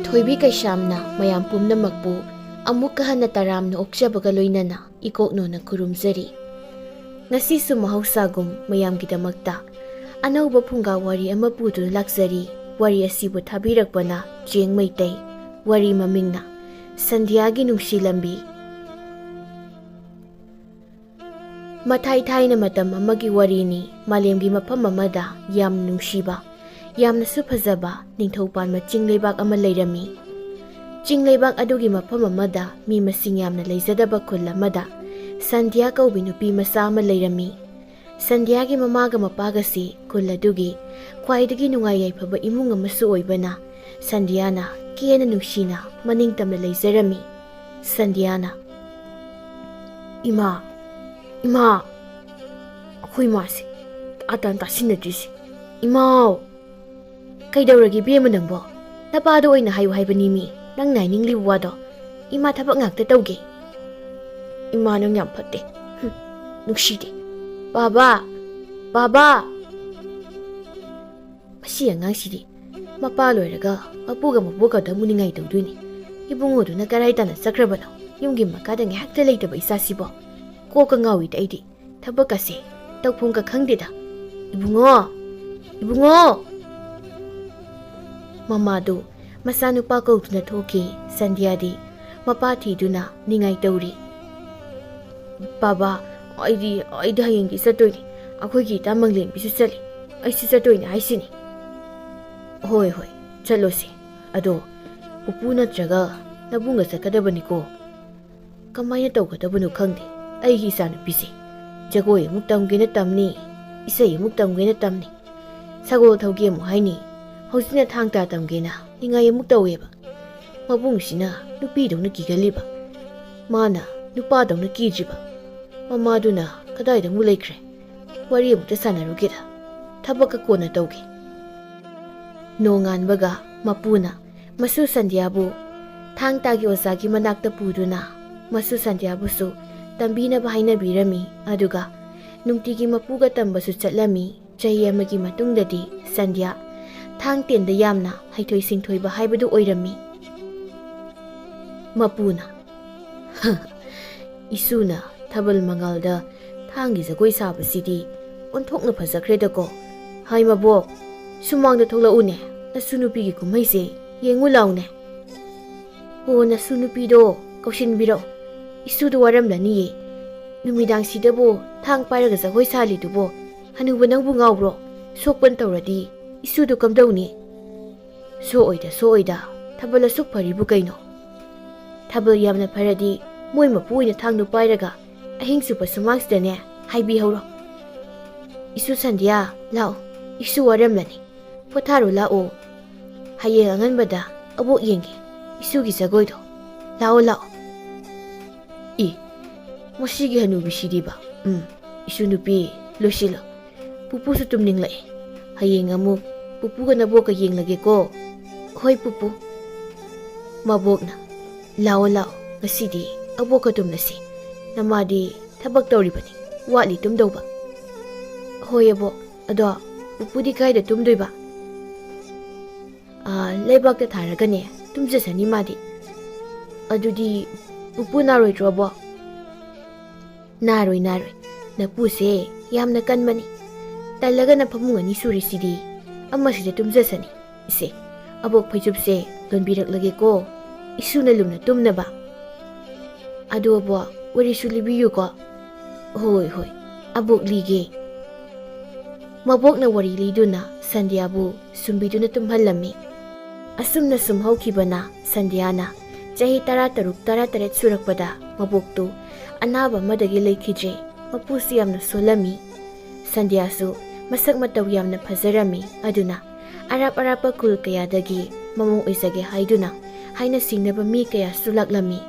ꯊꯣꯏꯕꯤ ꯀꯩꯁꯥꯝꯅ ꯃꯌꯥꯝ ꯄꯨꯝꯅꯃꯛꯄꯨ ꯑꯃꯨꯛꯀ ꯍꯟꯅ ꯇꯔꯥꯝꯅ ꯑꯣꯛꯆꯕꯒ ꯂꯣꯏꯅꯅ ꯏꯀꯣꯛꯅꯣꯅ ꯈꯨꯔꯨꯝꯖꯔꯤ꯫ ꯉꯁꯤꯁꯨ ꯃꯍꯧꯁꯥꯒꯨꯝ ꯃꯌꯥꯝꯒꯤꯗꯃꯛꯇ ꯑꯅꯧꯕ ꯐꯨꯡꯒꯥ ꯋꯥꯔꯤ ꯑꯃ ꯄꯨꯗꯨꯅ ꯂꯥꯛꯆꯔꯤ꯫ ꯋꯥꯔꯤ ꯑꯁꯤꯕꯨ ꯊꯥꯕꯤꯔꯛꯄꯅ ꯆꯦꯡ ꯃꯩꯇꯩ, ꯋꯥꯔꯤ ꯃꯃꯤꯡꯅ ꯁꯟꯙ꯭ꯌꯥꯒꯤ ꯅꯨꯡꯁꯤ ꯂꯝꯕꯤ꯫ ꯃꯊꯥꯏ ꯊꯥꯏꯅ ꯃꯇꯝ ꯑꯃꯒꯤ ꯋꯥꯔꯤꯅꯤ꯫ ꯃꯥꯂꯦꯝꯒꯤ ꯃꯐꯝ ꯑꯃꯗ ꯌꯥꯝꯅ ꯅꯨꯡꯁꯤꯕ, ꯌꯥꯝꯅꯁꯨ ꯐꯖꯕ ꯅꯤꯡꯊꯧ ꯄꯥꯟꯕ ꯆꯤꯡꯂꯩꯕꯥꯛ ꯑꯃ ꯂꯩꯔꯝꯃꯤ꯫ ꯆꯤꯡꯂꯩꯕꯥꯛ ꯑꯗꯨꯒꯤ ꯃꯐꯝ ꯑꯃꯗ ꯃꯤ ꯃꯁꯤꯡ ꯌꯥꯝꯅ ꯂꯩꯖꯗꯕ ꯈꯨꯜ ꯑꯃꯗ ꯁꯟꯙ꯭ꯌꯥ ꯀꯧꯕꯤ ꯅꯨꯄꯤ ꯃꯆꯥ ꯑꯃ ꯂꯩꯔꯝꯃꯤ꯫ ꯁꯟꯙ꯭ꯌꯥꯒꯤ ꯃꯃꯥꯒ ꯃꯄꯥꯒꯁꯤ ꯈꯨꯜ ꯑꯗꯨꯒꯤ ꯈ꯭ꯋꯥꯏꯗꯒꯤ ꯅꯨꯡꯉꯥꯏ ꯌꯥꯏꯐꯕ ꯏꯃꯨꯡ ꯑꯃꯁꯨ ꯑꯣꯏꯕꯅ ꯁꯟꯙ꯭ꯌꯥꯅ ꯀꯦꯅ ꯅꯨꯡꯁꯤꯅ ꯃꯅꯤꯡꯇꯝꯅ ꯂꯩꯖꯔꯝꯃꯤ꯫ ꯁꯟꯙ꯭ꯌꯥꯅ, "ꯏꯃꯥ, ꯏꯃꯥ, ꯑꯩꯈꯣꯏ ꯃꯥꯁꯦ ꯇꯥꯟ ꯇꯥꯁꯤꯟꯅꯗ꯭ꯔꯤꯁꯤ꯫ ꯏꯃꯥꯎ!" "ꯀꯩꯗꯧꯔꯒꯦ ꯕꯦꯝꯃ ꯅꯪꯕꯣ? ꯅꯄꯥꯗꯣ ꯑꯣꯏꯅ ꯍꯥꯏꯌꯨ ꯍꯥꯏꯕꯅꯤ ꯃꯤ, ꯅꯪꯅ ꯍꯥꯏꯅꯤꯡꯂꯤꯕ ꯋꯥꯗꯣ꯫ ꯏꯃꯥ ꯊꯕꯛ ꯉꯥꯛꯇ ꯇꯧꯒꯦ." "ꯏꯃꯥ ꯅꯪ ꯌꯥꯝ ꯐꯠꯇꯦ, ꯅꯨꯡꯁꯤꯗꯦ." "ꯕꯥꯕꯥ, ꯕꯥꯕꯥ!" ꯃꯁꯤ ꯑꯉꯥꯡꯁꯤꯗꯤ ꯃꯄꯥ ꯂꯣꯏꯔꯒ ꯃꯄꯨꯒ ꯃꯕꯣꯛꯀꯗ ꯃꯨꯅꯤꯡꯉꯥꯏ ꯇꯧꯗꯣꯏꯅꯤ꯫ ꯏꯕꯨꯡꯉꯣꯗꯨꯅ ꯀꯔꯥꯏ ꯇꯥꯟꯅ ꯆꯠꯈ꯭ꯔꯕꯅꯣ? ꯌꯨꯝꯒꯤ ꯃꯈꯥꯗ ꯉꯥꯏꯍꯥꯛꯇ ꯂꯩꯇꯕ ꯏꯆꯥꯁꯤꯕꯣ꯫ ꯀꯣꯛꯀ ꯉꯥꯎꯏꯗ ꯑꯩꯗꯤ, ꯊꯕꯛꯀꯁꯦ ꯇꯧꯐꯝꯒ ꯈꯪꯗꯦꯗ꯫ "ꯏꯕꯨꯡꯉꯣ, ꯏꯕꯨꯡꯉꯣ!" ꯃꯃꯥꯗꯨ ꯃꯆꯥꯅꯨꯄꯥ ꯀꯧꯗꯨꯅ ꯊꯣꯛꯈꯤ꯫ ꯁꯟꯙ꯭ꯌꯥꯗꯤ ꯃꯄꯥ ꯊꯤꯗꯨꯅ ꯅꯤꯡꯉꯥꯏ ꯇꯧꯔꯤ꯫ "ꯕꯥꯕꯥ, ꯑꯩꯗꯤ ꯍꯌꯦꯡꯗꯤ ꯆꯠꯇꯣꯏꯅꯤ꯫ ꯑꯩꯈꯣꯏꯒꯤ ꯏꯇꯥ ꯃꯪꯂꯦꯝꯕꯤꯁꯨ ꯆꯠꯂꯤ, ꯑꯩꯁꯨ ꯆꯠꯇꯣꯏꯅꯤ ꯍꯥꯏꯁꯤꯅꯤ." "ꯍꯣꯏ ꯍꯣꯏ, ꯆꯠꯂꯣꯁꯦ꯫ ꯑꯗꯣ ꯄꯨꯄꯨ ꯅꯠꯇ꯭ꯔꯒ ꯅꯕꯨꯡꯒ ꯆꯠꯀꯗꯕꯅꯤꯀꯣ꯫ ꯀꯃꯥꯏꯅ ꯇꯧꯒꯗꯕꯅꯣ ꯈꯪꯗꯦ ꯑꯩꯒꯤ ꯏꯆꯥꯅꯨꯄꯤꯁꯦ꯫ ꯖꯒꯣꯏ ꯑꯃꯨꯛ ꯇꯝꯒꯦꯅ ꯇꯝꯅꯤ, ꯏꯁꯩ ꯑꯃꯨꯛ ꯇꯝꯒꯦꯅ ꯇꯝꯅꯤ, ꯁꯒꯣꯜ ꯊꯧꯒꯦ ꯑꯃꯨꯛ ꯍꯥꯏꯅꯤ, ꯍꯧꯖꯤꯛꯅ ꯊꯥꯡ ꯇꯥ ꯇꯝꯒꯦꯅ ꯅꯤꯡꯉꯥꯏ ꯑꯃꯨꯛ ꯇꯧꯋꯦꯕ꯫ ꯃꯕꯨꯡꯁꯤꯅ ꯅꯨꯄꯤꯗꯧꯅ ꯀꯤꯒꯜꯂꯤꯕ, ꯃꯥꯅ ꯅꯨꯄꯥꯗꯧꯅ ꯀꯤꯗ꯭ꯔꯤꯕ꯫ ꯃꯃꯥꯗꯨꯅ ꯀꯗꯥꯏꯗ ꯑꯃꯨꯛ ꯂꯩꯈ꯭ꯔꯦ? ꯋꯥꯔꯤ ꯑꯃꯨꯛꯇ ꯁꯥꯟꯅꯔꯨꯒꯦꯗ, ꯊꯕꯛꯀ ꯀꯣꯟꯅ ꯇꯧꯒꯦ." ꯅꯣꯡꯉꯥꯟꯕꯒ ꯃꯄꯨꯅ ꯃꯁꯨ ꯁꯟꯙ꯭ꯌꯥꯕꯨ ꯊꯥꯡ ꯇꯥꯒꯤ ꯑꯣꯖꯥꯒꯤ ꯃꯅꯥꯛꯇ ꯄꯨꯗꯨꯅ ꯃꯁꯨ ꯁꯟꯙ꯭ꯌꯥꯕꯨꯁꯨ ꯇꯝꯕꯤꯅꯕ ꯍꯥꯏꯅꯕꯤꯔꯝꯃꯤ꯫ ꯑꯗꯨꯒ ꯅꯨꯡꯇꯤꯒꯤ ꯃꯄꯨꯒ ꯇꯝꯕꯁꯨ ꯆꯠꯂꯝꯃꯤ꯫ ꯆꯍꯤ ꯑꯃꯒꯤ ꯃꯇꯨꯡꯗꯗꯤ ꯁꯟꯙ꯭ꯌꯥ ꯊꯥꯡ ꯇꯦꯟꯗ ꯌꯥꯝꯅ ꯍꯩꯊꯣꯏ ꯁꯤꯡꯊꯣꯏꯕ ꯍꯥꯏꯕꯗꯨ ꯑꯣꯏꯔꯝꯃꯤ꯫ ꯃꯄꯨꯅ, "ꯏꯁꯨꯅ ꯊꯥꯕꯜ ꯃꯉꯥꯜꯗ ꯊꯥꯡꯒꯤ ꯖꯒꯣꯏ ꯁꯥꯕꯁꯤꯗꯤ ꯑꯣꯟꯊꯣꯛꯅ ꯐꯖꯈ꯭ꯔꯦꯗꯀꯣ꯫ ꯍꯥꯏ ꯃꯕꯣꯛ, ꯁꯨꯃꯥꯡꯗ ꯊꯣꯛꯂꯛꯎꯅꯦ, ꯅꯁꯨ ꯅꯨꯄꯤꯒꯤ ꯀꯨꯝꯍꯩꯁꯦ ꯌꯦꯡꯉꯨ ꯂꯥꯎꯅꯦ." "ꯍꯣ, ꯅꯁꯨ ꯅꯨꯄꯤꯗꯣ ꯀꯧꯁꯤꯟꯕꯤꯔꯛꯑꯣ, ꯏꯁꯨꯗꯣ ꯋꯥꯔꯝꯂꯅꯤꯌꯦ꯫ ꯅꯨꯃꯤꯗꯥꯡꯁꯤꯗꯕꯨ ꯊꯥꯡ ꯄꯥꯏꯔꯒ ꯖꯒꯣꯏ ꯁꯥꯂꯤꯗꯨꯕꯣ, ꯍꯅꯨꯕ ꯅꯪꯕꯨ ꯉꯥꯎꯕ꯭ꯔꯣ? ꯁꯣꯛꯄꯟ ꯇꯧꯔꯗꯤ ꯏꯁꯨꯗꯣ ꯀꯝꯗꯧꯅꯤ?" "ꯁꯣꯛꯑꯣꯏꯗ ꯁꯣꯛꯑꯣꯏꯗ, ꯊꯥꯕꯜ ꯑꯁꯨꯛ ꯐꯔꯤꯕꯨ ꯀꯩꯅꯣ? ꯊꯥꯕꯜ ꯌꯥꯝꯅ ꯐꯔꯗꯤ ꯃꯣꯏ ꯃꯄꯨ ꯑꯣꯏꯅ ꯊꯥꯡꯗꯨ ꯄꯥꯏꯔꯒ ꯑꯍꯤꯡ ꯆꯨꯞꯄ ꯁꯨꯃꯥꯡꯁꯤꯗꯅꯦ ꯍꯥꯏꯕꯤꯍꯧꯔꯣ꯫ ꯏꯁꯨ ꯁꯟꯙ꯭ꯌꯥ, ꯂꯥꯛꯑꯣ, ꯏꯁꯨ ꯋꯥꯔꯝꯂꯅꯤ, ꯄꯣꯊꯥꯔꯣ ꯂꯥꯛꯑꯣ꯫ ꯍꯌꯦꯡ ꯑꯉꯟꯕꯗ ꯑꯕꯣꯛ ꯌꯦꯡꯒꯦ ꯏꯁꯨꯒꯤ ꯖꯒꯣꯏꯗꯣ, ꯂꯥꯛꯑꯣ ꯂꯥꯛꯑꯣ." "ꯃꯁꯤꯒꯤ ꯍꯅꯨꯕꯤꯁꯤꯗꯤꯕ, ꯏꯁꯨ ꯅꯨꯄꯤ ꯂꯣꯏꯁꯤꯜꯂꯣ, ꯄꯨꯄꯨꯁꯨ ꯇꯨꯝꯅꯤꯡꯂꯛꯑꯦ꯫ ꯍꯌꯦꯡ ꯑꯃꯨꯛ ꯄꯨꯄꯨꯒ ꯅꯕꯣꯛꯀ ꯌꯦꯡꯂꯒꯦꯀꯣ." "ꯍꯣꯏ ꯄꯨꯄꯨ." ꯃꯕꯣꯛꯅ, "ꯂꯥꯛꯑꯣ ꯂꯥꯛꯑꯣ, ꯉꯁꯤꯗꯤ ꯑꯕꯣꯛꯀ ꯇꯨꯝꯂꯁꯤ. ꯅꯃꯥꯗꯤ ꯊꯕꯛ ꯇꯧꯔꯤꯕꯅꯤ, ꯋꯥꯠꯂꯤ ꯇꯨꯝꯗꯧꯕ." "ꯍꯣꯏ ꯑꯕꯣꯛ, ꯑꯗꯣ ꯄꯨꯄꯨꯗꯤ ꯀꯥꯏꯗ ꯇꯨꯝꯗꯣꯏꯕ?" "ꯂꯩꯕꯥꯛꯇ ꯊꯥꯔꯒꯅꯦ ꯇꯨꯝꯖꯁꯅꯤ ꯃꯥꯗꯤ." "ꯑꯗꯨꯗꯤ ꯄꯨꯄꯨ ꯅꯥꯔꯣꯏꯗ꯭ꯔꯣ ꯑꯕꯣꯛ?" "ꯅꯥꯔꯣꯏ ꯅꯥꯔꯣꯏ, ꯅꯄꯨꯁꯦ ꯌꯥꯝꯅ ꯀꯟꯕꯅꯤ. ꯇꯜꯂꯒꯅ ꯐꯃꯨꯡ ꯑꯅꯤ ꯁꯨꯔꯤꯁꯤꯗꯤ, ꯑꯃꯁꯤꯗ ꯇꯨꯝꯖꯁꯅꯤ. ꯏꯁꯦ, ꯑꯕꯣꯛ ꯐꯩꯖꯨꯞꯁꯦ ꯂꯣꯟꯕꯤꯔꯛꯂꯒꯦꯀꯣ, ꯏꯁꯨꯅ ꯂꯨꯝꯅ ꯇꯨꯝꯅꯕ." "ꯑꯗꯣ ꯑꯕꯣꯛ, ꯋꯥꯔꯤꯁꯨ ꯂꯤꯕꯤꯌꯨꯀꯣ." "ꯍꯣꯏ ꯍꯣꯏ, ꯑꯕꯣꯛ ꯂꯤꯒꯦ." ꯃꯕꯣꯛꯅ ꯋꯥꯔꯤ ꯂꯤꯗꯨꯅ ꯁꯟꯙ꯭ꯌꯥꯕꯨ ꯁꯨꯝꯕꯤꯗꯨꯅ ꯇꯨꯝꯍꯜꯂꯝꯃꯤ꯫ ꯑꯁꯨꯝꯅ ꯁꯨꯝ ꯍꯧꯈꯤꯕꯅ ꯁꯟꯙ꯭ꯌꯥꯅ ꯆꯍꯤ 13-14 ꯁꯨꯔꯛꯄꯗ ꯃꯕꯣꯛꯇꯨ ꯑꯅꯥꯕ ꯑꯃꯗꯒꯤ ꯂꯩꯈꯤꯗ꯭ꯔꯦ꯫ ꯃꯄꯨꯁꯨ ꯌꯥꯝꯅ ꯁꯣꯜꯂꯝꯃꯤ꯫ ꯁꯟꯙ꯭ꯌꯥꯁꯨ ꯃꯁꯛ ꯃꯇꯧ ꯌꯥꯝꯅ ꯐꯖꯔꯝꯃꯤ꯫ ꯑꯗꯨꯅ ꯑꯔꯥꯞ ꯑꯔꯥꯞꯄ ꯈꯨꯜ ꯀꯌꯥꯗꯒꯤ ꯃꯃꯧ ꯑꯣꯏꯖꯒꯦ ꯍꯥꯏꯗꯨꯅ ꯍꯥꯏꯅ ꯁꯤꯡꯅꯕ ꯃꯤ ꯀꯌꯥꯁꯨ ꯂꯥꯛꯂꯝꯃꯤ꯫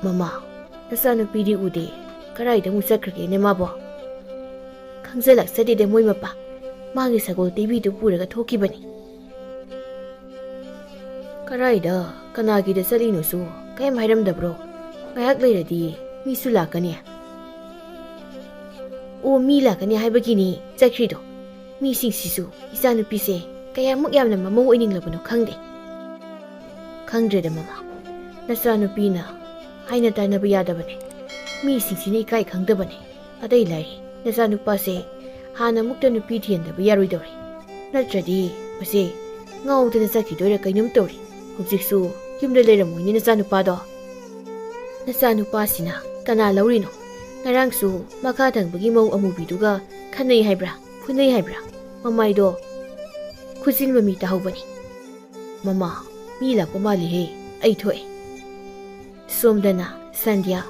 "ꯃꯃꯥ, ꯅꯆꯥꯅꯨꯄꯤꯗꯤ ꯎꯗꯦ, ꯀꯔꯥꯏꯗ ꯑꯃꯨꯛ ꯆꯠꯈ꯭ꯔꯒꯦꯅꯦ ꯃꯥꯕꯣ?" "ꯈꯪꯖꯜꯂꯛꯆꯗꯦꯗ ꯃꯣꯏ ꯃꯄꯥ, ꯃꯥꯒꯤ ꯁꯒꯣꯜ ꯇꯩꯕꯤꯗꯨ ꯄꯨꯔꯒ ꯊꯣꯛꯈꯤꯕꯅꯤ." "ꯀꯔꯥꯏꯗ ꯀꯅꯥꯒꯤꯗ ꯆꯠꯂꯤꯅꯣꯁꯨ ꯀꯩꯝ ꯍꯥꯏꯔꯝꯗꯕ꯭ꯔꯣ? ꯉꯥꯏꯍꯥꯛ ꯂꯩꯔꯗꯤ ꯃꯤꯁꯨ ꯂꯥꯛꯀꯅꯤ." "ꯑꯣ, ꯃꯤ ꯂꯥꯛꯀꯅꯤ ꯍꯥꯏꯕꯒꯤꯅꯤ ꯆꯠꯈ꯭ꯔꯤꯗꯣ꯫ ꯃꯤꯁꯤꯡꯁꯤꯁꯨ ꯏꯆꯥꯅꯨꯄꯤꯁꯦ ꯀꯌꯥꯃꯨꯛ ꯌꯥꯝꯅ ꯃꯃꯧ ꯑꯣꯏꯅꯤꯡꯂꯕꯅꯣ ꯈꯪꯗꯦ꯫ ꯈꯪꯗ꯭ꯔꯦꯗ ꯃꯃꯥ. ꯅꯆꯥꯅꯨꯄꯤꯅ ꯍꯥꯏꯅ ꯇꯥꯟꯅꯕ ꯌꯥꯗꯕꯅꯦ. ꯃꯤꯁꯤꯡꯁꯤꯅ ꯏꯀꯥꯏ ꯈꯪꯗꯕꯅꯦ. ꯑꯇꯩ ꯂꯥꯏꯔꯤ ꯅꯆꯥꯅꯨꯄꯥꯁꯦ ꯍꯥꯟꯅ ꯑꯃꯨꯛꯇ ꯅꯨꯄꯤ ꯊꯤꯍꯟꯗꯕ ꯌꯥꯔꯣꯏꯗꯧꯔꯤ. ꯅꯠꯇ꯭ꯔꯗꯤ ꯃꯁꯦ ꯉꯥꯎꯗꯅ ꯆꯠꯈꯤꯗꯣꯏꯔꯥ ꯀꯩꯅꯣꯝ ꯇꯧꯔꯤ. ꯍꯧꯖꯤꯛꯁꯨ ꯌꯨꯝꯗ ꯂꯩꯔꯝꯃꯣꯏꯅꯦ ꯅꯆꯥꯅꯨꯄꯥꯗꯣ. ꯅꯆꯥꯅꯨꯄꯥꯁꯤꯅ ꯀꯅꯥ ꯂꯧꯔꯤꯅꯣ? ꯉꯔꯥꯡꯁꯨ ꯃꯈꯥ ꯊꯪꯕꯒꯤ ꯃꯧ ꯑꯃꯨꯕꯤꯗꯨꯒ ꯈꯟꯅꯩ ꯍꯥꯏꯕ꯭ꯔꯥ? ꯐꯨꯅꯩ ꯍꯥꯏꯕ꯭ꯔꯥ? ꯃꯃꯥꯏꯗꯣ ꯈꯨꯖꯤꯟꯕ ꯃꯤ ꯇꯥꯍꯧꯕꯅꯤ. ꯃꯃꯥ, ꯃꯤ ꯂꯥꯛꯄ ꯃꯥꯜꯂꯤꯍꯦ. ꯑꯩ ꯊꯣꯛꯑꯦ. ꯁꯣꯝꯗꯅ ꯁꯟꯙ꯭ꯌꯥ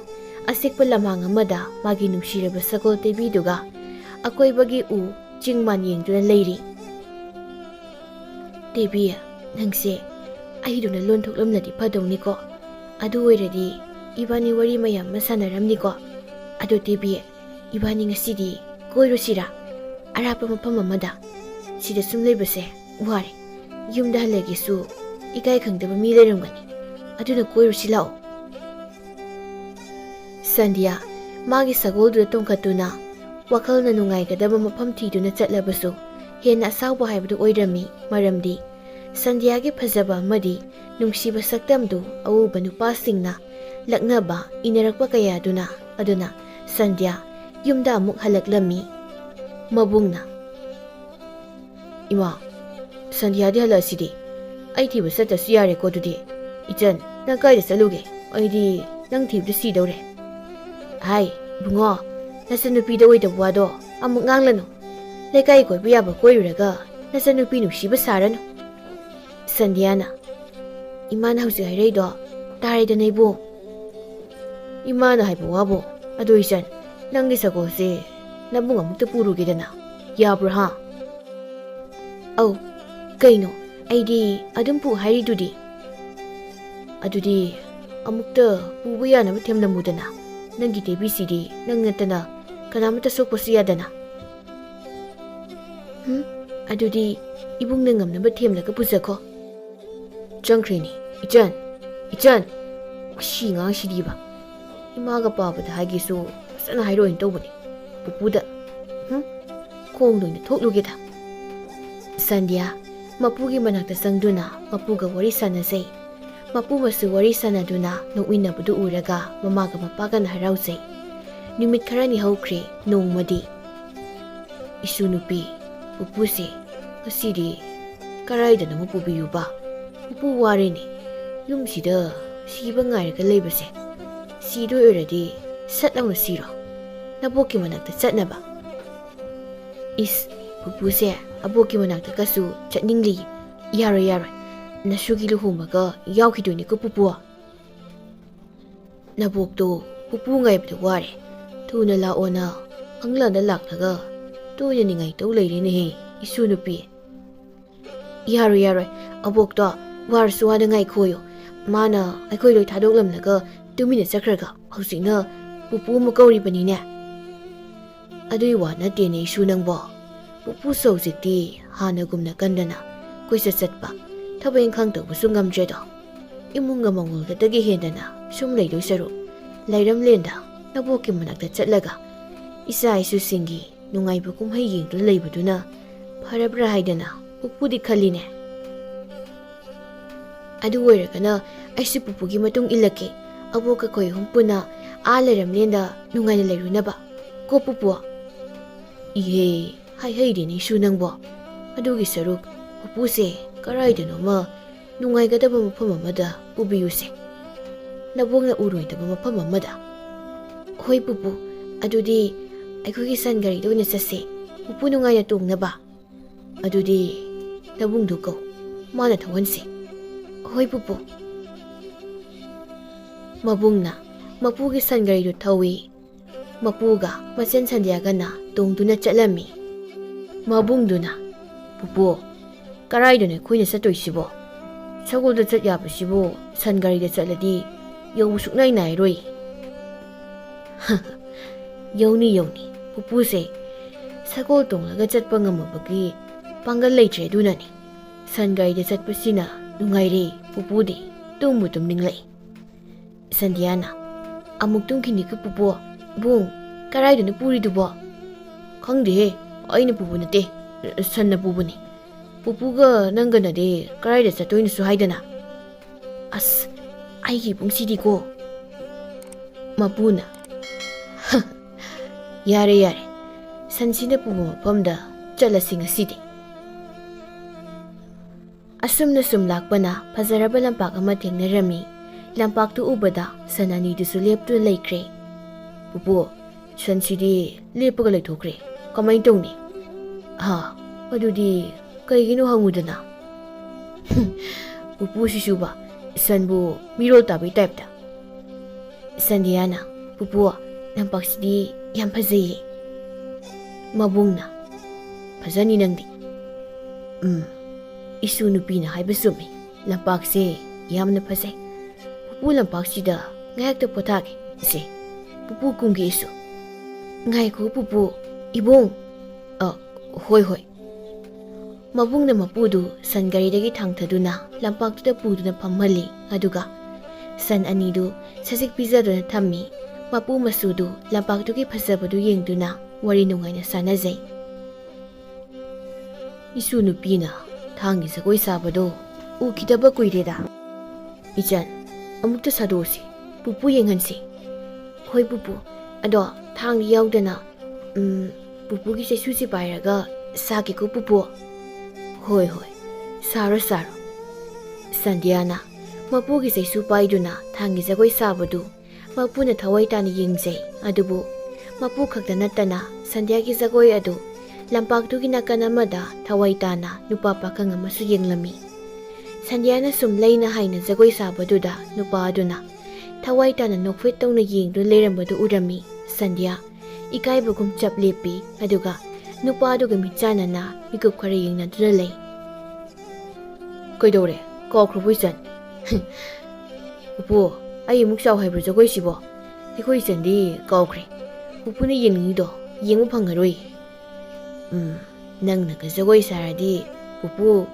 ꯑꯁꯦꯛꯄ ꯂꯝꯍꯥꯡ ꯑꯃꯗ ꯃꯥꯒꯤ ꯅꯨꯡꯁꯤꯔꯕ ꯁꯒꯣꯜ ꯇꯦꯕꯤꯗꯨꯒ ꯑꯀꯣꯏꯕꯒꯤ ꯎ ꯆꯤꯡ-ꯃꯥꯟ ꯌꯦꯡꯗꯨꯅ ꯂꯩꯔꯤ. ꯇꯦꯕꯤ, ꯅꯪꯁꯦ ꯑꯩꯗꯨꯅ ꯂꯣꯟꯊꯣꯛꯂꯝꯂꯗꯤ ꯐꯗꯧꯅꯤꯀꯣ. ꯑꯗꯨ ꯑꯣꯏꯔꯗꯤ 이반이 ꯋꯥꯔꯤ ꯃꯌꯥꯝ ꯑꯃ ꯁꯥꯟꯅꯔꯝꯅꯤꯀꯣ. ꯑꯗꯣ ꯇꯦꯕꯤ, 이반이 ꯉꯁꯤꯗꯤ ꯀꯣꯏꯔꯨꯁꯤꯔꯥ? ꯑꯔꯥꯞꯄ ꯃꯐꯝ ꯑꯃꯗ. ꯁꯤꯗ ꯁꯨꯝ ꯂꯩꯕꯁꯦ ꯋꯥꯔꯦ. ꯌꯨꯝꯗ ꯍꯜꯂꯒꯦꯁꯨ ꯏꯀꯥꯏ ꯈꯪꯗꯕ ꯃꯤ ꯂꯩꯔꯝꯒꯅꯤ. ꯑꯗꯨꯅ ꯀꯣꯏꯔꯨꯁꯤ ꯂꯥꯛꯑꯣ. ꯁꯟꯙ꯭ꯌꯥ ꯃꯥꯒꯤ ꯁꯒꯣꯜꯗꯨꯗ ꯇꯣꯡꯈꯠꯇꯨꯅ ꯋꯥꯈꯜꯅ ꯅꯨꯡꯉꯥꯏꯒꯗꯕ ꯃꯐꯝ ꯊꯤꯗꯨꯅ ꯆꯠꯂꯕꯁꯨ ꯍꯦꯟꯅ ꯑꯁꯥꯎꯕ ꯍꯥꯏꯕꯗꯨ ꯑꯣꯏꯔꯝꯃꯤ. ꯃꯔꯝꯗꯤ ꯁꯟꯙ꯭ꯌꯥꯒꯤ ꯐꯖꯕ ꯑꯃꯗꯤ ꯅꯨꯡꯁꯤꯕ ꯁꯛꯇꯝꯗꯨ ꯑꯎꯕ ꯅꯨꯄꯥꯁꯤꯡꯅ ꯂꯛꯅꯕ ꯏꯅꯔꯛꯄ ꯀꯌꯥꯗꯨꯅ. ꯑꯗꯨꯅ ꯁꯟꯙ꯭ꯌꯥ ꯌꯨꯝꯗ ꯑꯃꯨꯛ ꯍꯜꯂꯛꯂꯝꯃꯤ. ꯃꯕꯨꯡꯅ, ꯏꯃꯥ, ꯁꯟꯙ꯭ꯌꯥꯗꯤ ꯍꯜꯂꯛꯑꯁꯤꯗꯤ. ꯑꯩ ꯊꯤꯕ ꯆꯠꯇ꯭ꯔꯁꯨ ꯌꯥꯔꯦꯀꯣ ꯑꯗꯨꯗꯤ. ꯏꯆꯟ, ꯅꯪ ꯀꯥꯏꯗ ꯆꯠꯂꯨꯒꯦ? ꯑꯩꯗꯤ ꯅꯪ ꯊꯤꯕꯗ ꯁꯤꯗꯧꯔꯦ. ꯍꯥꯏ ꯏꯕꯨꯡꯉꯣ, ꯅꯆꯟꯅꯨꯄꯤꯗ ꯑꯣꯏꯗꯕ ꯋꯥꯗꯣ ꯑꯃꯨꯛ ꯉꯥꯡꯂꯅꯨ. ꯂꯩꯀꯥꯏ ꯀꯣꯏꯕ ꯌꯥꯕ ꯀꯣꯏꯔꯨꯔꯒ ꯅꯆꯟꯅꯨꯄꯤ ꯅꯨꯡꯁꯤꯕ ꯁꯥꯔꯅꯨ. ꯁꯟꯙ꯭ꯌꯥꯅ, ꯏꯃꯥꯅ ꯍꯧꯖꯤꯛ ꯍꯥꯏꯔꯛꯏꯗꯣ ꯇꯥꯔꯦꯗꯅ ꯏꯕꯨꯡ. ꯏꯃꯥꯅ ꯍꯥꯏꯕ ꯋꯥꯕꯨ. ꯑꯗꯣ ꯏꯆꯟ, ꯅꯪꯒꯤ ꯁꯒꯣꯜꯁꯦ ꯅꯕꯨꯡ ꯑꯃꯨꯛꯇ ꯄꯨꯔꯨꯒꯦꯗꯅ. ꯌꯥꯕ꯭ꯔꯥ ꯍꯥ? ꯑꯧ, ꯀꯩꯅꯣ ꯑꯩꯗꯤ ꯑꯗꯨꯝ ꯄꯨ ꯍꯥꯏꯔꯤꯗꯨꯗꯤ. ꯑꯗꯨꯗꯤ ꯑꯃꯨꯛꯇ ꯄꯨꯕ ꯌꯥꯅꯕ ꯊꯦꯝꯂꯝꯃꯨꯗꯅ. ꯅꯪꯒꯤ ꯇꯦꯕꯤꯁꯤꯗꯤ ꯅꯪ ꯅꯠꯇꯅ ꯀꯅꯥꯃꯠꯇ ꯁꯣꯛꯄꯁꯨ ꯌꯥꯗꯅ. ꯑꯗꯨꯗꯤ 이bungꯅ ꯉꯝꯅꯕ ꯊꯦꯝꯂꯒ ꯄꯨꯖꯈꯣ. ꯆꯪꯈ꯭ꯔꯦꯅꯤ. 이짠, 이짠. ꯁꯤ ꯉꯥꯡꯁꯤꯗꯤꯕ. 이마가 ꯄꯥꯕꯗ ꯍꯥꯏꯒꯦꯁꯨ ꯐꯖꯅ ꯍꯥꯏꯔꯣꯏꯅ ꯇꯧꯕꯅꯤ. ꯄꯨꯄꯨꯗ ꯈꯣꯡꯗ ꯑꯣꯏꯅ ꯊꯣꯛꯂꯨꯒꯦꯗ. ꯁꯟꯙ꯭ꯌꯥ ꯃꯄꯨꯒꯤ ꯃꯅꯥꯛꯇ ꯆꯪꯗꯨꯅ ꯃꯄꯨꯒ ꯋꯥꯔꯤ ꯁꯥꯟꯅꯖꯩ. ꯃꯄꯨꯒꯁꯨ ꯋꯥꯔꯤ ꯁꯥꯟꯅꯗꯨꯅ ꯅꯣꯛꯃꯤꯟꯅꯕꯗꯨ ꯎꯔꯒ ꯃꯃꯥꯒ ꯃꯄꯥꯒꯅ ꯍꯔꯥꯎꯖꯩ. ꯅꯨꯃꯤꯠ ꯈꯔꯅꯤ ꯍꯧꯈ꯭ꯔꯦ. ꯅꯣꯡꯃꯗꯤ, ꯏꯁꯨ ꯅꯨꯄꯤ, ꯄꯨꯄꯨꯁꯦ ꯉꯁꯤꯗꯤ ꯀꯔꯥꯏꯗꯅꯣ ꯄꯨꯕꯤꯌꯨꯕ. ꯄꯨꯄꯨ ꯋꯥꯔꯦꯅꯦ. ꯌꯨꯝꯁꯤꯗ ꯁꯤꯕ ꯉꯥꯏꯔꯒ ꯂꯩꯕꯁꯦ. ꯁꯤꯗꯣꯏ ꯑꯣꯏꯔꯗꯤ ꯁꯠ ꯂꯥꯎꯅ ꯁꯤꯔꯣ. ꯅꯕꯣꯛꯀꯤ ꯃꯅꯥꯛꯇ ꯆꯠꯅꯕ. ꯏꯁ, ꯄꯨꯄꯨꯁꯦ ꯑꯕꯣꯛꯀꯤ ꯃꯅꯥꯛꯇꯒꯁꯨ ꯆꯠꯅꯤꯡꯂꯤ. ꯌꯥꯔꯣꯏ ꯌꯥꯔꯣꯏ. ꯅꯁꯨꯒꯤ ꯂꯨꯍꯣꯡꯕꯒ ꯌꯥꯎꯈꯤꯗꯣꯏꯅꯤꯀꯣ ꯄꯨꯄꯨ. ꯅꯕꯣꯛꯇꯣ ꯄꯨꯄꯨ ꯉꯥꯏꯕꯗ ꯋꯥꯔꯦ. ꯊꯨꯅ ꯂꯥꯛꯑꯣꯅ ꯑꯪꯂꯥꯗ ꯂꯥꯛꯂꯒ ꯇꯣꯏꯅ ꯅꯤꯡꯉꯥꯏ ꯇꯧ ꯂꯩꯔꯦꯅꯦꯍꯦ ꯏꯁꯨ ꯅꯨꯄꯤ. ꯌꯥꯔꯣꯏ ꯌꯥꯔꯣꯏ. ꯑꯕꯣꯛꯇꯣ ꯋꯥꯔꯁꯨ ꯋꯥꯅ ꯉꯥꯏꯈꯣꯌꯣ. ꯃꯥꯅ ꯑꯩꯈꯣꯏ ꯂꯣꯏ ꯊꯥꯗꯣꯛꯂꯝꯂꯒ ꯇꯨꯃꯤꯟꯅ ꯆꯠꯈ꯭ꯔꯒ ꯍꯧꯖꯤꯛꯅ ꯄꯨꯄꯨ ꯑꯃꯨꯛ ꯀꯧꯔꯤꯕꯅꯤꯅꯦ. ꯑꯗꯨꯏ ꯋꯥ ꯅꯠꯇꯦꯅꯦ ꯏꯁꯨ ꯅꯪꯕꯣ. ꯄꯨꯄꯨꯁꯨ ꯍꯧꯖꯤꯛꯇꯤ ꯍꯥꯟꯅꯒꯨꯝꯅ ꯀꯟꯗꯅ ꯀꯣꯏꯆꯠ ꯆꯠꯄ, ꯊꯕꯛ ꯏꯪꯈꯥꯡ ꯇꯧꯕꯁꯨ ꯉꯝꯗ꯭ꯔꯦꯗꯣ. ꯏꯃꯨꯡꯒ ꯃꯉꯣꯜꯒꯗꯒꯤ ꯍꯦꯟꯗꯅ ꯁꯨꯝ ꯂꯩꯗꯣꯏ ꯁꯔꯨꯛ ꯂꯩꯔꯝꯂꯦꯟꯗ ꯅꯕꯣꯛꯀꯤ ꯃꯅꯥꯛꯇ ꯆꯠꯂꯒ ꯏꯆꯥ ꯏꯁꯨꯁꯤꯡꯒꯤ ꯅꯨꯡꯉꯥꯏꯕ ꯀꯨꯝꯍꯩ ꯌꯦꯡꯗꯨꯅ ꯂꯩꯕꯗꯨꯅ ꯐꯔꯕ꯭ꯔꯥ ꯍꯥꯏꯗꯅ ꯄꯨꯄꯨꯗꯤ ꯈꯜꯂꯤꯅꯦ. ꯑꯗꯨ ꯑꯣꯏꯔꯒꯅ ꯑꯩꯁꯨ ꯄꯨꯄꯨꯒꯤ ꯃꯇꯨꯡ ꯏꯜꯂꯛꯀꯦ. ꯑꯕꯣꯛꯀ ꯑꯩꯈꯣꯏ ꯑꯍꯨꯝ ꯄꯨꯟꯅ ꯂꯩꯔꯝꯂꯦꯟꯗ ꯅꯨꯡꯉꯥꯏꯅ ꯂꯩꯔꯨꯅꯕ ꯀꯣ ꯄꯨꯄꯨ. ꯏꯍꯦ, ꯍꯥꯏꯍꯩꯗꯦꯅꯦ ꯏꯁꯨ ꯅꯪꯕꯣ. ꯑꯗꯨꯒꯤ ꯁꯔꯨꯛ ꯄꯨꯄꯨꯁꯦ ꯀꯔꯥꯏꯗꯅꯣꯃ ꯅꯨꯡꯉꯥꯏꯒꯗꯕ ꯃꯐꯝ ꯑꯃꯗ ꯄꯨꯕꯤꯌꯨꯁꯦ. ꯅꯕꯣꯛꯅ ꯎꯔꯣꯏꯗꯕ ꯃꯐꯝ ꯑꯃꯗ. ꯍꯣꯏ ꯄꯨꯄꯨ, ꯑꯗꯨꯗꯤ ꯑꯩꯈꯣꯏꯒꯤ ꯁꯟ ꯒꯥꯔꯤꯗ ꯑꯣꯏꯅ ꯆꯠꯁꯦ. ꯄꯨꯄꯨ ꯅꯨꯡꯉꯥꯏꯅ ꯇꯣꯡꯅꯕ. ꯑꯗꯨꯗꯤ ꯅꯕꯨꯡꯗꯨ ꯀꯧ, ꯃꯥꯅ ꯊꯧꯍꯟꯁꯦ. ꯍꯣꯏ ꯄꯨꯄꯨ. ꯃꯕꯨꯡꯅ ꯃꯄꯨꯒꯤ ꯁꯟ ꯒꯥꯔꯤꯗꯨ ꯊꯧꯏ. ꯃꯄꯨꯒ ꯃꯆꯟ ꯁꯟꯙ꯭ꯌꯥꯒꯅ ꯇꯣꯡꯗꯨꯅ ꯆꯠꯂꯝꯃꯤ. ꯃꯕꯨꯡꯗꯨꯅ, ꯄꯨꯄꯨ, ꯀꯔꯥꯏꯗꯅꯣ ꯑꯩꯈꯣꯏꯅ ꯆꯠꯇꯣꯏꯁꯤꯕꯣ? ꯁꯒꯣꯜꯗ ꯆꯠ ꯌꯥꯕꯁꯤꯕꯨ ꯁꯟ ꯒꯥꯔꯤꯗ ꯆꯠꯂꯗꯤ ꯌꯧꯕ ꯁꯨꯛꯅꯥꯏ ꯅꯥꯏꯔꯣꯏ. ꯌꯧꯅꯤ ꯌꯧꯅꯤ. ꯄꯨꯄꯨꯁꯦ ꯁꯒꯣꯜ ꯇꯣꯡꯂꯒ ꯆꯠꯄ ꯉꯝꯃꯕꯒꯤ ꯄꯥꯡꯒꯜ ꯂꯩꯇ꯭ꯔꯦ ꯑꯗꯨꯅꯅꯤ. ꯁꯟ ꯒꯥꯔꯤꯗ ꯆꯠꯄꯁꯤꯅ ꯅꯨꯡꯉꯥꯏꯔꯦ. ꯄꯨꯄꯨꯗꯤ ꯇꯨꯝꯕꯨ ꯇꯨꯝꯅꯤꯡꯂꯛꯏ. ꯁꯟꯙ꯭ꯌꯥꯅ, ꯑꯃꯨꯛ ꯇꯨꯝꯈꯤꯅꯤꯀꯣ ꯄꯨꯄꯨ. ꯏꯕꯨꯡ, ꯀꯔꯥꯏꯗꯅꯣ ꯄꯨꯔꯤꯗꯨꯕꯣ? ꯈꯪꯗꯦꯍꯦ, ꯑꯩꯅ ꯄꯨꯕ ꯅꯠꯇꯦ, ꯁꯟꯅ ꯄꯨꯕꯅꯤ. ꯄꯨꯄꯨꯒ ꯅꯪꯒꯅꯗꯤ ꯀꯔꯥꯏꯗ ꯆꯠꯇꯣꯏꯅꯣꯁꯨ ꯍꯥꯏꯗꯅ. ꯑꯁ ꯑꯩꯒꯤ ꯏꯕꯨꯡꯁꯤꯗꯤꯀꯣ ꯃꯄꯨꯅ ꯌꯥꯔꯦ ꯌꯥꯔꯦ ꯁꯟꯁꯤꯅ ꯄꯨꯕ ꯃꯐꯝꯗ ꯆꯠꯂꯁꯤ ꯉꯁꯤꯗꯤ ꯑꯁꯨꯝꯅ ꯁꯨꯝ ꯂꯥꯛꯄꯅ ꯐꯖꯔꯕ ꯂꯝꯄꯥꯛ ꯑꯃ ꯊꯦꯡꯅꯔꯝꯃꯤ ꯂꯝꯄꯥꯛꯇꯨ ꯎꯕꯗ ꯁꯟ ꯑꯅꯤꯗꯨꯁꯨ ꯂꯦꯞꯇꯨꯅ ꯂꯩꯈ꯭ꯔꯦ ꯄꯨꯄꯨ ꯁꯟꯁꯤꯗꯤ ꯂꯦꯞꯄꯒ ꯂꯩꯊꯣꯛꯈ꯭ꯔꯦ ꯀꯃꯥꯏꯅ ꯇꯧꯅꯤ ꯑꯗꯨꯗꯤ ꯀꯩꯒꯤꯅꯣ ꯍꯪꯉꯨꯗꯅ ꯄꯨꯄꯨꯁꯤꯁꯨꯕ ꯁꯟꯕꯨ ꯃꯤꯔꯣꯜ ꯇꯥꯕꯩ ꯇꯥꯏꯞꯇ ꯁꯟꯗꯤꯌꯥꯅ ꯄꯨꯄꯨ ꯂꯝꯄꯥꯛꯁꯤꯗꯤ ꯌꯥꯝ ꯐꯖꯩꯌꯦ ꯃꯕꯨꯡꯅ ꯐꯖꯅꯤ ꯅꯪꯗꯤ 이수 누피나 하이바 ꯆꯨꯝꯃꯤ ꯂꯝꯄꯥꯛꯁꯦ ꯌꯥꯝꯅ ꯐꯖꯩ ꯄꯨꯄꯨ ꯂꯝꯄꯥꯛꯁꯤꯗ ꯉꯥꯏꯍꯥꯛꯇ ꯄꯣꯊꯥꯒꯦ ꯁꯦ ꯄꯨꯄꯨ ꯀꯨꯝꯒꯦ 이수 ꯉꯥꯏꯈꯣ ꯄꯨꯄꯨ 이봉 ꯍꯣꯏ ꯍꯣꯏ ꯃꯕꯨꯡꯅ ꯃꯄꯨꯗꯨ ꯁꯟ ꯒꯥꯔꯤꯗꯒꯤ ꯊꯥꯡꯊꯗꯨꯅ ꯂꯝꯄꯥꯛꯇꯨꯗ ꯄꯨꯗꯨꯅ ꯐꯝꯍꯜꯂꯤ ꯑꯗꯨꯒ ꯁꯟ ꯑꯅꯤꯗꯨ ꯁꯖꯤꯛ ꯄꯤꯖꯗꯨꯅ ꯊꯝꯃꯤ ꯃꯄꯨ ꯃꯁꯨꯗꯨ ꯂꯝꯄꯥꯛꯇꯨꯒꯤ ꯐꯖꯕꯗꯨ ꯌꯦꯡꯗꯨꯅ ꯋꯥꯔꯤ ꯅꯨꯡꯉꯥꯏꯅ ꯁꯥꯟꯅꯖꯩ 이수 누피나 ꯊꯥꯡꯒꯤ ꯖꯒꯣꯏ ꯁꯥꯕꯗꯣ ꯎꯈꯤꯗꯕ ꯀꯨꯏꯔꯦꯗ 이찬 ꯑꯃꯨꯛꯇ ꯁꯥꯗꯣꯛꯎꯁꯤ ꯄꯨꯄꯨ ꯌꯦꯡꯍꯟꯁꯤ ꯍꯣꯏ ꯄꯨꯄꯨ ꯑꯗꯣ ꯊꯥꯡꯗꯤ ꯌꯥꯎꯗꯅ ꯄꯨꯄꯨꯒꯤ ꯆꯩꯁꯨꯁꯤ ꯄꯥꯏꯔꯒ ꯁꯥꯒꯦꯀꯣ ꯄꯨꯄꯨ ꯍꯣꯏ ꯍꯣꯏ ꯁꯥꯔꯣ ꯁꯥꯔꯣ ꯁꯟꯗꯤꯌꯥꯅ ꯃꯄꯨꯒꯤ ꯆꯩꯁꯨ ꯄꯥꯏꯗꯨꯅ ꯊꯥꯡꯒꯤ ꯖꯒꯣꯏ ꯁꯥꯕꯗꯨ ꯃꯄꯨꯅ ꯊꯋꯥꯏ ꯇꯥꯅ ꯌꯦꯡꯖꯩ ꯑꯗꯨꯕꯨ ꯃꯄꯨ ꯈꯛꯇ ꯅꯠꯇꯅ ꯁꯟꯗꯤꯌꯥꯒꯤ ꯖꯒꯣꯏ ꯑꯗꯨ ꯂꯝꯄꯥꯛꯇꯨꯒꯤ ꯅꯥꯀꯟ ꯑꯃꯗ ꯊꯋꯥꯏ ꯇꯥꯅ ꯅꯨꯄꯥ ꯄꯥꯈꯪ ꯑꯃꯁꯨ ꯌꯦꯡꯂꯝꯃꯤ ꯁꯟꯗꯤꯌꯥꯅ ꯁꯨꯝ ꯂꯩꯅ ꯍꯥꯏꯅ ꯖꯒꯣꯏ ꯁꯥꯕꯗꯨꯗ ꯅꯨꯄꯥ ꯑꯗꯨꯅ ꯊꯋꯥꯏ ꯇꯥꯅ ꯅꯣꯛꯐꯦꯠ ꯇꯧꯅ ꯌꯦꯡꯗꯨꯅ ꯂꯩꯔꯝꯕꯗꯨ ꯎꯔꯝꯃꯤ ꯁꯟꯗꯤꯌꯥ ꯏꯀꯥꯏꯕꯒꯨꯝ ꯆꯞ ꯂꯦꯞꯄꯤ ꯑꯗꯨꯒ ꯅꯨꯄꯥ ꯑꯗꯨꯒ ꯃꯤꯠꯆꯥꯟꯅꯅ ꯃꯤꯀꯨꯞ ꯈꯔ ꯌꯦꯡꯅꯗꯨꯅ ꯂꯩ ꯀꯩꯗꯧꯔꯦ ꯀꯥꯎꯈ꯭ꯔꯕꯣ ꯏꯆꯟ ꯄꯨꯄꯨ ꯑꯩ ꯑꯃꯨꯛ ꯆꯥꯎ ꯍꯥꯏꯕ꯭ꯔꯣ ꯖꯒꯣꯏꯁꯤꯕꯣ ꯑꯩꯈꯣꯏ ꯏꯆꯟꯗꯤ ꯀꯥꯎꯈ꯭ꯔꯦ ꯄꯨꯄꯨꯅ ꯌꯦꯡꯅꯤꯡꯉꯤꯗꯣ ꯌꯦꯡꯕ ꯐꯪꯉꯔꯣꯏ ꯅꯪꯅꯒ ꯖꯒꯣꯏ ꯁꯥꯔꯗꯤ ꯄꯨꯄꯨ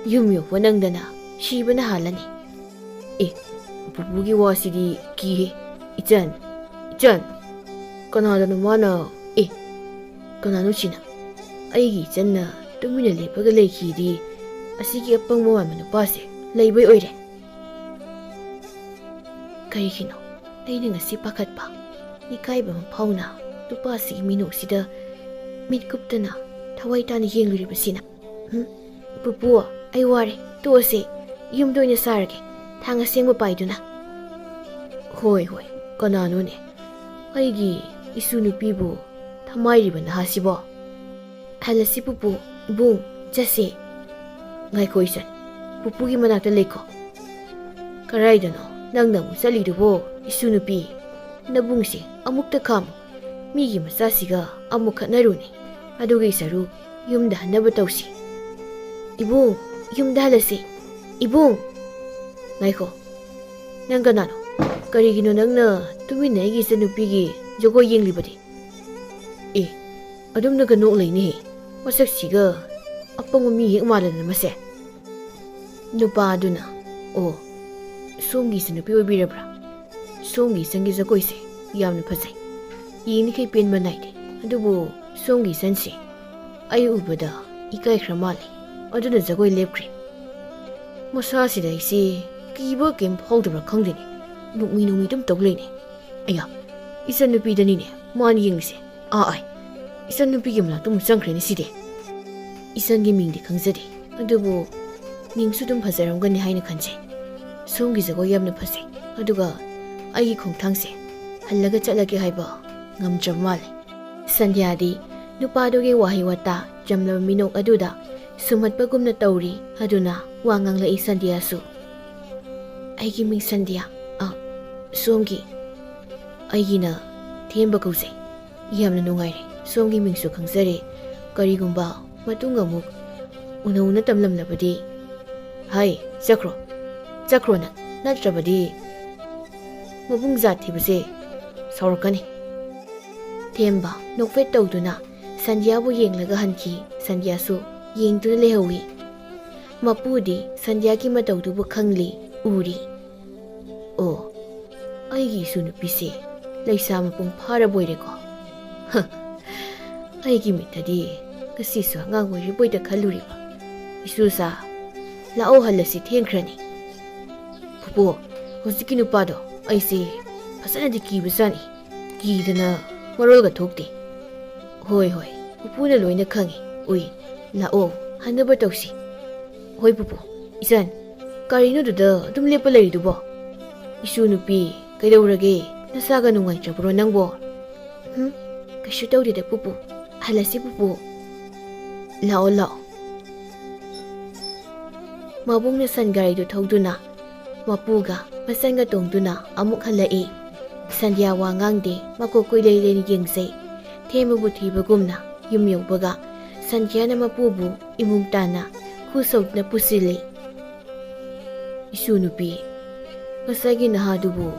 ꯌꯨꯝ ꯌꯧꯕ ꯅꯪꯗꯅ 시ibana 하라니. 부부기 와시디 기해. 이짠. 그나다는 뭐나. 그나노 시나. 아이기 있잖나. 뚜미나 레빠가 레기디. 아시기 아빵 모하면 빠세. 레이버이 오이래. 그리기노. 내는 아시 바깥바. 니카이바만 파우나. 뚜빠시 미노시다. 밑급드나. 타와이타니 옌그리바시나. 부부. 아이 와래. 또세. ꯌꯨꯝꯗ ꯑꯣꯏꯅ ꯁꯥꯔꯒꯦ ꯊꯥꯡ ꯑꯁꯦꯡꯕ ꯄꯥꯏꯗꯨꯅ ꯍꯣꯏ ꯀꯅꯥꯅꯣꯅꯦ ꯑꯩꯒꯤ ꯏꯁꯨ ꯅꯨꯄꯤꯕꯨ ꯊꯃꯥꯏꯔꯤꯕ ꯅꯍꯥꯁꯤꯕꯣ ꯍꯜꯂꯁꯤ ꯄꯨꯄꯨ ꯏꯕꯨꯡ ꯆꯠꯁꯦ ꯉꯥꯏꯈꯣ ꯏꯆꯟ ꯄꯨꯄꯨꯒꯤ ꯃꯅꯥꯛꯇ ꯂꯩꯈꯣ ꯀꯔꯥꯏꯗꯅꯣ ꯅꯪꯅ ꯑꯃꯨꯛ ꯆꯠꯂꯤꯗꯨꯕꯣ ꯏꯁꯨ ꯅꯨꯄꯤ ꯅꯕꯨꯡꯁꯦ ꯑꯃꯨꯛꯇ ꯈꯥꯝꯃꯨ ꯃꯤꯒꯤ ꯃꯆꯥꯁꯤꯒ ꯑꯃꯨꯛ ꯈꯠꯅꯔꯨꯅꯦ ꯑꯗꯨꯒꯤ ꯁꯔꯨꯛ ꯌꯨꯝꯗ ꯍꯟꯅꯕ ꯇꯧꯁꯤ 이봉 ꯌꯨꯝꯗ ꯍꯜꯂꯁꯤ 이봉! 나이코, 난 가나노. 까리기노 낭나 투미나 이기 이사누피기 저거 옌리바디. 아둠 나가 녹라이니. 마삭시가 아빠가 미 말하는 마세. 누파두나. 송기 이사누피 오비라브라. 송기 이상기 저거 이세. 야무나 파세. 이니 kay pen 나이데. 아두부 송기 산시. 아이 우바다 이까이 크라말리. 아두나 저거 lep크리. ꯃꯁꯥꯁꯤꯗ ꯑꯩꯁꯤ ꯀꯤꯕ ꯀꯩꯝ ꯐꯥꯎꯗꯕ꯭ꯔꯥ ꯈꯪꯗꯦꯅꯦ ꯅꯣꯛꯃꯤ ꯑꯗꯨꯝ ꯇꯧ ꯂꯩꯅꯦ ꯑꯌꯥ ꯏꯆꯟ ꯅꯨꯄꯤꯗꯅꯤꯅꯦ ꯃꯥꯅ ꯌꯦꯡꯂꯤꯁꯦ ꯏꯆꯟ ꯅꯨꯄꯤꯒꯤ ꯃꯅꯥꯛꯇ ꯑꯃꯨꯛ ꯆꯪꯈ꯭ꯔꯦꯅꯦ ꯁꯤꯗꯤ ꯏꯆꯟꯒꯤ ꯃꯤꯡꯗꯤ ꯈꯪꯖꯗꯦ ꯑꯗꯨꯕꯨ ꯃꯤꯡꯁꯨ ꯑꯗꯨꯝ ꯐꯖꯔꯝꯒꯅꯤ ꯍꯥꯏꯅ ꯈꯟꯖꯩ ꯁꯣꯝꯒꯤ ꯖꯒꯣꯏ ꯌꯥꯝꯅ ꯐꯖꯩ ꯑꯗꯨꯒ ꯑꯩꯒꯤ ꯈꯣꯡꯊꯥꯡꯁꯦ ꯍꯜꯂꯒ ꯆꯠꯂꯒꯦ ꯍꯥꯏꯕ ꯉꯝꯗ꯭ꯔꯕ ꯃꯥꯜꯂꯦ ꯁꯟꯙ꯭ꯌꯥꯗꯤ ꯅꯨꯄꯥꯗꯨꯒꯤ ꯋꯥꯍꯩ ꯋꯥꯇꯥ ꯆꯝꯂꯕ ꯃꯤꯅꯣꯛ ꯑꯗꯨꯗ ꯁꯨꯝꯍꯠꯄꯒꯨꯝꯅ ꯇꯧꯔꯤ ꯑꯗꯨꯅ ꯋꯥ ꯉꯥꯡꯂꯛꯏ ꯁꯟꯙ꯭ꯌꯥꯁꯨ ꯑꯩꯒꯤ ꯃꯤꯡ ꯁꯟꯙ꯭ꯌꯥ ꯁꯣꯝꯒꯤ ꯑꯩꯒꯤꯅ ꯊꯦꯝꯕ ꯀꯧꯖꯩ ꯌꯥꯝꯅ ꯅꯨꯡꯉꯥꯏꯔꯦ ꯁꯣꯝꯒꯤ ꯃꯤꯡꯁꯨ ꯈꯪꯖꯔꯦ ꯀꯔꯤꯒꯨꯝꯕ ꯃꯇꯨꯡ ꯑꯃꯨꯛ ꯎꯅꯧꯅ ꯇꯝꯂꯝꯂꯕꯗꯤ ꯍꯥꯏ ꯆꯠꯈ꯭ꯔꯣ ꯅꯪ ꯅꯠꯇ꯭ꯔꯕꯗꯤ ꯃꯕꯨꯡ ꯖꯥꯠ ꯊꯤꯕꯁꯦ ꯁꯥꯎꯔꯛꯀꯅꯤ ꯊꯦꯝꯕ ꯅꯣꯛꯐꯦꯠ ꯇꯧꯗꯨꯅ ꯁꯟꯙ꯭ꯌꯥꯕꯨ ꯌꯦꯡꯂꯒ ꯍꯟꯈꯤ ꯁꯟꯙ꯭ꯌꯥꯁꯨ ꯌꯦꯡꯗꯨꯅ ꯂꯩꯍꯧꯏ ꯃꯄꯨꯗꯤ ꯁꯟꯙ꯭ꯌꯥꯒꯤ ꯃꯇꯧꯗꯨꯕꯨ ꯈꯪꯂꯤ ꯎꯔꯤ ꯑꯩꯒꯤ ꯏꯁꯨ ꯅꯨꯄꯤꯁꯦ ꯂꯩꯁꯥ ꯃꯄꯨꯡ ꯐꯥꯔꯕꯣꯏꯔꯦꯀꯣ ꯑꯩꯒꯤ ꯃꯤꯠꯇꯗꯤ ꯉꯁꯤꯁꯨ ꯑꯉꯥꯡ ꯑꯣꯏꯔꯤꯕꯣꯏꯗ ꯈꯜꯂꯨꯔꯤꯕ ꯏꯁꯨꯁꯥ ꯂꯥꯛꯑꯣ ꯍꯜꯂꯁꯤ ꯊꯦꯡꯈ꯭ꯔꯅꯤ ꯄꯨꯄꯨ ꯍꯧꯖꯤꯛꯀꯤ ꯅꯨꯄꯥꯗꯣ ꯑꯩꯁꯦ ꯐꯖꯅꯗꯤ ꯀꯤꯕꯖꯥꯠꯅꯤ ꯀꯤꯗꯅ ꯃꯔꯣꯜꯒ ꯊꯣꯛꯇꯦ ꯍꯣꯏ ꯄꯨꯄꯨꯅ ꯂꯣꯏꯅ ꯈꯪꯉꯤ ꯎꯏ ꯂꯥꯛꯑꯣ ꯍꯟꯅꯕ ꯇꯧꯁꯤ ꯍꯣꯏ ꯄꯨꯄꯨ ꯏꯆꯟ ꯀꯔꯤꯅꯣꯗꯨꯗ ꯑꯗꯨꯝ ꯂꯦꯞꯄ ꯂꯩꯔꯤꯗꯨꯕꯣ 이수 누피 그래오르게 나사가 누가있죠 낭보 그슈 떠오리대 뿌뿌 할라시 뿌뿌 라오 마봉나 산가리도 더우두나 마뿌가 마산가 동두나 아묵 할라이 산디아와 강데 마코 꾸이레이레니 갱세 테무부 티버금나 유미오버가 산디아나 마뿌부 이뭉따나 쿠소나 부실리 이수 누피 Masagi nahadubu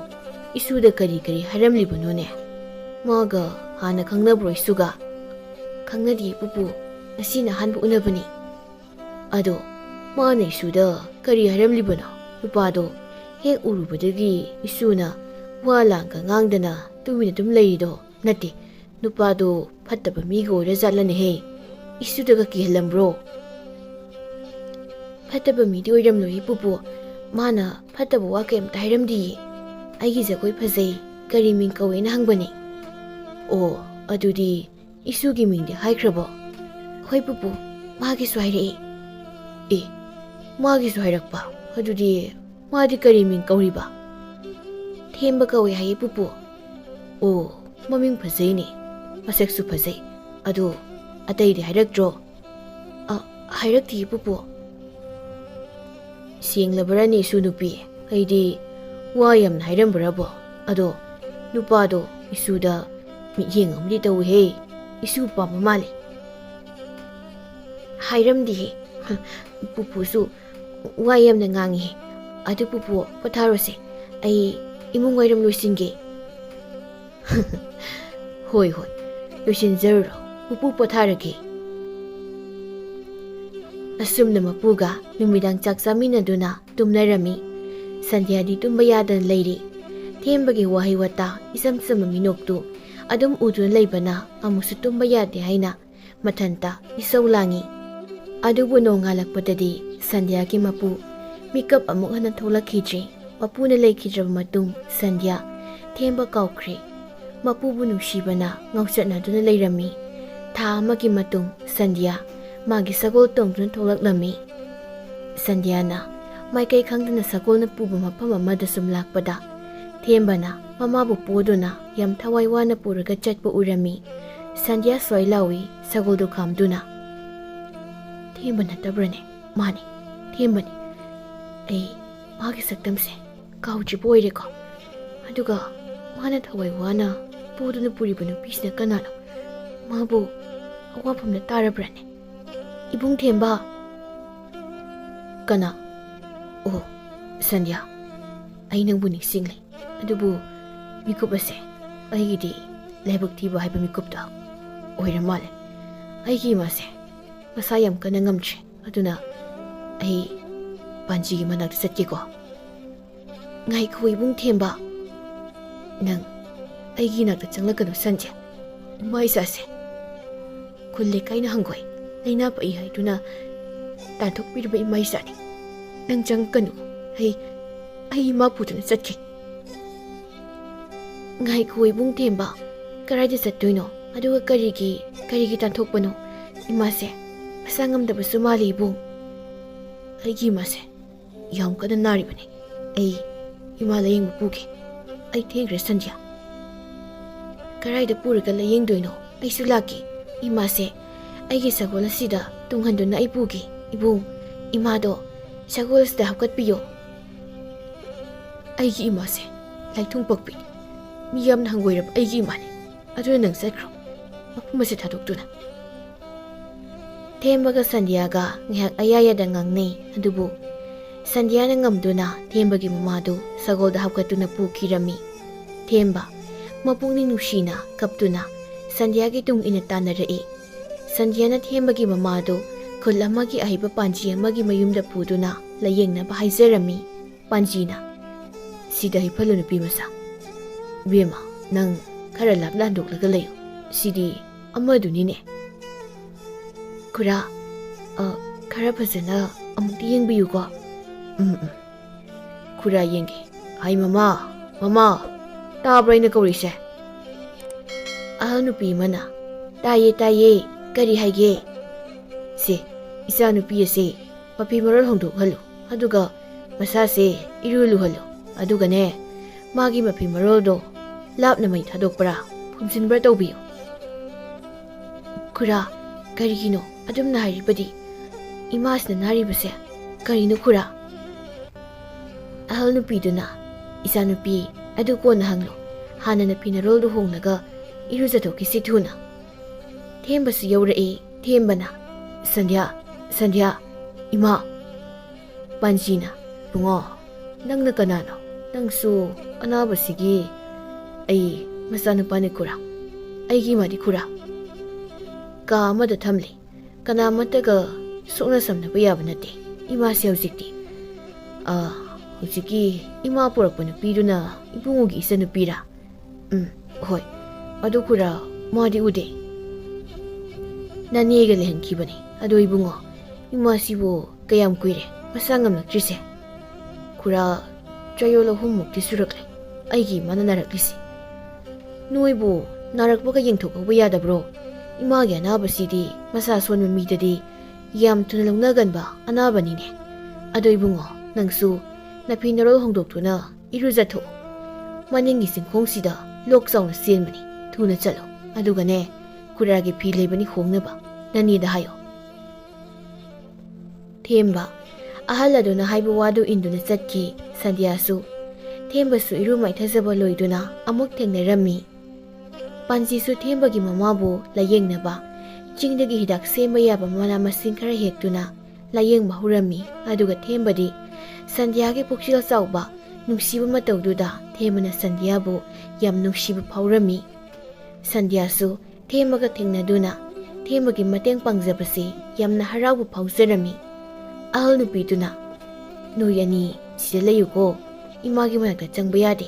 isuda kari haramlibuno ne maga hana khangnabro isuga khangnadi pupu asina hanbu unabani ado mana isuda kari haramlibuno nupado hek urubadagi isuna walanga ngangdana tumina dum leido nati nupado phattaba miga oirajatlane he isudaga kihalambro phattaba midi oiramloi pupu Mana ꯐꯠꯇꯕ ꯋꯥ ꯀꯩꯝꯇ ꯍꯥꯏꯔꯝꯗꯤꯌꯦ ꯑꯩꯒꯤ ꯖꯒꯣꯏ ꯐꯖꯩ ꯀꯔꯤ ꯃꯤꯡ ꯀꯧꯋꯦꯅ ꯍꯪꯕꯅꯤ ꯑꯣ ꯑꯗꯨꯗꯤ ꯏꯁꯨꯒꯤ ꯃꯤꯡꯗꯤ ꯍꯥꯏꯈ꯭ꯔꯕꯣ ꯍꯣꯏ ꯄꯨꯄꯨ ꯃꯥꯒꯤꯁꯨ ꯍꯥꯏꯔꯛꯏ ꯃꯥꯒꯤꯁꯨ ꯍꯥꯏꯔꯛꯄ ꯑꯗꯨꯗꯤ ꯃꯥꯗꯤ ꯀꯔꯤ ꯃꯤꯡ ꯀꯧꯔꯤꯕ ꯊꯦꯝꯕ ꯀꯧꯋꯦ ꯍꯥꯏꯌꯦ ꯄꯨꯄꯨ ꯑꯣ ꯃꯃꯤꯡ ꯐꯖꯩꯅꯦ ꯃꯁꯛꯁꯨ ꯐꯖꯩ ꯑꯗꯣ ꯑꯇꯩꯗꯤ ꯍꯥꯏꯔꯛꯇ꯭ꯔꯣ ꯍꯥꯏꯔꯛꯇꯤꯌꯦ ꯄꯨꯄꯨ ꯁꯦꯡꯂꯕꯔꯅꯤ ꯏꯁꯨ ꯅꯨꯄꯤ ꯑꯩꯗꯤ ꯋꯥ ꯌꯥꯝꯅ ꯍꯥꯏꯔꯝꯕꯔꯕꯣ ꯑꯗꯣ ꯅꯨꯄꯥꯗꯣ ꯏꯁꯨꯗ ꯃꯤꯠꯌꯦꯡ ꯑꯃꯗꯤ ꯇꯧꯏꯍꯦ ꯏꯁꯨ ꯄꯥꯝꯕ ꯃꯥꯜꯂꯤ ꯍꯥꯏꯔꯝꯗꯤꯍꯦ ꯄꯨꯄꯨꯁꯨ ꯋꯥ ꯌꯥꯝꯅ ꯉꯥꯡꯉꯤꯍꯦ ꯑꯗꯨ ꯄꯨꯄꯨ ꯄꯣꯊꯥꯔꯣꯁꯦ ꯑꯩ ꯏꯃꯨꯡ ꯋꯥꯏꯔꯝ ꯂꯣꯏꯁꯤꯟꯒꯦ ꯍꯣꯏ ꯂꯣꯏꯁꯤꯟꯖꯔꯨꯔꯣ ꯄꯨꯄꯨ ꯄꯣꯊꯥꯔꯒꯦ ꯑꯁꯨꯝꯅ ꯃꯄꯨꯒ ꯅꯨꯃꯤꯗꯥꯡ ꯆꯥꯛ ꯆꯥꯃꯤꯟꯅꯗꯨꯅ ꯇꯨꯝꯅꯔꯝꯃꯤ ꯁꯟꯙ꯭ꯌꯥꯗꯤ ꯇꯨꯝꯕ ꯌꯥꯗꯅ ꯂꯩꯔꯤ ꯊꯦꯝꯕꯒꯤ ꯋꯥꯍꯩ ꯋꯥꯇꯥ ꯏꯆꯝ ꯆꯝꯕ ꯃꯤꯅꯣꯛꯇꯨ ꯑꯗꯨꯝ ꯎꯗꯨꯅ ꯂꯩꯕꯅ ꯑꯃꯨꯛꯁꯨ ꯇꯨꯝꯕ ꯌꯥꯗꯦ ꯍꯥꯏꯅ ꯃꯊꯟꯇ ꯏꯁꯧ ꯂꯥꯡꯉꯤ ꯑꯗꯨꯕꯨ ꯅꯣꯡꯉꯥꯜꯂꯛꯄꯗꯗꯤ ꯁꯟꯙ꯭ꯌꯥꯒꯤ ꯃꯄꯨ ꯃꯤꯀꯞ ꯑꯃꯨꯛ ꯍꯟꯅ ꯊꯣꯛꯂꯛꯈꯤꯗ꯭ꯔꯦ ꯃꯄꯨꯅ ꯂꯩꯈꯤꯗ꯭ꯔꯕ ꯃꯇꯨꯡ ꯁꯟꯙ꯭ꯌꯥ ꯊꯦꯝꯕ ꯀꯥꯎꯈ꯭ꯔꯦ ꯃꯄꯨꯕꯨ ꯅꯨꯡꯁꯤꯕꯅ ꯉꯥꯎꯆꯠꯅꯗꯨꯅ ꯂꯩꯔꯝꯃꯤ ꯊꯥ ꯑꯃꯒꯤ ꯃꯇꯨꯡ ꯁꯟꯙ꯭ꯌꯥ ꯃꯥꯒꯤ ꯁꯒꯣꯜ ꯇꯣꯡꯗꯨꯅ ꯊꯣꯛꯂꯛꯂꯝꯃꯤ ꯁꯟꯙ꯭ꯌꯥꯅ ꯃꯥꯏꯀꯩ ꯈꯪꯗꯅ ꯁꯒꯣꯜꯅ ꯄꯨꯕ ꯃꯐꯝ ꯑꯃꯗ ꯁꯨꯝ ꯂꯥꯛꯄꯗ ꯊꯦꯝꯕꯅ ꯃꯃꯥꯕꯨ ꯄꯣꯗꯨꯅ ꯌꯥꯝ ꯊꯋꯥꯏ ꯋꯥꯅ ꯄꯨꯔꯒ ꯆꯠꯄ ꯎꯔꯝꯃꯤ ꯁꯟꯙ꯭ꯌꯥ ꯁ꯭ꯋꯥꯏ ꯂꯥꯎꯏ ꯁꯒꯣꯜꯗꯨ ꯈꯥꯝꯗꯨꯅ ꯊꯦꯝꯕ ꯅꯠꯇꯕ꯭ꯔꯅꯦ ꯃꯥꯅꯤ ꯊꯦꯝꯕꯅꯤ ꯑꯩ ꯃꯥꯒꯤ ꯁꯛꯇꯝꯁꯦ ꯀꯥꯎꯗ꯭ꯔꯤꯕ ꯑꯣꯏꯔꯦꯀꯣ ꯑꯗꯨꯒ ꯃꯥꯅ ꯊꯋꯥꯏ ꯋꯥꯅ ꯄꯣꯗꯨꯅ ꯄꯨꯔꯤꯕ ꯅꯨꯄꯤꯁꯤꯅ ꯀꯅꯥꯅꯣ ꯃꯥꯕꯨ ꯑꯋꯥꯐꯝꯗ ꯇꯥꯔꯕ꯭ꯔꯅꯦ 이봉 ꯊꯦꯝꯕ ꯀꯅꯥ ꯑꯣ ꯁꯟꯙ꯭ꯌꯥ ꯑꯩ ꯅꯪꯕꯨ ꯅꯤꯡꯁꯤꯡꯂꯦ ꯑꯗꯨꯕꯨ ꯃꯤꯀꯨꯞ ꯑꯁꯦ ꯑꯩꯒꯤꯗꯤ ꯂꯥꯏꯕꯛ ꯊꯤꯕ ꯍꯥꯏꯕ ꯃꯤꯀꯨꯞꯇꯣ ꯑꯣꯏꯔ ꯃꯥꯜꯂꯦ ꯑꯩꯒꯤ ꯏꯃꯥꯁꯦ ꯃꯁꯥ ꯌꯥꯝ ꯀꯟꯅ ꯉꯝꯗ꯭ꯔꯦ ꯑꯗꯨꯅ ꯑꯩ ꯄꯥꯟꯖꯤꯒꯤ ꯃꯅꯥꯛꯇ ꯆꯠꯀꯦꯀꯣ ꯉꯥꯏꯈꯣ 이봉 ꯊꯦꯝꯕ ꯅꯪ ꯑꯩꯒꯤ ꯅꯥꯛꯇ ꯆꯪꯂꯛꯀꯅꯨ ꯁꯟꯙ꯭ꯌꯥ ꯏꯃꯥ ꯏꯆꯥꯁꯦ ꯈꯨꯜ ꯂꯩꯀꯥꯏꯅ ꯍꯪꯒꯣꯏ ꯂꯩꯅꯥ ꯄꯛꯏ ꯍꯥꯏꯗꯨꯅ ꯇꯥꯟꯊꯣꯛꯄꯤꯔꯕ ꯏꯃꯥ ꯏꯆꯥꯅꯤ ꯅꯪ ꯆꯪꯀꯅꯨ ꯑꯩ ꯏꯃꯥ ꯄꯨꯗꯨꯅ ꯆꯠꯀꯦ ꯉꯥꯏꯈꯣ 이봉 ꯊꯦꯝꯕ ꯀꯔꯥꯏꯗ ꯆꯠꯇꯣꯏꯅꯣ ꯑꯗꯨꯒ ꯀꯔꯤꯒꯤ ꯇꯥꯟꯊꯣꯛꯄꯅꯣ ꯏꯃꯥꯁꯦ ꯃꯁꯥ ꯉꯝꯗꯕꯁꯨ ꯃꯥꯜꯂꯤ 이봉 ꯑꯩꯒꯤ ꯏꯃꯥꯁꯦ ꯌꯥꯝ ꯀꯟꯅ ꯅꯥꯔꯤꯕꯅꯤ ꯑꯩ ꯏꯃꯥ ꯂꯥꯌꯦꯡꯕ ꯄꯨꯒꯦ ꯑꯩ ꯊꯦꯡꯈ꯭ꯔꯦ ꯁꯟꯙ꯭ꯌꯥ ꯀꯔꯥꯏꯗ ꯄꯨꯔꯒ ꯂꯥꯌꯦꯡꯗꯣꯏꯅꯣ ꯑꯩꯁꯨ ꯂꯥꯛꯀꯦ ꯏꯃꯥꯁꯦ ꯑꯩꯒꯤ ꯁꯒꯣꯜ ꯑꯁꯤꯗ ꯇꯨꯡꯍꯟꯗꯨꯅ ꯑꯩ ꯄꯨꯒꯦ 이봉 이마도 ꯁꯒꯣꯜ ꯑꯁꯤꯗ ꯍꯥꯞꯀꯠꯄꯤꯌꯣ ꯑꯩꯒꯤ ꯏꯃꯥꯁꯦ ꯂꯥꯏꯊꯨꯡ ꯄꯛꯄꯤꯅꯤ ꯃꯤ ꯌꯥꯝꯅ ꯍꯪꯒꯣꯏꯔꯕ ꯑꯩꯒꯤ ꯏꯃꯥꯅꯤ ꯑꯗꯨꯅ ꯅꯪ ꯆꯠꯈ꯭ꯔꯣ ꯃꯐꯝ ꯑꯁꯤ ꯊꯥꯗꯣꯛꯇꯨꯅ ꯊꯦꯝꯕꯒ ꯁꯟꯙ꯭ꯌꯥꯒ ꯉꯥꯏꯍꯥꯛ ꯑꯌꯥꯌꯥꯗ ꯉꯥꯡꯅꯩ ꯑꯗꯨꯕꯨ ꯁꯟꯙ꯭ꯌꯥꯅ ꯉꯝꯗꯨꯅ ꯊꯦꯝꯕꯒꯤ ꯃꯃꯥꯗꯨ ꯁꯒꯣꯜꯗ ꯍꯥꯞꯀꯠꯇꯨꯅ ꯄꯨꯈꯤꯔꯝꯃꯤ ꯊꯦꯝꯕ ꯃꯄꯨꯛꯅꯤꯡ ꯅꯨꯡꯁꯤꯅ ꯀꯞꯇꯨꯅ ꯁꯟꯙ꯭ꯌꯥꯒꯤ ꯇꯨꯡ ꯏꯟꯅ ꯇꯥꯟꯅꯔꯛꯏ ꯁꯟꯙ꯭ꯌꯥꯅ ꯊꯦꯝꯕꯒꯤ ꯃꯃꯥꯗꯨ ꯈꯨꯜ ꯑꯃꯒꯤ ꯑꯍꯩꯕ ꯄꯥꯟꯖꯤ ꯑꯃꯒꯤ ꯃꯌꯨꯝꯗ ꯄꯨꯗꯨꯅ ꯂꯥꯌꯦꯡꯅꯕ ꯍꯥꯏꯖꯔꯝꯃꯤ ꯄꯥꯟꯖꯤꯅ ꯁꯤꯗ ꯍꯤꯞꯍꯜꯂꯨ ꯅꯨꯄꯤ ꯃꯆꯥ ꯏꯕꯦꯝꯃ ꯅꯪ ꯈꯔ ꯂꯥꯞꯅ ꯍꯟꯗꯣꯛꯂꯒ ꯂꯩꯌꯨ ꯁꯤꯗꯤ ꯑꯃꯗꯨꯅꯤꯅꯦ ꯈꯨꯔꯥ ꯈꯔ ꯐꯖꯅ ꯑꯃꯨꯛꯇ ꯌꯦꯡꯕꯤꯌꯨꯀꯣ ꯈꯨꯔꯥ ꯌꯦꯡꯒꯦ. ꯍꯥꯏ ꯃꯃꯥ, ꯃꯃꯥ, ꯇꯥꯕ꯭ꯔꯥ ꯑꯩꯅ ꯀꯧꯔꯤꯁꯦ? ꯑꯍꯜ ꯅꯨꯄꯤ ꯑꯃꯅ ꯇꯥꯏꯌꯦ ꯇꯥꯏꯌꯦ, ꯀꯔꯤ ꯍꯥꯏꯒꯦ? ꯁꯦ, ꯏꯆꯥ ꯅꯨꯄꯤ ꯑꯁꯤ ꯃꯐꯤ ꯃꯔꯣꯜ ꯍꯣꯡꯗꯣꯛꯍꯜꯂꯨ, ꯑꯗꯨꯒ ꯃꯁꯥꯁꯦ ꯏꯔꯨ ꯂꯨꯍꯜꯂꯨ, ꯑꯗꯨꯒꯅꯦ ꯃꯥꯒꯤ ꯃꯐꯤ ꯃꯔꯣꯜꯗꯣ ꯂꯥꯞꯅ ꯃꯩ ꯊꯥꯗꯣꯛꯄ꯭ꯔꯥ ꯐꯨꯝꯖꯤꯟꯕ꯭ꯔꯥ ꯇꯧꯕꯤꯌꯨ. ꯈꯨꯔꯥ, ꯀꯔꯤꯒꯤꯅꯣ ꯑꯗꯨꯝꯅ ꯍꯥꯏꯔꯤꯕꯗꯤ? ꯏꯃꯥꯁꯤꯅ ꯅꯥꯔꯤꯕꯁꯦ ꯀꯔꯤꯅꯣ ꯈꯨꯔꯥ? ꯑꯍꯜ ꯅꯨꯄꯤꯗꯨꯅ ꯏꯆꯥꯅꯨꯄꯤ ꯑꯗꯨ ꯀꯣꯟꯅ ꯍꯪꯂꯨ, ꯍꯥꯟꯅ ꯅꯐꯤ ꯅꯔꯣꯜꯗꯨ ꯍꯣꯡꯂꯒ ꯏꯔꯨꯖꯊꯣꯛꯈꯤꯁꯤ ꯊꯨꯅ. ꯊꯦꯝꯕꯁꯨ ꯌꯧꯔꯛꯏ. ꯊꯦꯝꯕꯅ ꯁꯟꯙ꯭ꯌꯥ, ꯁꯟꯙ꯭ꯌꯥ, ꯏꯃꯥ. ꯄꯥꯟꯖꯤꯅ ꯕꯨꯡꯉꯣ, ꯅꯪꯅ ꯀꯅꯥꯅꯣ? ꯅꯪꯁꯨ ꯑꯅꯥꯕꯁꯤꯒꯤ? ꯑꯩ ꯃꯆꯥꯅꯨꯄꯥꯅꯤ ꯈꯨꯔꯥ, ꯑꯩꯒꯤ ꯏꯃꯥꯗꯤ ꯈꯨꯔꯥ. ꯀꯥ ꯑꯃꯗ ꯊꯝꯂꯤ, ꯀꯅꯥꯃꯠꯇꯒ ꯁꯣꯛꯅ ꯁꯝꯅꯕ ꯌꯥꯕ ꯅꯠꯇꯦ. ꯏꯃꯥꯁꯤ ꯍꯧꯖꯤꯛꯇꯤ ꯍꯧꯖꯤꯛꯀꯤ ꯏꯃꯥ ꯄꯣꯔꯛꯄ ꯅꯨꯄꯤꯗꯨꯅ ꯏꯕꯨꯡꯉꯣꯒꯤ ꯏꯆꯟꯅꯨꯄꯤꯔꯥ? ꯍꯣꯏ. ꯑꯗꯨ ꯈꯨꯔꯥ, ꯃꯥꯗꯤ ꯎꯗꯦ. ꯅꯅꯦꯒ ꯂꯩꯍꯟꯈꯤꯕꯅꯤ. ꯑꯗꯣ ꯏꯕꯨꯡꯉꯣ, ꯏꯃꯥꯁꯤꯕꯨ ꯀꯌꯥꯝ ꯀꯨꯏꯔꯦ ꯃꯁꯥ ꯉꯝꯂꯛꯇ꯭ꯔꯤꯁꯦ? ꯈꯨꯔꯥ, ꯆꯌꯣꯜ 3ꯃꯨꯛꯇꯤ ꯁꯨꯔꯛꯂꯦ ꯑꯩꯒꯤ ꯏꯃꯥꯅ ꯅꯥꯔꯛꯂꯤꯁꯤ. ꯅꯣꯏꯕꯨ ꯅꯥꯔꯛꯄꯒ ꯌꯦꯡꯊꯣꯛꯍꯧꯕ ꯌꯥꯗꯕ꯭ꯔꯣ? ꯏꯃꯥꯒꯤ ꯑꯅꯥꯕꯁꯤꯗꯤ ꯃꯁꯥ ꯁꯣꯟꯕ ꯃꯤꯗꯗꯤ ꯌꯥꯝ ꯊꯨꯅ ꯂꯧꯅꯒꯟꯕ ꯑꯅꯥꯕꯅꯤꯅꯦ. ꯑꯗꯣ ꯏꯕꯨꯡꯉꯣ, ꯅꯪꯁꯨ ꯅꯐꯤ ꯅꯔꯣꯜ ꯍꯣꯡꯗꯣꯛꯇꯨꯅ ꯏꯔꯨꯖꯊꯣꯛꯎ. ꯃꯅꯤꯡꯒꯤ ꯆꯤꯡꯈꯣꯡꯁꯤꯗ ꯂꯣꯛ ꯆꯥꯎꯅ ꯆꯦꯟꯕꯅꯤ. ꯊꯨꯅ ꯆꯠꯂꯣ. ꯑꯗꯨꯒꯅꯦ ꯈꯨꯔꯥꯒꯤ ꯐꯤ ꯂꯩꯕꯅꯤ ꯍꯣꯡꯅꯕ ꯅꯅꯦꯗ ꯍꯥꯏꯌꯣ. ꯊꯦꯝꯕ ꯑꯍꯜ ꯑꯗꯨꯅ ꯍꯥꯏꯕ ꯋꯥꯗꯨ ꯏꯟꯗꯨꯅ ꯆꯠꯈꯤ. ꯁꯟꯙ꯭ꯌꯥꯁꯨ ꯊꯦꯝꯕꯁꯨ ꯏꯔꯨ ꯃꯥꯏꯊꯖꯕ ꯂꯣꯏꯗꯨꯅ ꯑꯃꯨꯛ ꯊꯦꯡꯅꯔꯝꯃꯤ. ꯄꯥꯟꯖꯤꯁꯨ ꯊꯦꯝꯕꯒꯤ ꯃꯃꯥꯕꯨ ꯂꯥꯌꯦꯡꯅꯕ ꯆꯤꯡꯗꯒꯤ ꯍꯤꯗꯥꯛ ꯁꯦꯝꯕ ꯌꯥꯕ ꯃꯅꯥ ꯃꯁꯤꯡ ꯈꯔ ꯍꯦꯛꯇꯨꯅ ꯂꯥꯌꯦꯡꯕ ꯍꯧꯔꯝꯃꯤ. ꯑꯗꯨꯒ ꯊꯦꯝꯕꯗꯤ ꯁꯟꯙ꯭ꯌꯥꯒꯤ ꯄꯨꯛꯆꯦꯜ ꯆꯥꯎꯕ ꯅꯨꯡꯁꯤꯕ ꯃꯇꯧꯗꯨꯗ ꯊꯦꯝꯕꯅ ꯁꯟꯙ꯭ꯌꯥꯕꯨ ꯌꯥꯝ ꯅꯨꯡꯁꯤꯕ ꯐꯥꯎꯔꯝꯃꯤ. ꯁꯟꯙ꯭ꯌꯥꯁꯨ ꯊꯦꯝꯕꯒ ꯊꯦꯡꯅꯗꯨꯅ ꯊꯦꯝꯕꯒꯤ ꯃꯇꯦꯡ ꯄꯥꯡꯖꯕꯁꯤ ꯌꯥꯝꯅ ꯍꯔꯥꯎꯕ ꯐꯥꯎꯖꯔꯝꯃꯤ. ꯑꯍꯜ ꯅꯨꯄꯤꯗꯨꯅ ꯅꯣꯏ ꯑꯅꯤ ꯁꯤꯗ ꯂꯩꯌꯨꯀꯣ, ꯏꯃꯥꯒꯤ ꯃꯅꯥꯛꯇ ꯆꯪꯕ ꯌꯥꯗꯦ.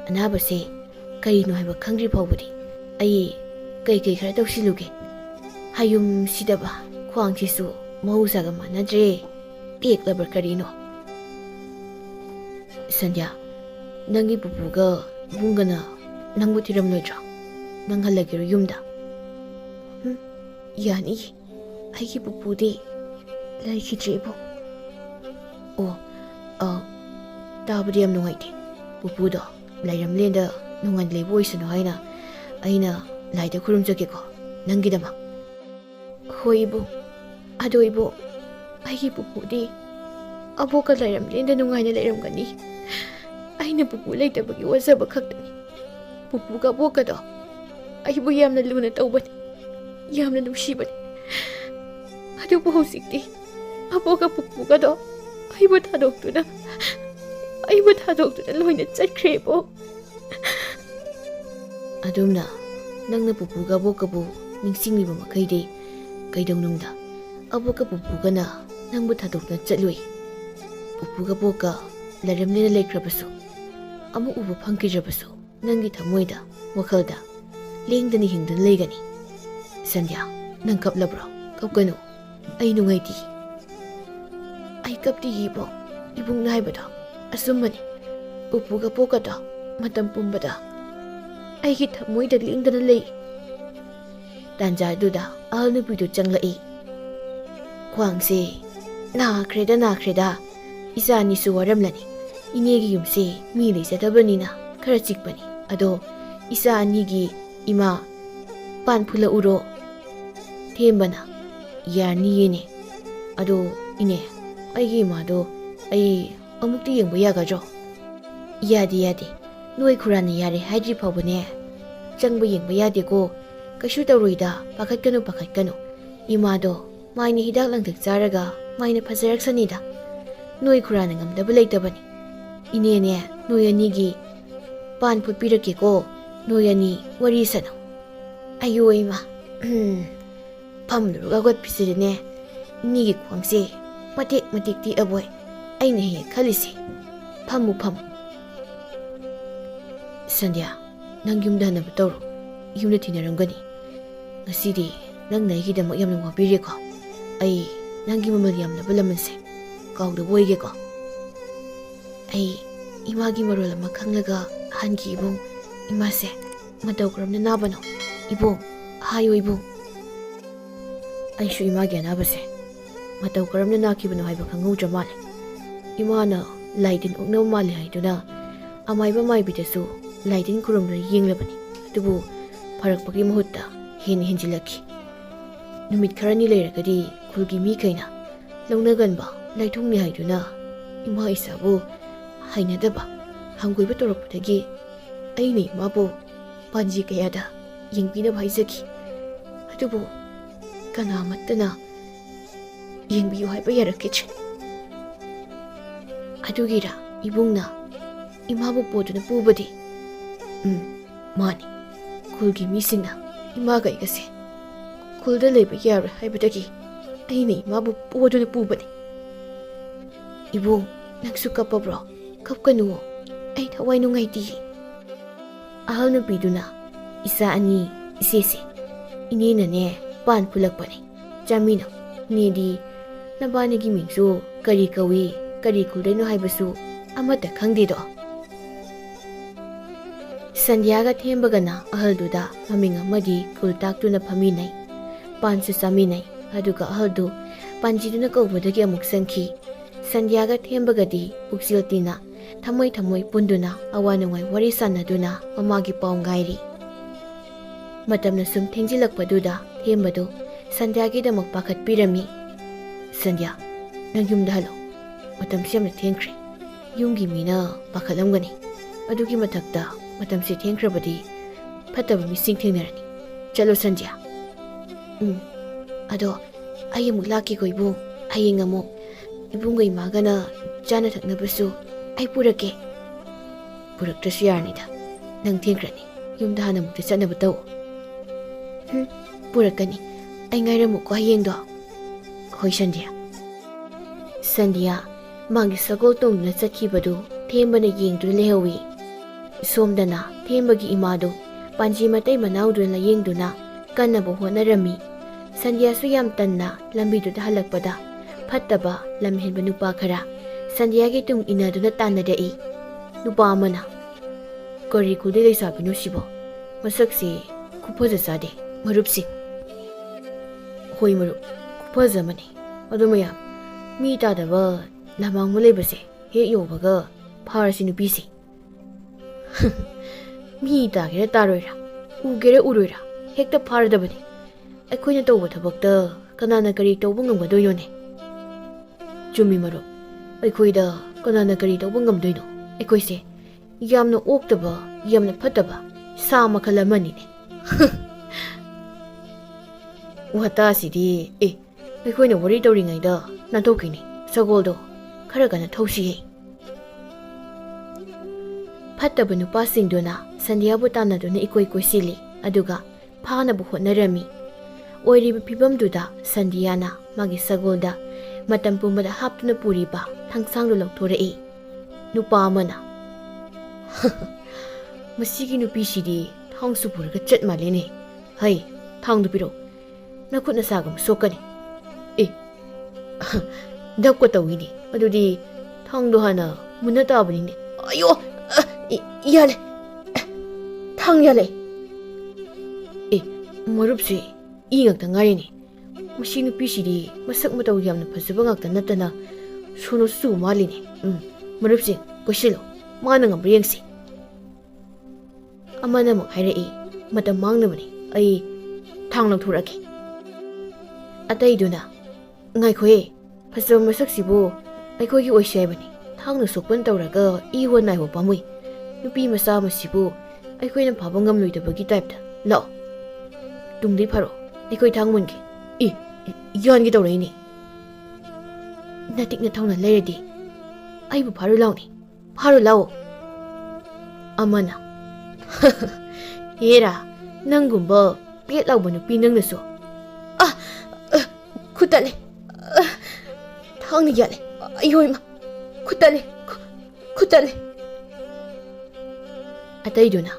ꯑꯅꯥꯕꯁꯦ ꯀꯔꯤꯅꯣ ꯍꯥꯏꯕ ꯈꯪꯗ꯭ꯔꯤ ꯐꯥꯎꯕꯗꯤ ꯑꯩ ꯀꯩ ꯈꯔ ꯇꯧꯁꯤꯜꯂꯨꯒꯦ. ꯍꯌꯨꯝ ꯁꯤꯗꯕ ꯈ꯭ꯋꯥꯡꯁꯤꯁꯨ ꯃꯍꯧꯁꯥꯒ ꯃꯥꯟꯅꯗ꯭ꯔꯦ. ꯇꯦꯛꯂꯕ꯭ꯔꯥ ꯀꯔꯤꯅꯣ? ꯁꯟꯙ꯭ꯌꯥ, ꯅꯪꯒꯤ ꯄꯨꯄꯨꯒ ꯏꯕꯨꯡꯒꯅ ꯅꯪꯕꯨ ꯊꯤꯔꯝꯂꯣꯏꯗ꯭ꯔꯣ? ꯅꯪ ꯍꯜꯂꯒꯦꯔꯣ ꯌꯨꯝꯗ? ꯌꯥꯅꯤ. ꯑꯩꯒꯤ ꯄꯨꯄꯨꯗꯤ ꯂꯩꯈꯤꯗ꯭ꯔꯦ ꯏꯕꯨꯡ. ꯇꯥꯕꯗꯤ ꯌꯥꯝ ꯅꯨꯡꯉꯥꯏꯇꯦ. ꯄꯨꯄꯨꯗꯣ ꯂꯩꯔꯝꯂꯦꯟꯗ ꯅꯨꯡꯉꯥꯏꯅ ꯂꯩꯕ ꯑꯣꯏꯁꯅꯨ ꯍꯥꯏꯅ ꯑꯩꯅ ꯂꯥꯏꯗ ꯈꯨꯔꯨꯝꯖꯒꯦꯀꯣ ꯅꯪꯒꯤꯗꯃꯛ. ꯍꯣꯏ ꯏꯕꯨꯡ. ꯑꯗꯣ ꯏꯕꯨꯡ, ꯑꯩꯒꯤ ꯄꯨꯄꯨꯗꯤ ꯑꯕꯣꯛꯀ ꯂꯩꯔꯝꯂꯦꯟꯗ ꯅꯨꯡꯉꯥꯏꯅ ꯂꯩꯔꯝꯒꯅꯤ. ꯑꯩꯅ ꯄꯨꯄꯨ ꯂꯩꯇꯕꯒꯤ ꯋꯥꯖꯕ ꯈꯛꯇꯅꯤ. ꯄꯨꯄꯨꯒ ꯑꯕꯣꯛꯀꯗꯣ ꯑꯩꯕꯨ ꯌꯥꯝꯅ ꯂꯨꯅ ꯇꯧꯕꯅꯤ, ꯌꯥꯝꯅ ꯅꯨꯡꯁꯤꯕꯅꯤ. ꯑꯗꯨꯕꯨ ꯍꯧꯖꯤꯛꯇꯤ ꯑꯕꯣꯛꯀ ꯄꯨꯄꯨꯒꯗꯣ ꯑꯩꯕꯨ ꯊꯥꯗꯣꯛꯇꯨꯅ ꯂꯣꯏꯅ ꯆꯠꯈ꯭ꯔꯦꯕꯣ. ꯑꯗꯨꯝꯅ ꯅꯪꯅ ꯄꯨꯄꯨꯒ ꯑꯕꯣꯛꯀꯕꯨ ꯅꯤꯡꯁꯤꯡꯂꯤꯕ ꯃꯈꯩꯗꯤ ꯀꯩꯗꯧꯅꯨꯡꯗ ꯑꯕꯣꯛꯀ ꯄꯨꯄꯨꯒꯅ ꯅꯪꯕꯨ ꯊꯥꯗꯣꯛꯇꯨꯅ ꯆꯠꯂꯨꯏ. ꯄꯨꯄꯨꯒ ꯑꯕꯣꯛꯀ ꯂꯩꯔꯝꯂꯦꯟꯅ ꯂꯩꯈ꯭ꯔꯕꯁꯨ, ꯑꯃꯨꯛ ꯎꯕ ꯐꯪꯈꯤꯗ꯭ꯔꯕꯁꯨ ꯅꯪꯒꯤ ꯊꯃꯣꯏꯗ, ꯋꯥꯈꯜꯗ ꯂꯦꯡꯗꯅ ꯍꯤꯡꯗꯨꯅ ꯂꯩꯒꯅꯤ. ꯁꯟꯙ꯭ꯌꯥ, ꯅꯪ ꯀꯞꯂꯕ꯭ꯔꯣ? ꯀꯞꯀꯅꯨ. ꯑꯩ ꯅꯨꯡꯉꯥꯏꯇꯦ. ꯑꯩ ꯀꯞꯇꯤꯌꯦ ꯏꯕꯨꯡ. ꯏꯕꯨꯡꯅ ꯍꯥꯏꯕꯗꯣ ꯑꯆꯨꯝꯕꯅꯤ. ꯄꯨꯄꯨꯒ ꯑꯕꯣꯛꯀꯗꯣ ꯃꯇꯝ ꯄꯨꯝꯕꯗ ꯑꯩꯒꯤ ꯊꯃꯣꯏꯗ ꯂꯦꯡꯗꯅ ꯂꯩ. ꯇꯥꯟꯖꯥ ꯑꯗꯨꯗ ꯑꯍꯜ ꯅꯨꯄꯤꯗꯨ ꯆꯪꯂꯛꯏ. ꯈ꯭ꯋꯥꯡꯁꯦ ꯅꯥꯈ꯭ꯔꯦꯗ. ꯏꯆꯥ ꯑꯅꯤꯁꯨ ꯋꯥꯔꯝꯂꯅꯤ. ꯏꯅꯦꯒꯤ ꯌꯨꯝꯁꯦ ꯃꯤ ꯂꯩꯖꯗꯕꯅꯤꯅ ꯈꯔ ꯆꯤꯛꯄꯅꯤ. ꯑꯗꯣ ꯏꯆꯥ ꯑꯅꯤꯒꯤ ꯏꯃꯥ ꯄꯥꯟ ꯐꯨꯜꯂꯛꯎꯔꯣ? ꯊꯦꯝꯕꯅ ꯌꯥꯅꯤꯌꯦꯅꯦ. ꯑꯗꯣ ꯏꯅꯦ, ꯑꯩꯒꯤ ꯏꯃꯥꯗꯣ ꯑꯩ ꯑꯃꯨꯛꯇꯤ ꯌꯦꯡꯕ ꯌꯥꯒꯗ꯭ꯔꯣ? ꯌꯥꯗꯦ. ꯅꯣꯏ ꯈꯨꯔꯥꯅ ꯌꯥꯔꯦ ꯍꯥꯏꯗ꯭ꯔꯤ ꯐꯥꯎꯕꯅꯦ ꯆꯪꯕ ꯌꯦꯡꯕ ꯌꯥꯗꯦꯀꯣ. ꯀꯩꯁꯨ ꯇꯧꯔꯣꯏꯗ. ꯄꯥꯈꯠꯀꯅꯨ. 이마도 마이니 히닥 랑득 자르가 마이니 파자락산이다. 노이 쿠라는 감답을 레이더버니. 이네네 노연이기 반 풋비르기고 노연이 워리사노. 아유 이마. 밤누르가 곧 비스르네. 니기 광세 마틱 디 어보이. 아이네 해 칼리시. 파무. 산디야, 난 ꯌꯨꯝꯗ ꯍꯟꯅꯕ ꯇꯧꯔꯣ. ꯌꯨꯝꯗ ꯊꯤꯅꯔꯝꯒꯅꯤ. ꯉꯁꯤꯗꯤ ꯅꯪꯅ ꯑꯩꯒꯤꯗꯃꯛ ꯌꯥꯝꯅ ꯋꯥꯕꯤꯔꯦꯀꯣ. ꯑꯩ ꯅꯪꯒꯤ ꯃꯃꯜ ꯌꯥꯝꯂꯕ ꯂꯃꯟꯁꯦ ꯀꯥꯎꯗꯕ ꯑꯣꯏꯒꯦꯀꯣ. ꯑꯩ Imagi marol ama khanglaga hangi ibung imase matau karamna nabano ibung hayo ibung aishu imagi anabase matau karamna nakibano haiba khangudra male imana laidin okna male haiduna amaiba maibitasu laidin kurumna yenglabani adubu farakpagi mahutta hen henjilaki numit kharani leiragadi khulgi mi kaina longnaganba laithungni haiduna ima isabu hainadaba hangoiba torakpudagi aini mabu panji kayada yengpina bhaizaki adubu kanamattana yengbiyu haiba yarakkiche adugira ibungna imabu poduna pubadi mani khulgi misingna imaga igase khulda leba yara haibadagi aini imabu poduna pubadi ibung nangsu kapabro kapkanu ai thawai nungaiti ahal nupiduna isa ani isese inena ne pan phulakpani chamina nedi nabanigi mingsu kari kawi kari khuldaino haibasu amata khangdido Sandhyaga thembagana ahalduda maming amadi kultaktuna phaminai pansu saminai aduga ahaldu panjiduna kaubadagi amuk sankhi Sandhyaga thembagadi puksiltina thamoi thamoi punduna awanungai wari sanaduna mamagi paw ngairi matamna sum thengjilakpaduda thembadu Sandhyagi damak pakhat pirami Sandhya nang yumda halo matam siamna thengkhre yumgi mina pakhalamgani adugi mathakta matam se thengkhrabadi phataba mising thengnarani chalo Sandhya ado ai amuk laki ko ibung hayeng amuk ibungga imagana jana thaknabasu ai purake puraktrasu yarnida nang thengkrani yumda hana mukta chanaba taw purakani ai ngairamu ko hayengdo hoi Sandhya mangi sagol tongduna chatkibadu thembana yengduna lehawi somdana thembagi imadu panji matai manauduna yengduna kannabu honarami Sandhya su yam tanna lambiduda halakpada phattaba lamhenba nupa khara Sandhyagi tung inaduna tanadai nupa amana kari khulde leisabinu sibo masakse kuphaja sade marupsi hoi marup kuphaja mani adumaya mi tadaba lamang mulebase he yobaga pharasi nupisi mi tagera taroira ugera uroira hekta pharadabani aikoina tawba thabakta kanana kari tawba ngamgadoyone chumi marup aikoida kanana kari tawba ngamdoino aikoise yamna oktaba yamna phataba sa makhala manine wata sidi aikoina wari tawringaida nanthokini sagoldo khara kana thausi phataba nupasingduna Sandhyabu tanaduna ikoi koisili aduga phanabu hotnarami oiriba phibamduda Sandhyana magi sagolda matam pumbada haptuna puriba thangsanglo lokthorei nupa amana masigi nupi sidi thangsu puraga chatmalene hai thangdu piro nakhutna sagam sokani dakko tawini adudi thangdu hana munata abani ayo yale thang yale marupsi ingakta ngarini masi nupi sidi masak matau yamna phajaba ngakta natana sono su malini marupsi koisilo mana ngambra yengsi amana mak hairei matam mangnabani ai thang langthuraki ataiduna ngaikhoe phajaba masaksibu aikhogi oisaibani thangna sokpan tawraga iwa naiwa pamui nupi masa masibu aikoina phaba ngamloidabagi type lao tungdei pharo aikoi thangmungi yangi tawraini natikna thawna leiradi aibu pharo lao amana era nangumba pet lawba nupi nangnaso khutale thangna yale ayoima khutale ataiduna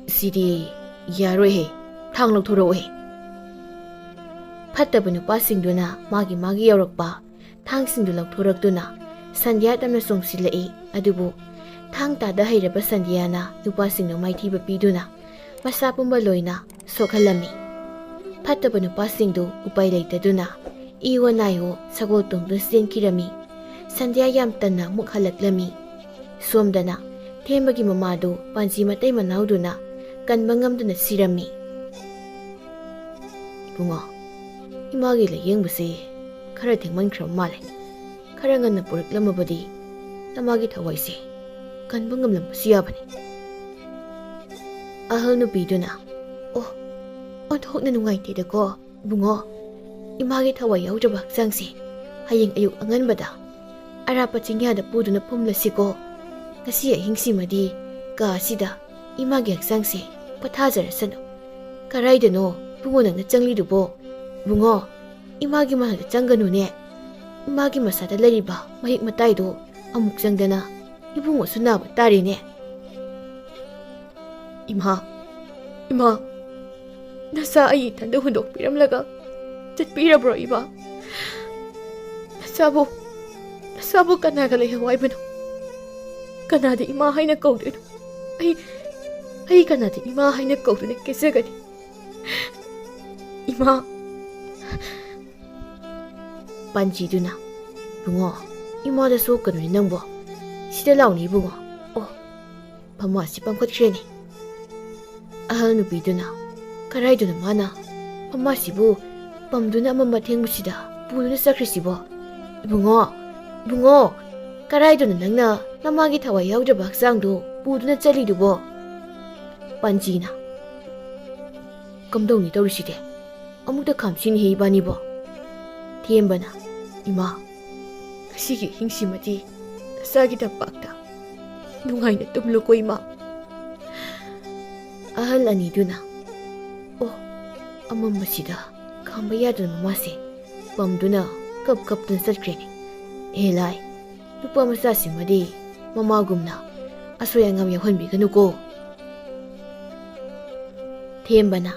sidi yarohe thang lokthorohe phattaba nupasingduna magi yaurakpa thangsindu lokthoraktuna Sandhya tamna songsilai adubu Thang tada hairaba Sandhyana nupasingno maithiba piduna masa pumba loina sokhalami. Phattaba nupasingdu upai leitaduna iwa nayo sagol tongdu senkirami. Sandhya yam tanna muk halaklami. Somdana thembagi mamadu panji matai manauduna kanba ngamduna sirami. Ibungo, imagi layengbusi khara thengmankhram male. Khara nganna puraklamabadi namagi thawaisi kanba ngamlambasi yabani. Ahal nupiduna, oh, onthokna nungaitedako bungo. Imagi thawai yaujaba hakchangsi hayeng ayuk anganbada arapa chingyada puduna pumlasiko. Ngasi ahingsimadi ka asida imagi hakchangsi pathajarasano. Karaidano bungo nangna changlidubo. Bungo, imagi manada changanune. Imagi masada lariba mahik mataido amuk changdana ibungo sunaba tarine. Ima, nasa ay tanda hundok piramlaga chatpirabro iba. Nasabu kanaga layaway bano. Kanada ima hay na kaudo. Ay kanada ima hay na kaudo na kisagani. Ima. Panji duna. Bungo, ima da so kanu ni nangbo. Sida lao ni bungo. Oh, pama si pangkot kreni. Ahal nupi duna. Karay duna mana. Pama sibu. Pamduna mamateng musida. Puduna sakrisibo. Bungo. Karay duna nangna. Namagi thawai yaujaba haksangdo puduna chalidubo. Panji na. Kamdong ni tawriside. Amukta khamsin he ibanibo. Thembana. Ima. Kasigi hingsimati. Nasagi tapakta. Nungay na tumlo ko ima. Ahal ani duna. Oh, amamasida. Kambayadun mamasi. Pamduna kap dun satkreni. Elay. Lupa masasimadi. Mamagumna. Asoyangam yawanbiganu ko. Thembana.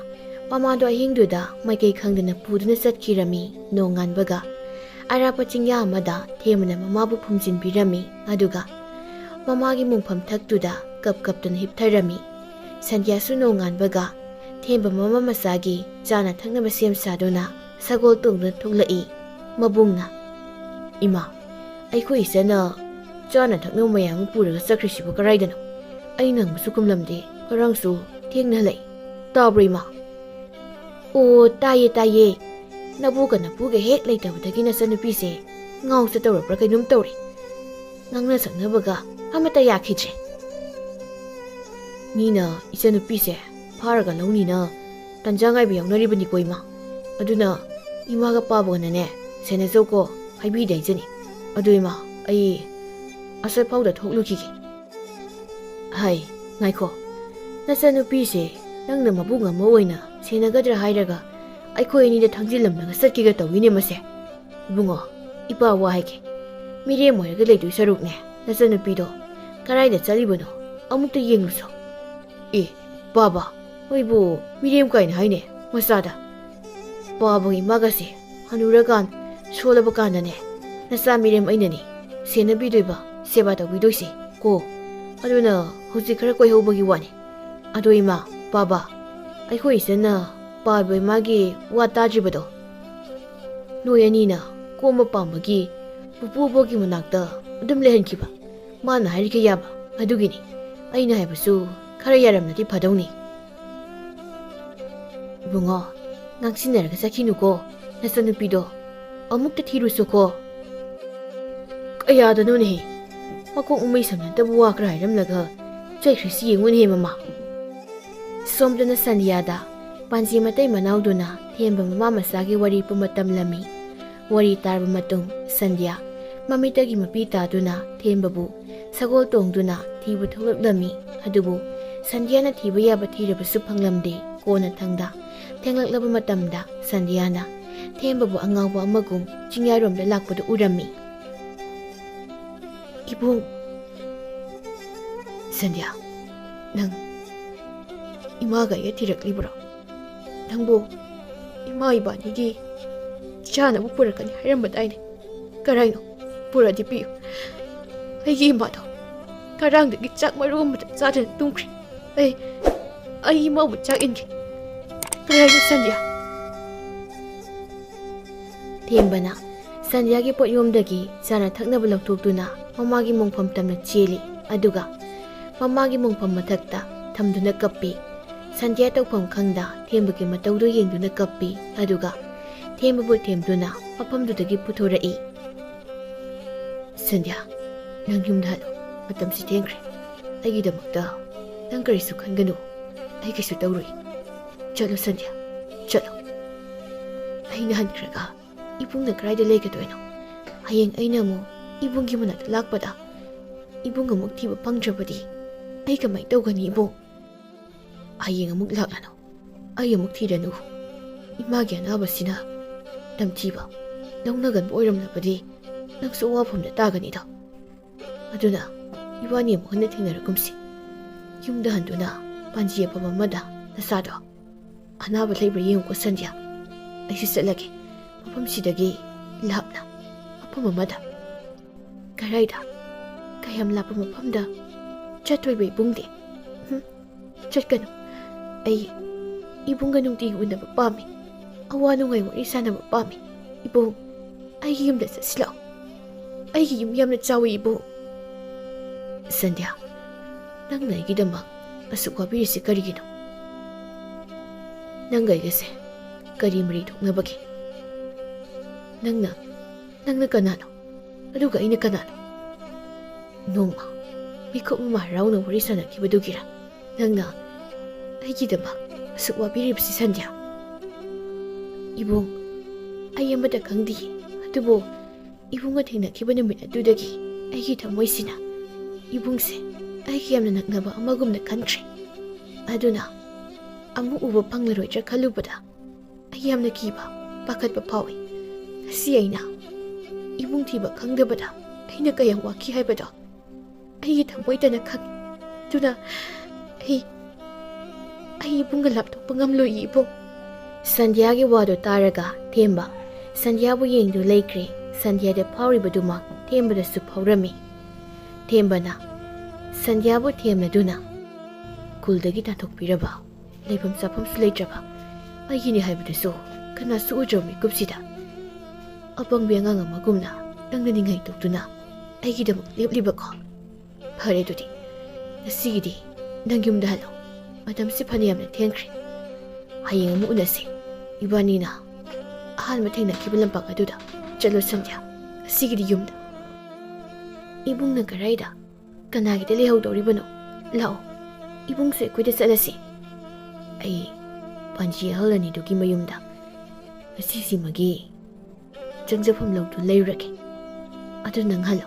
Pamado ahingduda maikay khangdana puduna satkirami nongan baga. Arapa chingya amada thembana mamabu phumjinbirami aduga. Mamagi mungpham thaktuda kap dun hiptharami. Sandhyasu nongan baga. Themba mama masagi jana thaknaba sem saduna sagol tungna thuklai. Mabungna. Ima. Aiko isana jana thakno mayam puraga sakrisibu karaidano. Ainang musukumlamde karangsu thengna lai. Tabra ima. Oh, taye. Nabuga hek laitabadagi nasanupise ngaw sa tawrapra kainum tawri. Nangna saknabaga amata yakhidre. Nina isanupise pharaga launina tanjangai ba yawnaribani ko ima. Aduna imaga pabaganane senazoko haibi daijani. Adu ima ai asai phauda thoklukige. Hai, ngaiko. Nasanupise nangna mabunga mo oina senagadra hairaga aiko ini da thangjilamnaga satkiga tawine mase. Bungo, ipa wa haike. Mire moiraga leidu sarukne. Nasanupido karaida chalibano amukta yengluso. Baba, oibu mirem kaina haine masada. Baba imagase hanuragan solaba kanane. Nasa mirem ainani senabidoiba seba tawbidoise ko. Aduna hujik khara koi hobagi wani. Ado ima Baba, aiko isana Baba magi watajibado. Noyanina koma pambagi pupubogi manakta adum lehankiba. Mana harike yaba adugini. Aina haibasu khara yaramnati phadawni. Bungo, ngangsinaraga sakhinuko nasanupido amukta thirusu ko. Kayada nune makok umay samnantabu wakra hairamnaga chaikrisi yengun he mama. Somdana Sandhyada panji matai manauduna themba mama masagi wari pumatamlami. Wari tarba matung Sandhya mamitagi mapita duna thembabu sagol tongduna thibu tholaklami. Adubu Sandhyana thiba yaba thirabasu phanglamde kona thangda thenglak matamda Sandhyana thembabu angawba amagum chingyaromda lakpadu urami. Ibung Sandhya, nang imaga yatiraklibra. Nangbo ima ibanigi chanabu purakani hairamadaine. Karaino puradi piyo. Aigi imado Ngarangdagi chak maru amata chadana tumkhre. Ai imabu chak inge. Kari haino Sandhya? Thembana Sandhyagi pot yomdagi chana thaknaba lauthokduna mamagi mongpham tamna cheli aduga mamagi mongpham mathakta thamduna kappi. Sandhya tawpham khangda Thembagi matawdu yengduna kappi aduga Thembabu themduna mafamdudagi puthorai. Sandhya, nang yumda halo, matamsi thengkhre. Aigidamakta nang karisu khanganu. Ai kaisu tawrui. Chalo Sandhya, chalo. Aina hankhraga ibungna karaida legadoino. Hayeng aina mo ibunggi manata lakpada. Ibung amuk thiba pangdrabadi. Ai kamai tawgani ibung. Hayeng amuk laklano. Ai amuk thiranu. Imagi anabasina tamthiba longnaganba oiramlabadi nangsu wafamda taganida. Aduna ibani amuk hana thengnarakumsi. Yumda handuna panji apam amada nasado anaba leibra yengko Sandhya. Aisu chatlage mafamsidagi lapna mafam amada. Karaida kayam lapa mafamda chattoiba ibungde. Chatkanu. Ai ibungga nungtigi unaba pami. Awa nungai wari sanaba pami. Ibung, aigi yumda chasilao. Aigi yum yamna chawi ibung. Sandhya, nangna aigidamak asuk wabirisi karigino? Nangga aigase kari mari thoknabagi? Nangna kanano? Aduga aina kanano? Nongma mikop mama harauna wari sanakibadugira nangna aigidamak asuk wabiribasi Sandhya? Ibung, ai amada khangdi adubo ibunga thengnakiba numit adudagi aigi thamoisina ibungse aigi yamna naknaba amagumna khankhre. Aduna amu uba phanglaroidra khalubada ai yamna kiba pakhatba phawi. Asi aina ibung thiba khangdabada aina kayam waki haibada aigi thamoitana khangi. Duna ai ibunga lapthokpa ngamloi ibung. Sandhyagi wado taraga Themba Sandhyabu yengdu leikre. Sandhyada phawribadumak Thembadasu phawrami. Thembana Sandhyabu themladuna kuldagi tathokpiraba leifam chafamsu leitraba aigini haibadusu kanasu udrami kupsida. Apangbi angang amagumna nangna ningai tokduna aigidamak leplibako. Phare dudi nasigidi nang yumda halo matamsi phaniyamna thengkhre. Hayeng amu unasi ibanina ahanba thengnakiba lampak aduda chalo Sandhya asigidi yumda. Ibungna karaida kanagida lehaudoribano? Lao ibungse kuida chalasi. Ai panji halani dugi mayumda asisi magi changjafam lawdu leirake adu nang halo.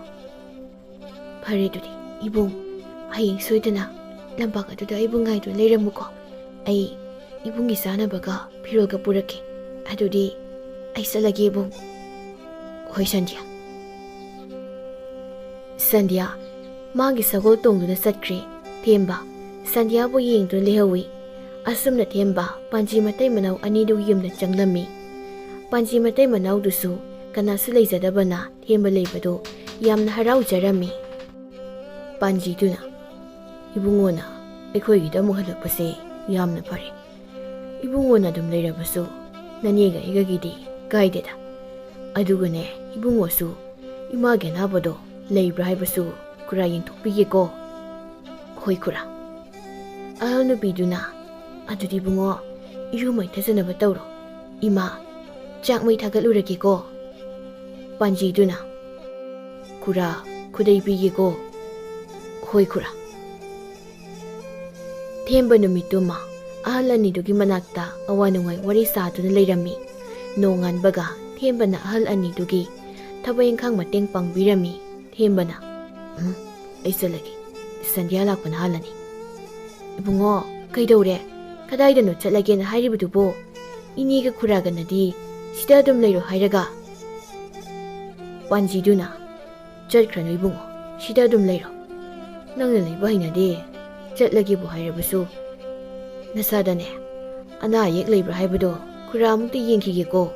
Phare dudi ibung hayeng soidana lampak aduda ibungai du leiramuko. Ai ibungi sanabaga phiroga purake adudi ai salage ibung. Hoi Sandhya. Sandhya magi sagol tongduna satkre. Themba Sandhyabu yengduna lehawi. Asumna Themba panji matai manau anidu yumna changlami. Panji matai manau dusu kanasu leijadabana Themba leibado yamna haraujarami. Panji duna ibungona aikhoigidamuk halakpase yamna phare. Ibungona dum leirabasu nanega igagidi kaideda. Adugane ibungosu image nabado leibra haibasu kura yengthokpigeko. Hoi kura. Ahal nupiduna adudi bungo irumai thajanaba tawro. Ima chakmai thagalurageko. Panji duna kura khudai pigeko. Hoi kura. Themba numituma ahal anidugi manakta awanungai wari saduna leirami. Nonganbaga Thembana ahal anidugi thabayengkhang mateng pangbirami. Thembana aisalagi Sandhya lakpana halani. Ibungo kaidore kadaidano chatlagena hairibadubo iniga khuraganadi sida dum leiro hairaga. Panjiduna chatkrano ibungo sida dum leiro. Nangna leiba hainade chatlagebu hairabasu nasadane ana yek leibra haibado kuramukta yengkhigeko.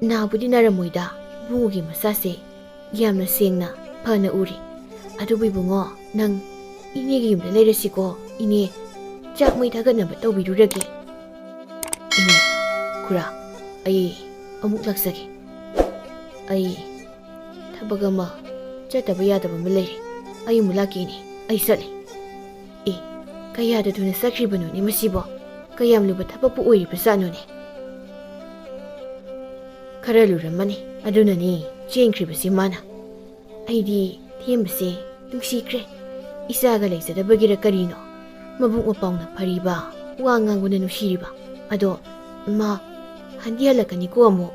Nabudi naramoida ibungogi masase yamna sengna phana uri. Adubu ibungo Nang ineegi yumda leirasiko, ine chak mai thagatnaba tawbirurage. Ine, kura, ai amuk laksage. Ai thabak ama chataba yadaba ma leire. Ai mu laki ine, ai sale. Kayada thuna sakribano ni masibo. Kayam luba thabakpu oiriba satnone. Khara luramani, adunani chengribasi mana. Aidi thembase nungsikre. Isaga leizadabagira karino. Mabuk mapawna phariba, wa nganguna nushiriba. Ado ma handi halakani ko amo.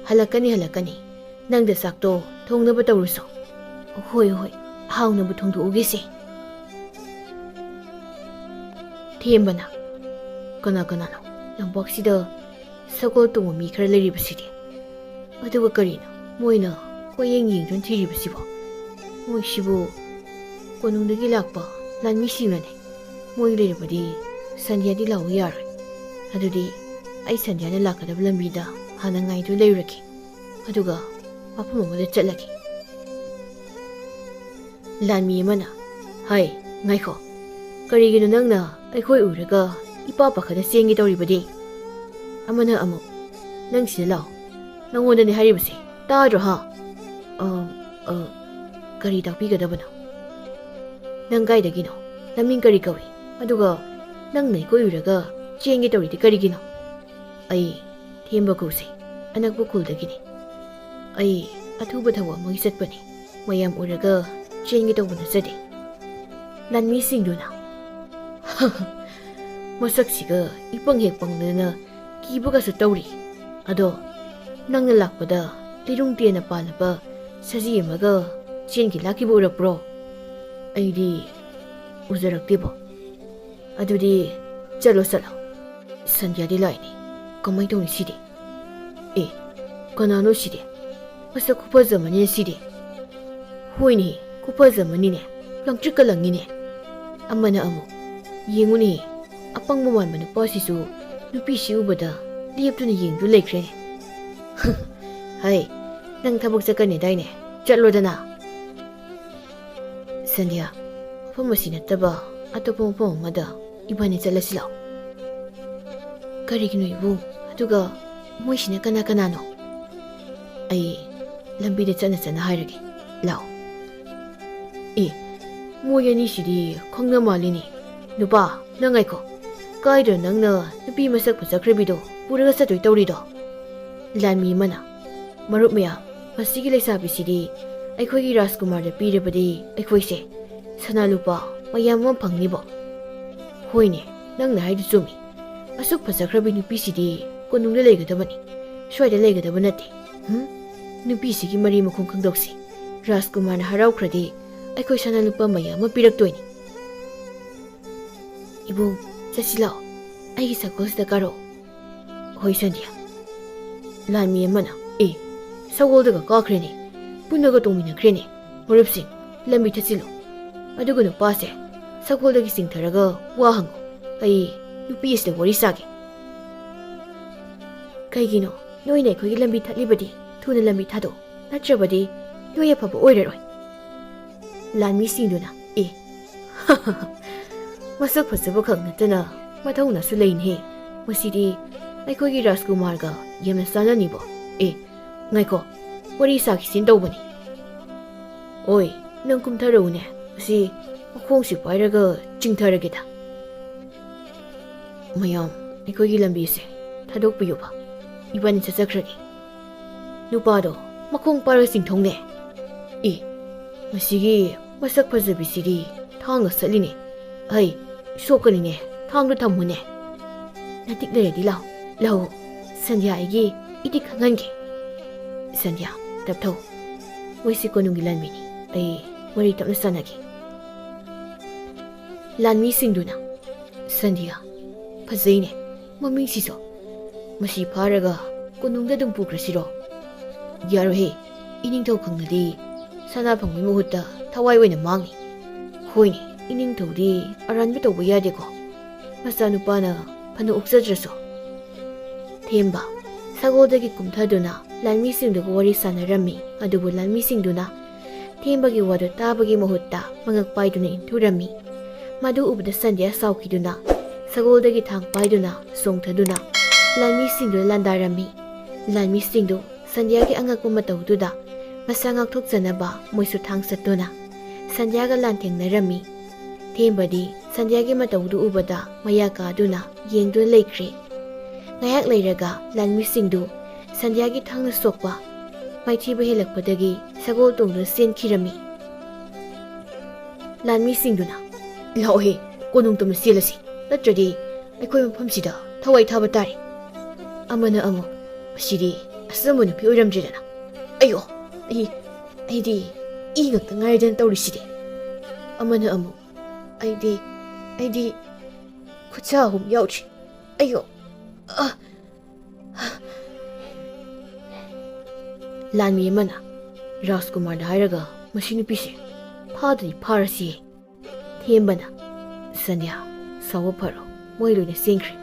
Halakani. Nangda sakto thongnaba tawruso. Hoi, haunabu thongdu ugise. Thembana. Kana-kanano, lambaksida sakol tungwa mi khara leiribasidi. Aduga karino, moina koyeng-yengdun thiribasibo. Moi sibu konungdagi lakpa lanmi singnane. Moi leiribadi Sandhyadi lawu yaroi. Adudi ai Sandhyana lakadaba lambida hana ngaidu leiraki. Aduga mafam amada chatlaki. Lanmi amana, hai, ngaikho. Karigino nangna aikhoi uraga ipa pakhada sengi tawribadi. Amana amuk nang sida law. Nangondani haribase. Tadro ha. Kari takpigadabano. Nang kaidagino. Laming kari kawi. Aduga nang naikoi uraga sengi tawridi karigino. Ai themba kuse. Anakbu kuldagini. Ai athuba thawa magi satpani. Mayam uraga sengi tawbana sade. Lanmi singduna. Masaksiga ipang hek pangnana kibaga tawri. Ado nangna lakpada lirung tiana palaba saji amaga chenki lakiba urapro. Aidi uzaraktibo. Adudi chalo. Sandhyadi laini. Kamai tawni sidi. Kanano sidi. Masa kupazamani sidi. Hoini kupazamani ne. Langtrika langine. Amana amu. Yenguni apang maman manupasisu nupisi ubada liaptuna yengdu leikre. Hai, nang thabak sakani daine. Chatlodana. Sandhya, mafam nattaba atopa mafam amada ibani chatlasilaw. Karigino ibu, aduga moisina kana-kanano. Ai lambida chana hairage. Law. Moi ani sidi khongna malini. Nupa, nangaiko. Kaida nangna nupi masak pasakrabido puraga satoi tawrido. Lanmi mana. Marup maya, masigi leisabisidi aikhoigi Rajkumarda pirabadi aikhoise sana lupa mayam am phangnibo. Hoine, nangna haidu chumi. Asuk pasakrabi nupisidi konungda leigadabani. Swaida leigadaba natte. Nupisigi mari makhong khangdoksi. Rajkumarna haraukhradi aikoi sana lupa mayam piraktoini. Ibu, chasilao. Aigi sakolsida karo. Hoi Sandhya. Lanmi amana. Sagoldaga kakrene. Punaga tongminakrene. Marupsing, lambi chasilo. Aduga nupase. Sagoldagi singtharaga wahango. Ai nupi asida wari sage. Kaigino, noina aikhoigi lambi thatlibadi thuna lambi thado. Natrabadi noya phaba oiraroi. Lanmi singduna. Masak phasaba khak natana mathawna su lein masidi aikhoigi Rajkumarga yamna sananibo. Ngaiko, wari sakisin tawbani. Oi, nang kumtharaune. Asi makhongsi pairaga chingtharageda. Mayam, aikhoigi lambi se thadokpiyoba. Ibani chachakrage. Nupado makhong para singthongne. Masigi masak phajabisidi thanga saline. Ai, sokanine thangdu thamune. Natik leredi law. Sandhya aigi itik khangange. Sandhya, tapthau. Waisi konungi lanmini. Ai wari tapna sanage. Lanmi singduna. Sandhya, phajaine. Maming siso. Masi pharaga konungda dum pukrasiro. Yarohe, iningthau khangnadi sana phangbai mahutta thawai oina mangi. Hoine, iningthaudi aranba tawba yadeko. Masanupana phana uksadraso. Themba, sagodagi kumthaduna lanmi singdaga wari sanarami. Adubu lanmi singduna ꯊꯦꯝꯕꯒꯤ ꯋꯥꯗꯨ ꯇꯥꯕꯒꯤ ꯃꯍꯨꯠꯇ ꯃꯉꯛ ꯄꯥꯏꯗꯨꯅ ꯏꯟꯊꯨꯔꯝꯃꯤ꯫ ꯃꯗꯨ ꯎꯕꯗ ꯁꯟꯙ꯭ꯌꯥ ꯁꯥꯎꯈꯤꯗꯨꯅ ꯁꯒꯣꯜꯗꯒꯤ ꯊꯥꯡ ꯄꯥꯏꯗꯨꯅ ꯆꯣꯡꯊꯗꯨꯅ ꯂꯥꯟꯃꯤꯁꯤꯡꯗꯨ ꯂꯥꯟꯗꯥꯔꯝꯃꯤ꯫ ꯂꯥꯟꯃꯤꯁꯤꯡꯗꯨ ꯁꯟꯙ꯭ꯌꯥꯒꯤ ꯑꯉꯛꯄ ꯃꯇꯧꯗꯨꯗ ꯃꯁꯥ ꯉꯥꯛꯊꯣꯛꯆꯅꯕ ꯃꯣꯏꯁꯨ ꯊꯥꯡ ꯆꯠꯇꯨꯅ ꯁꯟꯙ꯭ꯌꯥꯒ ꯂꯥꯟꯊꯦꯡꯅꯔꯝꯃꯤ꯫ ꯊꯦꯝꯕꯗꯤ ꯁꯟꯙ꯭ꯌꯥꯒꯤ ꯃꯇꯧꯗꯨ ꯎꯕꯗ ꯃꯌꯥ ꯀꯥꯗꯨꯅ ꯌꯦꯡꯗꯨꯅ ꯂꯩꯈ꯭ꯔꯦ꯫ ꯉꯥꯏꯍꯥꯛ ꯂꯩꯔꯒ ꯂꯥꯟꯃꯤꯁꯤꯡꯗꯨ ꯁꯟꯙ꯭ꯌꯥꯒꯤ ꯊꯥꯡꯅ ꯁꯣꯛꯄ ꯃꯥꯏꯊꯤꯕ ꯍꯦꯜꯂꯛꯄꯗꯒꯤ ꯁꯒꯣꯜ ꯇꯣꯡꯗꯨꯅ ꯆꯦꯟꯈꯤꯔꯝꯃꯤ꯫ ꯂꯥꯟꯃꯤꯁꯤꯡꯗꯨꯅ ꯂꯥꯛꯑꯣꯍꯦ, ꯀꯣꯅꯨꯡꯇꯝꯅ ꯆꯦꯜꯂꯁꯤ, ꯅꯠꯇ꯭ꯔꯗꯤ ꯑꯩꯈꯣꯏ ꯃꯐꯝꯁꯤꯗ ꯊꯋꯥꯏ ꯊꯥꯕ ꯇꯥꯔꯦ꯫ ꯑꯃꯅ ꯑꯃꯨꯛ ꯃꯁꯤꯗꯤ ꯑꯆꯝꯕ ꯅꯨꯄꯤ ꯑꯣꯏꯔꯝꯗ꯭ꯔꯦꯗꯅ, ꯑꯩꯌꯣ ꯑꯩꯗꯤ ꯏ ꯉꯛꯇ ꯉꯥꯏꯔꯗꯅ ꯇꯧꯔꯤꯁꯤꯗꯤ꯫ ꯑꯃꯅ ꯑꯃꯨꯛ ꯑꯩꯗꯤ ꯈꯨꯠꯁꯥ 3 ꯌꯥꯎꯗ꯭ꯔꯤ, ꯑꯩꯌꯣ ꯂꯥꯟꯃꯤ ꯑꯃꯅ ꯔꯥꯖꯀꯨꯃꯥꯔꯗ ꯍꯥꯏꯔꯒ ꯃꯁꯤ ꯅꯨꯄꯤꯁꯦ ꯐꯥꯗ꯭ꯔꯤ ꯐꯥꯔꯁꯤꯌꯦ꯫ ꯊꯦꯝꯕꯅ ꯁꯟꯙ꯭ꯌꯥ ꯁꯥꯎꯕ ꯐꯔꯣ, ꯃꯣꯏ ꯂꯣꯏꯅ ꯆꯦꯟꯈ꯭ꯔꯦ꯫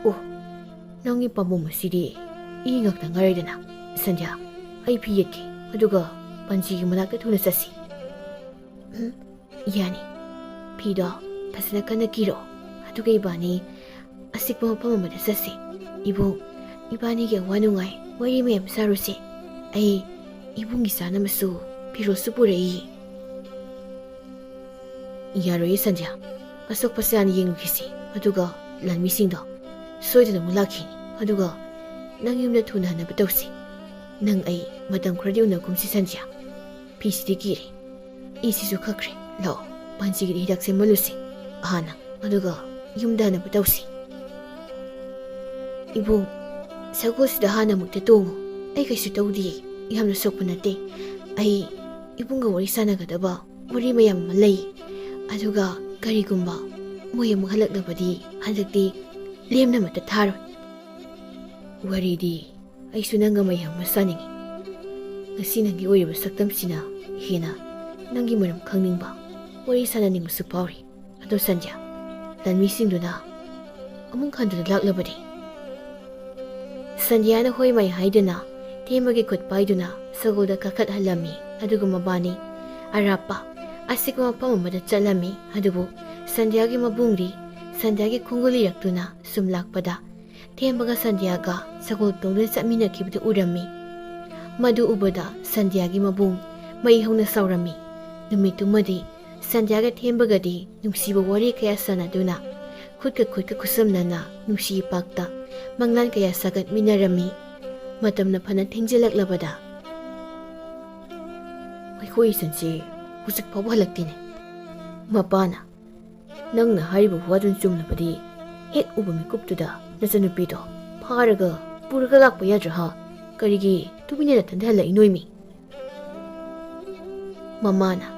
ꯑꯣ, ꯅꯪꯒꯤ ꯄꯥꯝꯕꯣꯝ ꯑꯁꯤꯗꯤ ꯏ ꯉꯛꯇ ꯉꯥꯏꯔꯗꯅ, ꯁꯟꯙ꯭ꯌꯥ ꯑꯩ ꯐꯤ ꯌꯦꯠꯀꯦ, ꯑꯗꯨꯒ ꯄꯟꯆꯤꯒꯤ ꯃꯅꯥꯛꯇ ꯊꯨꯅ ꯆꯠꯁꯤ꯫ ꯌꯥꯅꯤ, ꯐꯤꯗꯣ ꯐꯖꯅ ꯀꯟꯅ ꯀꯤꯔꯛꯑꯣ, ꯑꯗꯨꯒ ꯏꯕꯥꯅꯤ ꯑꯁꯤꯛꯄ ꯃꯐꯝ ꯑꯃꯗ ꯆꯠꯁꯤ꯫ ꯏꯕꯨꯡ, ꯏꯕꯥꯅꯤꯒꯤ ꯑꯋꯥ ꯅꯨꯡꯉꯥꯏ ꯋꯥꯔꯤ ꯃꯌꯥꯝ ꯁꯥꯔꯨꯁꯤ꯫ ꯑꯩ ꯏꯕꯨꯡꯒꯤ ꯆꯥꯅꯕꯁꯨ ꯐꯤꯔꯣꯜꯁꯨ ꯄꯨꯔꯛꯏ꯫ ꯌꯥꯔꯣꯏꯌꯦ ꯁꯟꯙ꯭ꯌꯥ, ꯑꯁꯣꯛꯄꯁꯦ ꯍꯥꯟꯅ ꯌꯦꯡꯂꯨꯈꯤꯁꯤ, ꯑꯗꯨꯒ ꯂꯥꯟꯃꯤꯁꯤꯡꯗꯣ ꯁꯣꯏꯗꯅ ꯑꯃꯨꯛ ꯂꯥꯛꯈꯤꯅꯤ, ꯑꯗꯨꯒ ꯅꯪ ꯌꯨꯝꯗ ꯊꯨꯅ ꯍꯟꯅꯕ ꯇꯧꯁꯤ꯫ ꯅꯪ ꯑꯩ ꯃꯇꯝ ꯈꯔꯗꯤ ꯎꯅꯒꯨꯝꯁꯤ ꯁꯟꯙ꯭ꯌꯥ, ꯐꯤꯁꯤꯗꯤ ꯀꯤꯔꯦ, ꯏꯁꯤꯁꯨ ꯈꯛꯈ꯭ꯔꯦ꯫ ꯂꯥꯛꯑꯣ, ꯄꯟꯆꯤꯒꯤꯗꯤ ꯍꯤꯗꯥꯛ ꯁꯦꯝꯍꯜꯂꯨꯁꯤ ꯍꯥꯟꯅ, ꯑꯗꯨꯒ ꯌꯨꯝꯗ ꯍꯟꯅꯕ ꯇꯧꯁꯤ꯫ ꯏꯕꯨꯡ, ꯁꯒꯣꯜꯁꯤꯗ ꯍꯥꯟꯅ ꯑꯃꯨꯛꯇ ꯇꯣꯡꯉꯨ, ꯑꯩ ꯀꯩꯁꯨ ꯇꯧꯗꯤꯌꯦ, ꯌꯥꯝꯅ ꯁꯣꯛꯄ ꯅꯠꯇꯦ꯫ ꯑꯩ ꯏꯕꯨꯡꯒ ꯋꯥꯔꯤ ꯁꯥꯟꯅꯒꯗꯕ ꯋꯥꯔꯤ ꯃꯌꯥꯝ ꯑꯃ ꯂꯩ, ꯑꯗꯨꯒ ꯀꯔꯤꯒꯨꯝꯕ ꯃꯣꯏ ꯑꯃꯨꯛ ꯍꯜꯂꯛꯂꯕꯗꯤ ꯍꯟꯗꯛꯇꯤ ꯂꯦꯝꯅ ꯑꯃꯠꯇ ꯊꯥꯔꯣꯏ꯫ ꯋꯥꯔꯤꯗꯤ ꯑꯩꯁꯨ ꯅꯪꯒ ꯃꯌꯥꯝ ꯑꯃ ꯁꯥꯅꯤꯡꯉꯤ꯫ ꯉꯁꯤ ꯅꯪꯒꯤ ꯑꯣꯏꯔꯤꯕ ꯁꯛꯇꯝꯁꯤꯅ ꯍꯦꯟꯅ ꯅꯪꯒꯤ ꯃꯔꯝ ꯈꯪꯅꯤꯡꯕ, ꯋꯥꯔꯤ ꯁꯥꯟꯅꯅꯤꯡꯕꯁꯨ ꯐꯥꯎꯔꯤ꯫ ꯑꯗꯣ ꯁꯟꯙ꯭ꯌꯥ, ꯂꯥꯟꯃꯤꯁꯤꯡꯗꯨꯅ ꯑꯃꯨꯛ ꯍꯟꯗꯨꯅ ꯂꯥꯛꯂꯕꯗꯤ? ꯁꯟꯙ꯭ꯌꯥꯅ ꯍꯣꯏ ꯃꯥꯏ ꯍꯥꯏꯗꯨꯅ ꯊꯦꯝꯕꯒꯤ ꯈꯨꯠ ꯄꯥꯏꯗꯨꯅ ꯁꯒꯣꯜꯗ ꯀꯥꯈꯠꯍꯜꯂꯝꯃꯤ꯫ ꯑꯗꯨꯒ ꯃꯕꯥꯅꯤ ꯑꯔꯥꯞꯄ ꯑꯁꯤꯛꯄ ꯃꯐꯝ ꯑꯃꯗ ꯆꯠꯂꯝꯃꯤ꯫ ꯑꯗꯨꯕꯨ ꯁꯟꯙ꯭ꯌꯥꯒꯤ ꯃꯕꯨꯡꯗꯤ ꯁꯟꯙ꯭ꯌꯥꯒꯤ ꯈꯣꯡꯒꯨꯜ ꯏꯔꯛꯇꯨꯅ ꯁꯨꯝ ꯂꯥꯛꯄꯗ ꯊꯦꯝꯕꯒ ꯁꯟꯙ꯭ꯌꯥꯒ ꯁꯒꯣꯜ ꯇꯣꯡꯗꯨꯅ ꯆꯠꯃꯤꯟꯅꯈꯤꯕꯗꯨ ꯎꯔꯝꯃꯤ꯫ ꯃꯗꯨ ꯎꯕꯗ ꯁꯟꯙ꯭ꯌꯥꯒꯤ ꯃꯕꯨꯡ ꯃꯩ ꯍꯧꯅ ꯁꯥꯎꯔꯝꯃꯤ꯫ ꯅꯨꯃꯤꯠꯇꯨꯃꯗꯤ ꯁꯟꯙ꯭ꯌꯥꯒ ꯊꯦꯝꯕꯒꯗꯤ ꯅꯨꯡꯁꯤꯕ ꯋꯥꯔꯤ ꯀꯌꯥ ꯁꯥꯟꯅꯗꯨꯅ ꯈꯨꯠꯀ ꯈꯨꯠꯁꯝꯅꯅ ꯅꯨꯡꯁꯤ ꯏꯄꯥꯛꯇ ꯃꯪꯂꯥꯟ ꯀꯌꯥ ꯁꯥꯒꯠꯃꯤꯟꯅꯔꯝꯃꯤ꯫ ꯃꯇꯝꯅ ꯐꯅ ꯊꯦꯡꯖꯤꯜꯂꯛꯂꯕꯗ ꯑꯩꯈꯣꯏ ꯏꯆꯟꯁꯤ ꯍꯧꯖꯤꯛ ꯐꯥꯎꯕ ꯍꯜꯂꯛꯇꯦꯅꯦ꯫ ꯃꯄꯥꯅ ꯅꯪꯅ ꯍꯥꯏꯔꯤꯕ ꯋꯥꯗꯨꯅ ꯆꯨꯝꯂꯕꯗꯤ ꯍꯦꯛ ꯎꯕ ꯃꯤꯀꯨꯞꯇꯨꯗ ꯅꯆꯟꯅꯨꯄꯤꯗꯣ ꯐꯥꯔꯒ ꯄꯨꯔꯒ ꯂꯥꯛꯄ ꯌꯥꯗ꯭ꯔꯥ? ꯀꯔꯤꯒꯤ ꯇꯨꯃꯤꯟꯅ ꯅꯊꯟꯗ ꯍꯜꯂꯛꯏꯅꯣꯏꯃꯤ? ꯃꯃꯥꯅ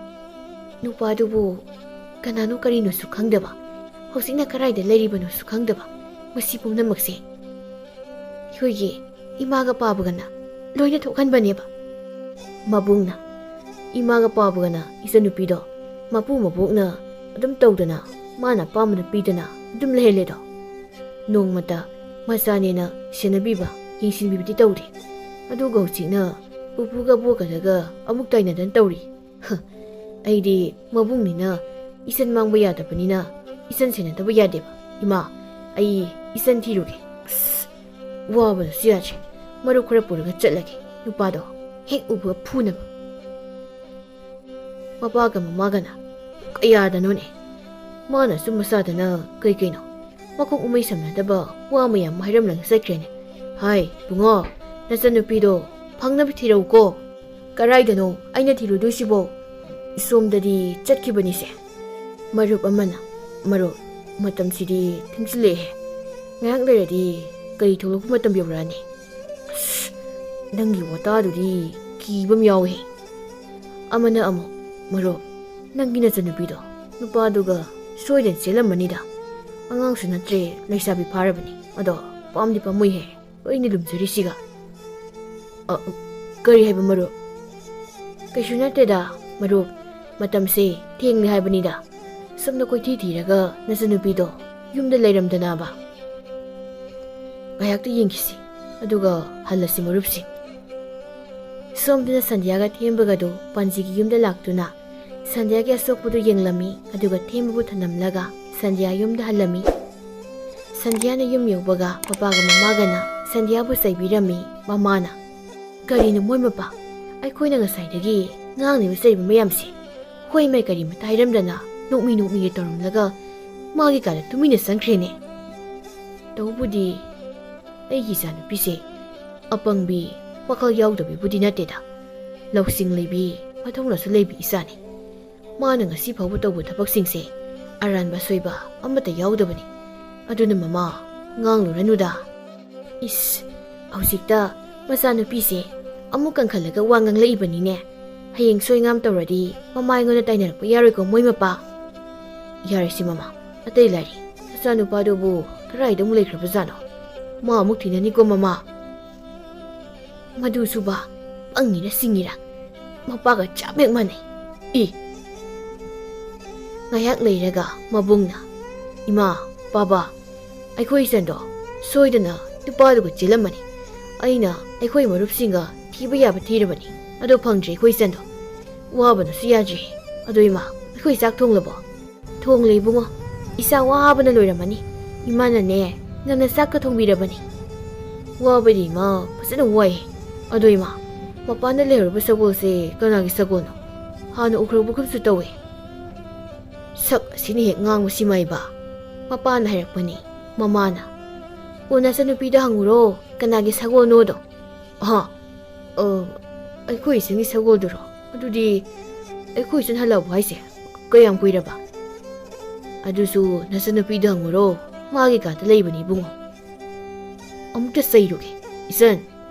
ꯅꯨꯄꯥꯗꯨꯕꯨ ꯀꯅꯥꯅꯣ ꯀꯔꯤꯅꯣꯁꯨ ꯈꯪꯗꯕ, ꯍꯧꯖꯤꯛꯅ ꯀꯔꯥꯏꯗ ꯂꯩꯔꯤꯕꯅꯣꯁꯨ ꯈꯪꯗꯕ, ꯃꯁꯤ ꯄꯨꯝꯅꯃꯛꯁꯦ ꯑꯩꯈꯣꯏꯒꯤ ꯏꯃꯥꯒ ꯄꯥꯕꯒꯅ ꯂꯣꯏꯅ ꯊꯣꯛꯍꯟꯕꯅꯦꯕ꯫ ꯃꯕꯨꯡꯅ ꯏꯃꯥꯒ ꯄꯥꯕꯒꯅ ꯏꯆꯟꯅꯨꯄꯤꯗꯣ ꯃꯄꯨ ꯃꯕꯣꯛꯅ ꯑꯗꯨꯝ ꯇꯧꯗꯅ ꯃꯥꯅ ꯑꯄꯥꯝꯕꯗ ꯄꯤꯗꯅ ꯑꯗꯨꯝ ꯂꯩꯍꯜꯂꯦꯗꯣ, ꯅꯣꯡꯃꯇ ꯃꯆꯥꯅꯦꯅ ꯁꯦꯟꯅꯕꯤꯕ ꯌꯦꯡꯁꯤꯟꯕꯤꯕꯗꯤ ꯇꯧꯗꯦ꯫ ꯑꯗꯨꯒ ꯍꯧꯖꯤꯛꯅ ꯄꯨꯄꯨꯒ ꯕꯣꯛꯀꯗꯒ ꯑꯃꯨꯛ ꯇꯥꯏꯅꯗꯅ ꯇꯧꯔꯤ꯫ ꯑꯩꯗꯤ ꯃꯕꯨꯡꯅꯤꯅ ꯏꯆꯟ ꯃꯥꯡꯕ ꯌꯥꯗꯕꯅꯤꯅ ꯏꯆꯟ ꯁꯦꯟꯅꯗꯕ ꯌꯥꯗꯦꯕ꯫ ꯏꯃꯥ, ꯑꯩ ꯏꯆꯟ ꯊꯤꯔꯨꯒꯦ꯫ ꯋꯥꯕꯅꯁꯨ ꯌꯥꯗ꯭ꯔꯦ, ꯃꯔꯨꯞ ꯈꯔ ꯄꯨꯔꯒ ꯆꯠꯂꯒꯦ, ꯅꯨꯄꯥꯗꯣ ꯍꯦꯛ ꯎꯕꯒ ꯐꯨꯅꯕ꯫ ꯃꯄꯥꯒ ꯃꯃꯥꯒꯅ ꯀꯌꯥꯗꯅꯣꯅꯦ, ꯃꯥꯅꯁꯨ ꯃꯆꯥꯗꯅ ꯀꯩꯅꯣ ꯃꯈꯣꯡ ꯎꯃꯩ ꯁꯝꯅꯗꯕ ꯋꯥ ꯃꯌꯥꯝ ꯍꯥꯏꯔꯝꯂꯒ ꯆꯠꯈ꯭ꯔꯦꯅꯦ꯫ ꯍꯥꯏ ꯕꯨꯡꯉꯣ, ꯅꯆꯟꯅꯨꯄꯤꯗꯣ ꯐꯪꯅꯕ ꯊꯤꯔꯧꯀꯣ꯫ ꯀꯔꯥꯏꯗꯅꯣ ꯑꯩꯅ ꯊꯤꯔꯨꯗꯣꯏꯁꯤꯕꯣ? ꯁꯣꯝꯗꯗꯤ ꯆꯠꯈꯤꯕꯅꯤꯁꯦ꯫ ꯃꯔꯨꯞ ꯑꯃꯅ ꯃꯔꯨꯞ, ꯃꯇꯝꯁꯤꯗꯤ ꯊꯦꯡꯖꯤꯜꯂꯛꯑꯦ, ꯉꯥꯏꯍꯥꯛ ꯂꯩꯔꯗꯤ ꯀꯔꯤ ꯊꯣꯛꯂꯛꯄ ꯃꯇꯝ ꯌꯧꯔꯛꯑꯅꯤ꯫ ꯅꯪꯒꯤ ꯋꯥꯇꯥꯗꯨꯗꯤ ꯀꯤꯕ ꯑꯃ ꯌꯥꯎꯏ꯫ ꯑꯃꯅ ꯑꯃꯨꯛ ꯃꯔꯨꯞ, ꯅꯪꯒꯤ ꯅꯆꯟꯅꯨꯄꯤꯗꯣ ꯅꯨꯄꯥꯗꯨꯒ ꯁꯣꯏꯗꯅ ꯆꯦꯜꯂꯝꯃꯅꯤꯗ, ꯑꯉꯥꯡꯁꯨ ꯅꯠꯇ꯭ꯔꯦ, ꯂꯩꯁꯥꯕꯤ ꯐꯥꯔꯕꯅꯤ, ꯑꯗꯣ ꯄꯥꯝꯗꯤ ꯄꯥꯝꯃꯨꯏꯍꯦ ꯑꯩꯅ ꯂꯨꯝꯖꯔꯤꯁꯤꯒ꯫ ꯀꯔꯤ ꯍꯥꯏꯕ ꯃꯔꯨꯞ? ꯀꯩꯁꯨ ꯅꯠꯇꯦꯗ ꯃꯔꯨꯞ, ꯃꯇꯝꯁꯦ ꯊꯦꯡꯂꯦ ꯍꯥꯏꯕꯅꯤꯗ, ꯁꯣꯝꯗ ꯀꯣꯏꯊꯤ ꯊꯤꯔꯒ ꯅꯆꯟꯅꯨꯄꯤꯗꯣ ꯌꯨꯝꯗ ꯂꯩꯔꯝꯗꯅꯕ꯫ ꯉꯥꯏꯍꯥꯛꯇ ꯌꯦꯡꯈꯤꯁꯤ, ꯑꯗꯨꯒ ꯍꯜꯂꯁꯤ ꯃꯔꯨꯞꯁꯤꯡ꯫ ꯁꯣꯝꯗꯅ ꯁꯟꯙ꯭ꯌꯥꯒ ꯊꯦꯝꯕꯒꯗꯨ ꯄꯥꯟꯖꯤꯒꯤ ꯌꯨꯝꯗ ꯂꯥꯛꯇꯨꯅ ꯁꯟꯙ꯭ꯌꯥꯒꯤ ꯑꯁꯣꯛꯄꯗꯨ ꯌꯦꯡꯂꯝꯃꯤ ꯑꯗꯨꯒ ꯊꯦꯝꯕꯕꯨ ꯊꯅꯝꯂꯒ ꯁꯟꯙ꯭ꯌꯥ ꯌꯨꯝꯗ ꯍꯜꯂꯝꯃꯤ꯫ ꯁꯟꯙ꯭ꯌꯥꯅ ꯌꯨꯝ ꯌꯧꯕꯒ ꯃꯄꯥꯒ ꯃꯃꯥꯒꯅ ꯁꯟꯙ꯭ꯌꯥꯕꯨ ꯆꯩꯕꯤꯔꯝꯃꯤ꯫ ꯃꯃꯥꯅ "ꯀꯔꯤꯅꯣ ꯃꯣꯏ ꯃꯄꯥ, ꯑꯩꯈꯣꯏꯅ ꯉꯁꯥꯏꯗꯒꯤ ꯉꯥꯡꯂꯤꯕ ꯆꯩꯕ ꯃꯌꯥꯝꯁꯦ ꯍꯣꯏ ꯃꯥꯏ ꯀꯔꯤꯃꯇ ꯍꯥꯏꯔꯝꯗꯅ ꯅꯣꯛꯃꯤ ꯇꯧꯔꯝꯂꯒ ꯃꯥꯒꯤ ꯀꯥꯗ ꯇꯨꯃꯤꯟꯅ ꯆꯪꯈ꯭ꯔꯦꯅꯦ꯫ ꯇꯧꯕꯨꯗꯤ ꯑꯩꯒꯤ ꯏꯆꯥꯅꯨꯄꯤꯁꯦ ꯑꯄꯪꯕꯤ ꯋꯥꯈꯜ ꯌꯥꯎꯗꯕꯤꯕꯨꯗꯤ ꯅꯠꯇꯦꯗ, ꯂꯧꯁꯤꯡ ꯂꯩꯕꯤ ꯃꯊꯧꯅꯥꯁꯨ ꯂꯩꯕꯤ ꯏꯆꯥꯅꯤ꯫ ꯃꯥꯅ ꯉꯁꯤ ꯐꯥꯎꯕ ꯇꯧꯕ ꯊꯕꯛꯁꯤꯡꯁꯦ ꯑꯔꯥꯟꯕ ꯁꯣꯏꯕ ꯑꯃꯠꯇ ꯌꯥꯎꯗꯕꯅꯤ꯫ ꯑꯗꯨꯅ ꯃꯃꯥ, ꯉꯥꯡꯂꯨꯔꯅꯨꯗ꯫ ꯏꯁ, ꯍꯧꯖꯤꯛꯇ ꯃꯆꯥꯅꯨꯄꯤꯁꯦ ꯑꯃꯨꯛ ꯀꯟꯈꯠꯂꯒ ꯋꯥ ꯉꯥꯡꯂꯛꯏꯕꯅꯤꯅꯦ꯫ ꯍꯌꯦꯡ ꯁꯣꯏꯉꯥꯝ ꯇꯧꯔꯗꯤ ꯃꯃꯥ ꯑꯩꯉꯣꯟꯗ ꯇꯥꯏꯅꯔꯛꯄ ꯌꯥꯔꯣꯏꯀꯣ ꯃꯣꯏ ꯃꯄꯥ꯫ ꯌꯥꯔꯤꯁꯤ ꯃꯃꯥ, ꯑꯇꯩ ꯂꯥꯏꯔꯤ ꯃꯆꯥꯅꯨꯄꯥꯗꯨꯕꯨ ꯀꯗꯥꯏꯗ ꯑꯃꯨꯛ ꯂꯩꯈ꯭ꯔꯕꯖꯥꯠꯅꯣ? ꯃꯥ ꯑꯃꯨꯛ ꯊꯤꯅꯅꯤꯀꯣ ꯃꯃꯥ꯫ ꯃꯗꯨꯁꯨꯕ ꯄꯪꯉꯤꯔ ꯁꯤꯡꯉꯤꯔ ꯃꯄꯥꯒ ꯆꯞ ꯍꯦꯛ ꯃꯥꯟꯅꯩ꯫ ꯉꯥꯏꯍꯥꯛ ꯂꯩꯔꯒ ꯃꯕꯨꯡꯅ "ꯏꯃꯥ, ꯕꯥꯕꯥ, ꯑꯩꯈꯣꯏ ꯏꯆꯟꯗꯣ ꯁꯣꯏꯗꯅ ꯅꯨꯄꯥꯗꯨꯒ ꯆꯦꯜꯂꯝꯃꯅꯤ꯫ ꯑꯩꯅ ꯑꯩꯈꯣꯏ ꯃꯔꯨꯞꯁꯤꯡꯒ ꯊꯤꯕ ꯌꯥꯕ ꯊꯤꯔꯕꯅꯤ, ꯑꯗꯣ ꯐꯪꯗ꯭ꯔꯦ ꯑꯩꯈꯣꯏ ꯏꯆꯟꯗꯣ꯫ ꯋꯥꯕꯅꯁꯨ ꯌꯥꯗ꯭ꯔꯦ꯫ ꯑꯗꯣ ꯏꯃꯥ, ꯑꯩꯈꯣꯏ ꯆꯥꯛ ꯊꯣꯡꯂꯕꯣ?" "ꯊꯣꯡꯂꯦ ꯏꯕꯨꯡꯉꯣ, ꯏꯆꯥ ꯋꯥꯕꯅ ꯂꯣꯏꯔꯝꯃꯅꯤ꯫ ꯏꯃꯥꯅꯅꯦ ꯉꯟꯅ ꯆꯥꯛꯀ ꯊꯣꯡꯕꯤꯔꯕꯅꯤ." "ꯋꯥꯕꯗꯤ ꯏꯃꯥ ꯐꯖꯅ ꯋꯥꯏ꯫ ꯑꯗꯣ ꯏꯃꯥ, ꯃꯄꯥꯟꯗ ꯂꯩꯍꯧꯔꯤꯕ ꯁꯒꯣꯜꯁꯦ ꯀꯅꯥꯒꯤ ꯁꯒꯣꯜꯅꯣ? ꯍꯥꯟꯅ ꯎꯈ꯭ꯔꯕꯒꯨꯝꯁꯨ ꯇꯧꯋꯦ." "ꯁꯛ ꯑꯁꯤꯅ ꯍꯦꯛ ꯉꯥꯡꯕꯁꯤꯃ ꯏꯕ", ꯃꯄꯥꯅ ꯍꯥꯏꯔꯛꯄꯅꯤ꯫ ꯃꯃꯥꯅ "ꯑꯣ ꯅꯆꯟꯅꯨꯄꯤꯗ ꯍꯪꯉꯨꯔꯣ ꯀꯅꯥꯒꯤ ꯁꯒꯣꯜꯅꯣꯗꯣ." "ꯑꯩꯈꯣꯏ ꯏꯆꯟꯒꯤ ꯁꯒꯣꯜꯗꯨꯔꯣ? ꯑꯗꯨꯗꯤ ꯑꯩꯈꯣꯏ ꯏꯆꯟ ꯍꯜꯂꯛꯑꯕꯣ ꯍꯥꯏꯁꯦ? ꯀꯌꯥꯝ ꯀꯨꯏꯔꯕ?" "ꯑꯗꯨꯁꯨ ꯅꯆꯟꯅꯨꯄꯤꯗ ꯍꯪꯉꯨꯔꯣ, ꯃꯥꯒꯤ ꯀꯥꯗ ꯂꯩꯕꯅꯤ ꯏꯕꯨꯡꯉꯣ." "ꯑꯃꯨꯛꯇ ꯆꯩꯔꯨꯒꯦ ꯏꯆꯟ,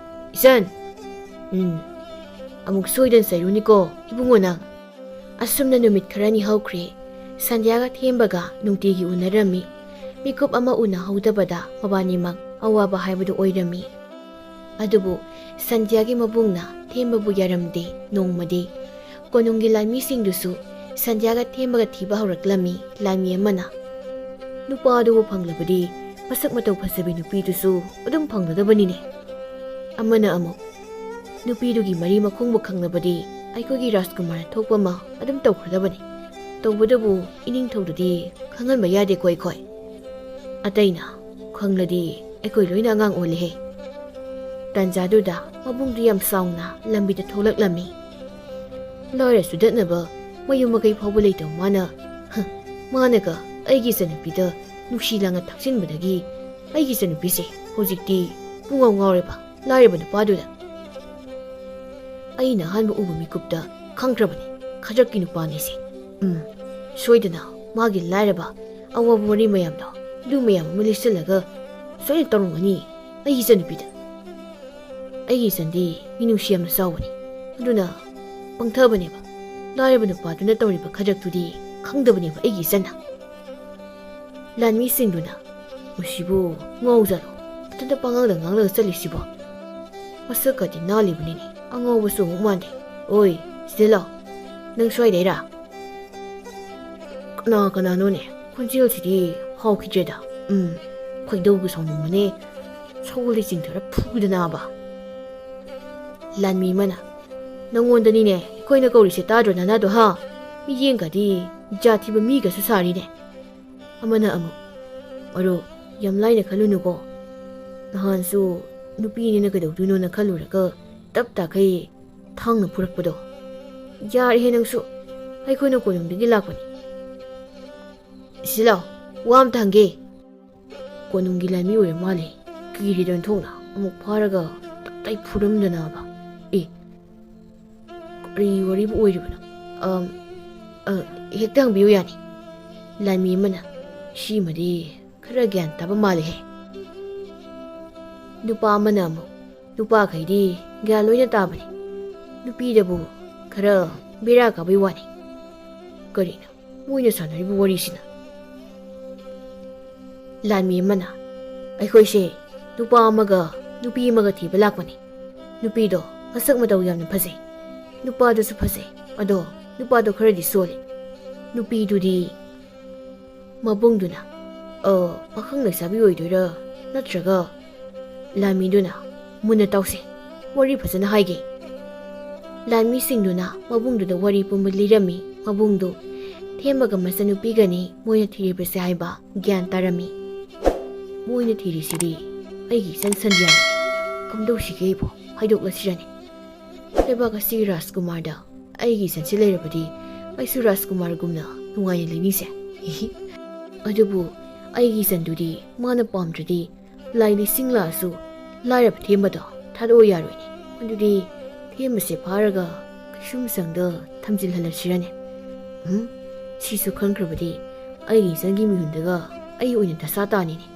ꯏꯆꯟ." "ꯑꯃꯨꯛ ꯁꯣꯏꯗꯅ ꯆꯩꯔꯨꯅꯤꯀꯣ ꯏꯕꯨꯡꯉꯣ ꯅꯪ." ꯑꯁꯨꯝꯅ ꯅꯨꯃꯤꯠ ꯈꯔꯅꯤ ꯍꯧꯈ꯭ꯔꯦ꯫ ꯁꯟꯙ꯭ꯌꯥꯒ ꯊꯦꯝꯕꯒ ꯅꯨꯡꯇꯤꯒꯤ ꯎꯅꯔꯝꯃꯤ꯫ ꯃꯤꯀꯨꯞ ꯑꯃ ꯎꯅꯍꯧꯗꯕꯗ ꯃꯕꯥꯅꯤꯃꯛ ꯑꯋꯥꯕ ꯍꯥꯏꯕꯗꯨ ꯑꯣꯏꯔꯝꯃꯤ꯫ ꯑꯗꯨꯕꯨ ꯁꯟꯙ꯭ꯌꯥꯒꯤ ꯃꯕꯨꯡꯅ ꯊꯦꯝꯕꯕꯨ ꯌꯥꯔꯝꯗꯦ꯫ ꯅꯣꯡꯃꯗꯤ ꯀꯣꯅꯨꯡꯒꯤ ꯂꯥꯟꯃꯤꯁꯤꯡꯗꯨꯁꯨ ꯁꯟꯙ꯭ꯌꯥꯒ ꯊꯦꯝꯕꯒ ꯊꯤꯕ ꯍꯧꯔꯛꯂꯝꯃꯤ꯫ ꯂꯥꯟꯃꯤ ꯑꯃꯅ "ꯅꯨꯄꯥꯗꯨꯕꯨ ꯐꯪꯂꯕꯗꯤ ꯃꯁꯛ ꯃꯇꯧ ꯐꯖꯕꯤ ꯅꯨꯄꯤꯗꯨꯁꯨ ꯑꯗꯨꯝ ꯐꯪꯒꯗꯕꯅꯤꯅꯦ." ꯑꯃꯅ ꯑꯃꯨꯛ "ꯅꯨꯄꯤꯗꯨꯒꯤ ꯃꯔꯤ ꯃꯈꯣꯡꯕꯨ ꯈꯪꯂꯕꯗꯤ ꯑꯩꯈꯣꯏꯒꯤ ꯔꯥꯖꯀꯨꯃꯥꯔꯅ ꯊꯣꯛꯄ ꯑꯃ ꯑꯗꯨꯝ ꯇꯧꯈ꯭ꯔꯗꯕꯅꯤ꯫ ꯇꯧꯕꯗꯕꯨ ꯏꯅꯤꯡꯊꯧꯗꯨꯗꯤ ꯈꯪꯍꯟꯕ ꯌꯥꯗꯦꯀꯣ ꯑꯩꯈꯣꯏ. ꯑꯇꯩꯅ ꯈꯪꯂꯗꯤ ꯑꯩꯈꯣꯏ ꯂꯣꯏꯅ ꯑꯉꯥꯡ ꯑꯣꯜꯂꯦꯍꯦ. ꯇꯥꯟꯖꯥꯗꯨꯗ ꯃꯕꯨꯡꯗꯨ ꯌꯥꯝ ꯁꯥꯎꯅ ꯂꯝꯕꯤꯗ ꯊꯣꯛꯂꯛꯂꯝꯃꯤ. ꯂꯥꯏꯔꯁꯨ ꯗꯠꯅꯕ ꯃꯌꯨꯝ ꯃꯀꯩ ꯐꯥꯎꯕ ꯂꯩꯇꯕ ꯃꯥꯅꯒ ꯑꯩꯒꯤ ꯏꯆꯟꯅꯨꯄꯤꯗ ꯅꯨꯡꯁꯤ ꯂꯥꯡꯅ ꯊꯥꯛꯆꯤꯟꯕꯗꯒꯤ ꯑꯩꯒꯤ ꯏꯆꯟꯅꯨꯄꯤꯁꯦ ꯍꯧꯖꯤꯛꯇꯤ ꯄꯨꯡꯉꯥꯎ ꯉꯥꯎꯔꯦꯕ ꯂꯥꯏꯔꯕ ꯅꯨꯄꯥꯗꯨꯗ. ꯑꯩꯅ ꯑꯍꯥꯟꯕ ꯎꯕ ꯃꯤꯀꯨꯞꯇ ꯈꯪꯈ꯭ꯔꯕꯅꯤ ꯈꯗ꯭ꯔꯛꯀꯤ ꯅꯨꯄꯥꯅꯤꯁꯦ. ꯁꯣꯏꯗꯅ ꯃꯥꯒꯤ ꯂꯥꯏꯔꯕ ꯑꯋꯥꯕ ꯋꯥꯔꯤ ꯃꯌꯥꯝꯗꯣ ꯑꯗꯨ ꯃꯌꯥꯝ ꯑꯃ ꯂꯤꯁꯤꯜꯂꯒ ꯁꯣꯏꯅ ꯇꯧꯔꯝꯒꯅꯤ ꯑꯩꯒꯤ ꯏꯆꯟꯅꯨꯄꯤꯗ. ꯑꯩꯒꯤ ꯏꯆꯟꯗꯤ ꯃꯤꯅꯨꯡꯁꯤ ꯌꯥꯝꯅ ꯆꯥꯎꯕꯅꯤ. ꯑꯗꯨꯅ ꯄꯪꯊꯕꯅꯦꯕ. ꯂꯥꯏꯔꯕ ꯅꯨꯄꯥꯗꯨꯅ ꯇꯧꯔꯤꯕ ꯈꯗ꯭ꯔꯛꯇꯨꯗꯤ ꯈꯪꯗꯕꯅꯦꯕ ꯑꯩꯒꯤ ꯏꯆꯟꯅ. ꯂꯥꯟꯃꯤꯁꯤꯡꯗꯨꯅ ꯃꯁꯤꯕꯨ ꯉꯥꯎꯖꯥꯠꯂꯣ ꯃꯊꯟꯇ ꯄꯉꯥꯡꯗ ꯉꯥꯡꯂꯒ ꯆꯠꯂꯤꯁꯤꯕꯣ. ꯃꯁꯛꯀꯗꯤ ꯅꯥꯜꯂꯤꯕꯅꯤꯅꯦ ꯑꯉꯥꯎꯕꯁꯨ ꯑꯃꯨꯛ ꯃꯥꯟꯗꯦ. ꯑꯣꯏ ꯁꯤꯗ ꯂꯥꯎ. ꯅꯪ ꯁ꯭ꯋꯥꯏꯗꯩꯔꯥ? ꯀꯅꯥꯅꯣꯅꯦ? ꯈꯣꯟꯖꯦꯜꯁꯤꯗꯤ ꯍꯥꯎꯈꯤꯗ꯭ꯔꯦꯗ. ꯈꯣꯏꯗꯧꯒ ꯁꯥꯎꯅꯤꯡꯕꯅꯦ. ꯁꯒꯣꯜꯗ ꯆꯤꯡꯊꯔ ꯐꯨꯗꯅꯕ. ꯂꯥꯟꯃꯤ ꯑꯃꯅ ꯅꯪꯉꯣꯟꯗꯅꯤꯅꯦ ꯑꯩꯈꯣꯏꯅ ꯀꯧꯔꯤꯁꯦ ꯇꯥꯗ꯭ꯔꯣ ꯅꯅꯥꯗꯣ ꯍꯥ? ꯃꯤꯠꯌꯦꯡꯒꯗꯤ ꯖꯥꯠ ꯊꯤꯕ ꯃꯤꯒꯁꯨ ꯁꯥꯔꯤꯅꯦ. ꯑꯃꯅ ꯑꯃꯨꯛ ꯃꯔꯨꯞ ꯌꯥꯝ ꯂꯥꯏꯅ ꯈꯜꯂꯨꯅꯨꯀꯣ. ꯅꯍꯥꯟꯁꯨ ꯅꯨꯄꯤꯅꯤꯅ ꯀꯩꯗꯧꯗꯣꯏꯅꯣꯅ ꯈꯜꯂꯨꯔꯒ ꯇꯞ ꯇꯥꯈꯩ ꯊꯥꯡꯅ ꯐꯨꯔꯛꯄꯗꯣ. ꯌꯥꯔꯦꯍꯦ ꯅꯪꯁꯨ. ꯑꯩꯈꯣꯏꯅ ꯀꯣꯅꯨꯡꯗꯒꯤ ꯂꯥꯛꯄꯅꯤ. ꯁꯤꯗ ꯂꯥꯎ ꯋꯥ ꯑꯝꯇ ꯍꯪꯒꯦ. ꯀꯣꯅꯨꯡꯒꯤ ꯂꯥꯟꯃꯤ ꯑꯣꯏꯔ ꯃꯥꯜꯂꯦ. ꯀꯤꯔꯤꯗ ꯑꯣꯟꯊꯣꯛꯅ ꯑꯃꯨꯛ ꯐꯥꯔꯒ ꯇꯞꯇꯥꯏ ꯐꯨꯔꯝꯗꯅꯕ. ꯀꯔꯤ ꯋꯥꯔꯤꯕꯨ ꯑꯣꯏꯔꯤꯕꯅꯣ? ꯍꯦꯛꯇ ꯍꯪꯕꯤꯌꯨ ꯌꯥꯅꯤ. ꯂꯥꯟꯃꯤ ꯑꯃꯅ ꯁꯤꯃꯗꯤ ꯈꯔ ꯒ꯭ꯌꯥꯟ ꯇꯥꯕ ꯃꯥꯜꯂꯦꯍꯦ. ꯅꯨꯄꯥ ꯑꯃꯅ ꯑꯃꯨꯛ ꯅꯨꯄꯥꯈꯩꯗꯤ ꯒ꯭ꯌꯥꯟ ꯂꯣꯏꯅ ꯇꯥꯕꯅꯤ. ꯅꯨꯄꯤꯗꯕꯨ ꯈꯔ ꯕꯦꯔꯥ ꯀꯥꯕꯩ ꯋꯥꯅꯤ. ꯀꯔꯤꯅꯣ ꯃꯣꯏꯅ ꯁꯥꯟꯅꯔꯤꯕ ꯋꯥꯔꯤꯁꯤꯅ? ꯂꯥꯟꯃꯤ ꯑꯃꯅ ꯑꯩꯈꯣꯏꯁꯦ ꯅꯨꯄꯥ ꯑꯃꯒ ꯅꯨꯄꯤ ꯑꯃꯒ ꯊꯤꯕ ꯂꯥꯛꯄꯅꯤ. ꯅꯨꯄꯤꯗꯣ ꯃꯁꯛ ꯃꯇꯧ ꯌꯥꯝꯅ ꯐꯖꯩ. ꯅꯨꯄꯥꯗꯨꯁꯨ ꯐꯖꯩ. ꯑꯗꯣ ꯅꯨꯄꯥꯗꯣ ꯈꯔꯗꯤ ꯁꯣꯜꯂꯤ. ꯅꯨꯄꯤꯗꯨꯗꯤ ꯃꯕꯨꯡꯗꯨꯅ ꯄꯥꯈꯪ ꯂꯩꯁꯥꯕꯤ ꯑꯣꯏꯗꯣꯏꯔꯥ ꯅꯠꯇ꯭ꯔꯒ? ꯂꯥꯟꯃꯤꯗꯨꯅ ꯃꯨꯟꯅ ꯇꯥꯎꯁꯦ ꯋꯥꯔꯤ ꯐꯖꯅ ꯍꯥꯏꯒꯦ. ꯂꯥꯟꯃꯤꯁꯤꯡꯗꯨꯅ ꯃꯕꯨꯡꯗꯨꯗ ꯋꯥꯔꯤ ꯄꯨꯝꯕ ꯂꯤꯔꯝꯃꯤ. ꯃꯕꯨꯡꯗꯨ ꯊꯦꯝꯕꯒ ꯃꯆꯟꯅꯨꯄꯤꯒꯅꯤ ꯃꯣꯏꯅ ꯊꯤꯔꯤꯕꯁꯦ ꯍꯥꯏꯕ ꯒ꯭ꯌꯥꯟ ꯇꯥꯔꯝꯃꯤ. ꯃꯣꯏꯅ ꯊꯤꯔꯤꯁꯤꯗꯤ ꯑꯩꯒꯤ ꯏꯆꯟ ꯁꯟꯙ꯭ꯌꯥꯅꯤ. ꯀꯝꯗꯧꯁꯤꯒꯦ ꯑꯩꯕꯨ ꯍꯥꯏꯗꯣꯛꯂꯁꯤꯔꯅꯤ. ꯂꯩꯕꯥꯛ ꯑꯁꯤꯒꯤ ꯔꯥꯖꯀꯨꯃꯥꯔꯗ ꯑꯩꯒꯤ ꯏꯆꯟꯁꯤ ꯂꯩꯔꯕꯗꯤ ꯑꯩꯁꯨ ꯔꯥꯖꯀꯨꯃꯥꯔꯒꯨꯝꯅ ꯅꯨꯡꯉꯥꯏꯅ ꯂꯩꯅꯤꯁꯦ. ꯑꯗꯨꯕꯨ ꯑꯩꯒꯤ ꯏꯆꯟꯗꯨꯗꯤ ꯃꯥꯅ ꯄꯥꯝꯗ꯭ꯔꯗꯤ ꯂꯥꯏ ꯂꯤꯁꯤꯡ ꯂꯥꯛꯑꯁꯨ ꯂꯥꯏꯔꯕ ꯊꯦꯝꯕꯗꯣ ꯊꯥꯗꯣꯛꯑꯣ ꯌꯥꯔꯣꯏꯅꯦ. ꯑꯗꯨꯗꯤ ꯊꯦꯝꯕꯁꯦ ꯐꯥꯔꯒ ꯀꯩꯁꯨꯝꯁꯪꯗ ꯊꯝꯖꯤꯜꯍꯜꯂꯁꯤꯔꯅꯦ. ꯁꯤꯁꯨ ꯈꯪꯈ꯭ꯔꯕꯗꯤ ꯑꯩꯒꯤ ꯏꯆꯟꯒꯤ ꯃꯤꯍꯨꯟꯗꯒ ꯑꯩ ꯑꯣꯏꯅ ꯗꯁꯥ ꯇꯥꯅꯤꯅꯦ.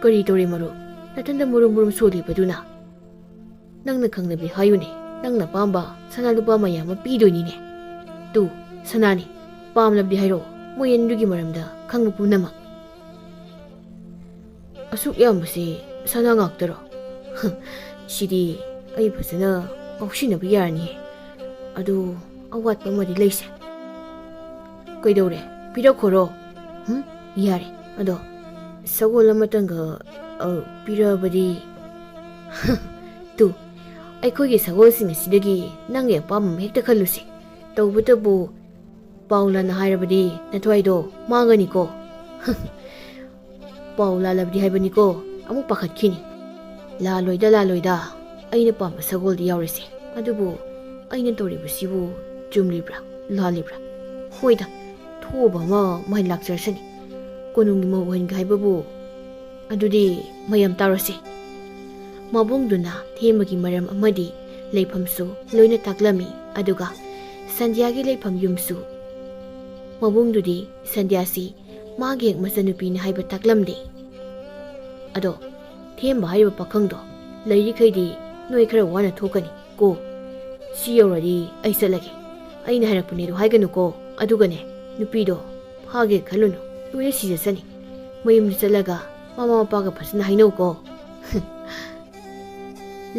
ꯀꯔꯤ ꯇꯧꯔꯦ ꯃꯔꯨꯞ? ꯅꯊꯟꯗ ꯃꯨꯔꯨꯝ ꯃꯨꯔꯨꯝ ꯁꯣꯜꯂꯤꯕꯗꯨꯅ? ꯅꯪꯅ ꯈꯪꯅꯕꯤ ꯍꯥꯏꯌꯨꯅꯦ. ꯅꯪꯅ ꯄꯥꯝꯕ ꯁꯅꯥ ꯂꯨꯄꯥ ꯃꯌꯥꯝ ꯑꯃ ꯄꯤꯗꯣꯏꯅꯤꯅꯦ. ꯇꯨ ꯁꯅꯥꯅꯤ. ꯄꯥꯝꯂꯕꯗꯤ ꯍꯥꯏꯔꯛꯑꯣ. ꯃꯣꯏ ꯑꯅꯤꯗꯨꯒꯤ ꯃꯔꯝꯗ ꯈꯪꯕ ꯄꯨꯝꯅꯃꯛ. ꯑꯁꯨꯛ ꯌꯥꯝꯕꯁꯤ ꯁꯅꯥ ꯉꯥꯛꯇꯔꯣ? ꯁꯤꯗꯤ ꯑꯩ ꯐꯖꯅ ꯉꯥꯎꯁꯤꯟꯅꯕ ꯌꯥꯔꯅꯤꯍꯦ. ꯑꯗꯨ ꯑꯋꯥꯠꯄ ꯑꯃꯗꯤ ꯂꯩꯁꯦ. ꯀꯩꯗꯧꯔꯦ? ꯄꯤꯔꯛꯈꯣꯔꯣ. ꯌꯥꯔꯦ. ꯑꯗꯣ ꯁꯒꯣꯜ ꯑꯃꯇꯪꯒ ꯄꯤꯔꯛꯑꯕꯗꯤ ꯇꯨ ꯑꯩꯈꯣꯏꯒꯤ ꯁꯒꯣꯜꯁꯤꯡ ꯑꯁꯤꯗꯒꯤ ꯅꯪꯒꯤ ꯑꯄꯥꯝꯕ ꯑꯃ ꯍꯦꯛꯇ ꯈꯜꯂꯨꯁꯤ. ꯇꯧꯕꯇꯕꯨ ꯄꯥꯎ ꯂꯥꯟꯅ ꯍꯥꯏꯔꯕꯗꯤ ꯅꯊ꯭ꯋꯥꯏꯗꯣ ꯃꯥꯡꯒꯅꯤꯀꯣ. ꯄꯥꯎ ꯂꯥꯜꯂꯕꯗꯤ ꯍꯥꯏꯕꯅꯤꯀꯣ. ꯑꯃꯨꯛ ꯄꯥꯈꯠꯈꯤꯅꯤ. ꯂꯥꯜꯂꯣꯏꯗ ꯑꯩꯅ ꯄꯥꯝꯕ ꯁꯒꯣꯜꯗꯤ ꯌꯥꯎꯔꯁꯤ. ꯑꯗꯨꯕꯨ ꯑꯩꯅ ꯇꯧꯔꯤꯕꯁꯤꯕꯨ ꯆꯨꯝꯂꯤꯕ꯭ꯔꯥ ꯂꯥꯜꯂꯤꯕ꯭ꯔꯥ? ꯍꯣꯏꯗ ꯊꯣꯛꯑꯕ ꯑꯃ ꯃꯥꯏ ꯂꯥꯛꯆꯔꯁꯅꯤ. ꯀꯣꯅꯨꯡꯒꯤ ꯃꯧ ꯑꯣꯏꯍꯟꯒꯦ ꯍꯥꯏꯕꯕꯨ ꯑꯗꯨꯗꯤ ꯃꯌꯥꯝ ꯇꯥꯔꯣꯁꯤ. ꯃꯕꯨꯡꯗꯨꯅ ꯊꯦꯝꯕꯒꯤ ꯃꯔꯝ ꯑꯃꯗꯤ ꯂꯩꯐꯝꯁꯨ ꯂꯣꯏꯅ ꯇꯥꯛꯂꯝꯃꯤ. ꯑꯗꯨꯒ ꯁꯟꯙ꯭ꯌꯥꯒꯤ ꯂꯩꯐꯝ ꯌꯨꯝꯁꯨ. ꯃꯕꯨꯡꯗꯨꯗꯤ ꯁꯟꯙ꯭ꯌꯥꯁꯤ ꯃꯥꯒꯤ ꯍꯦꯛ ꯃꯆꯟꯅꯨꯄꯤꯅꯤ ꯍꯥꯏꯕ ꯇꯥꯛꯂꯝꯗꯦ. ꯑꯗꯣ ꯊꯦꯝꯕ ꯍꯥꯏꯔꯤꯕ ꯄꯥꯈꯪꯗꯣ ꯂꯩꯔꯤꯈꯩꯗꯤ ꯅꯣꯏ ꯈꯔ ꯋꯥꯅ ꯊꯣꯛꯀꯅꯤ ꯀꯣ. ꯁꯤ ꯌꯧꯔꯗꯤ ꯑꯩ ꯆꯠꯂꯒꯦ. ꯑꯩꯅ ꯍꯥꯏꯔꯛꯄꯅꯦꯗꯣ ꯍꯥꯏꯒꯅꯨꯀꯣ. ꯑꯗꯨꯒꯅꯦ ꯅꯨꯄꯤꯗꯣ ꯐꯥꯒꯦ ꯈꯜꯂꯨꯅꯨ. ꯂꯣꯏꯅ ꯁꯤꯖꯁꯅꯤ. ꯃꯌꯨꯝꯗ ꯆꯠꯂꯒ ꯃꯃꯥ ꯃꯄꯥꯒ ꯐꯖꯅ ꯍꯥꯏꯅꯧꯀꯣ.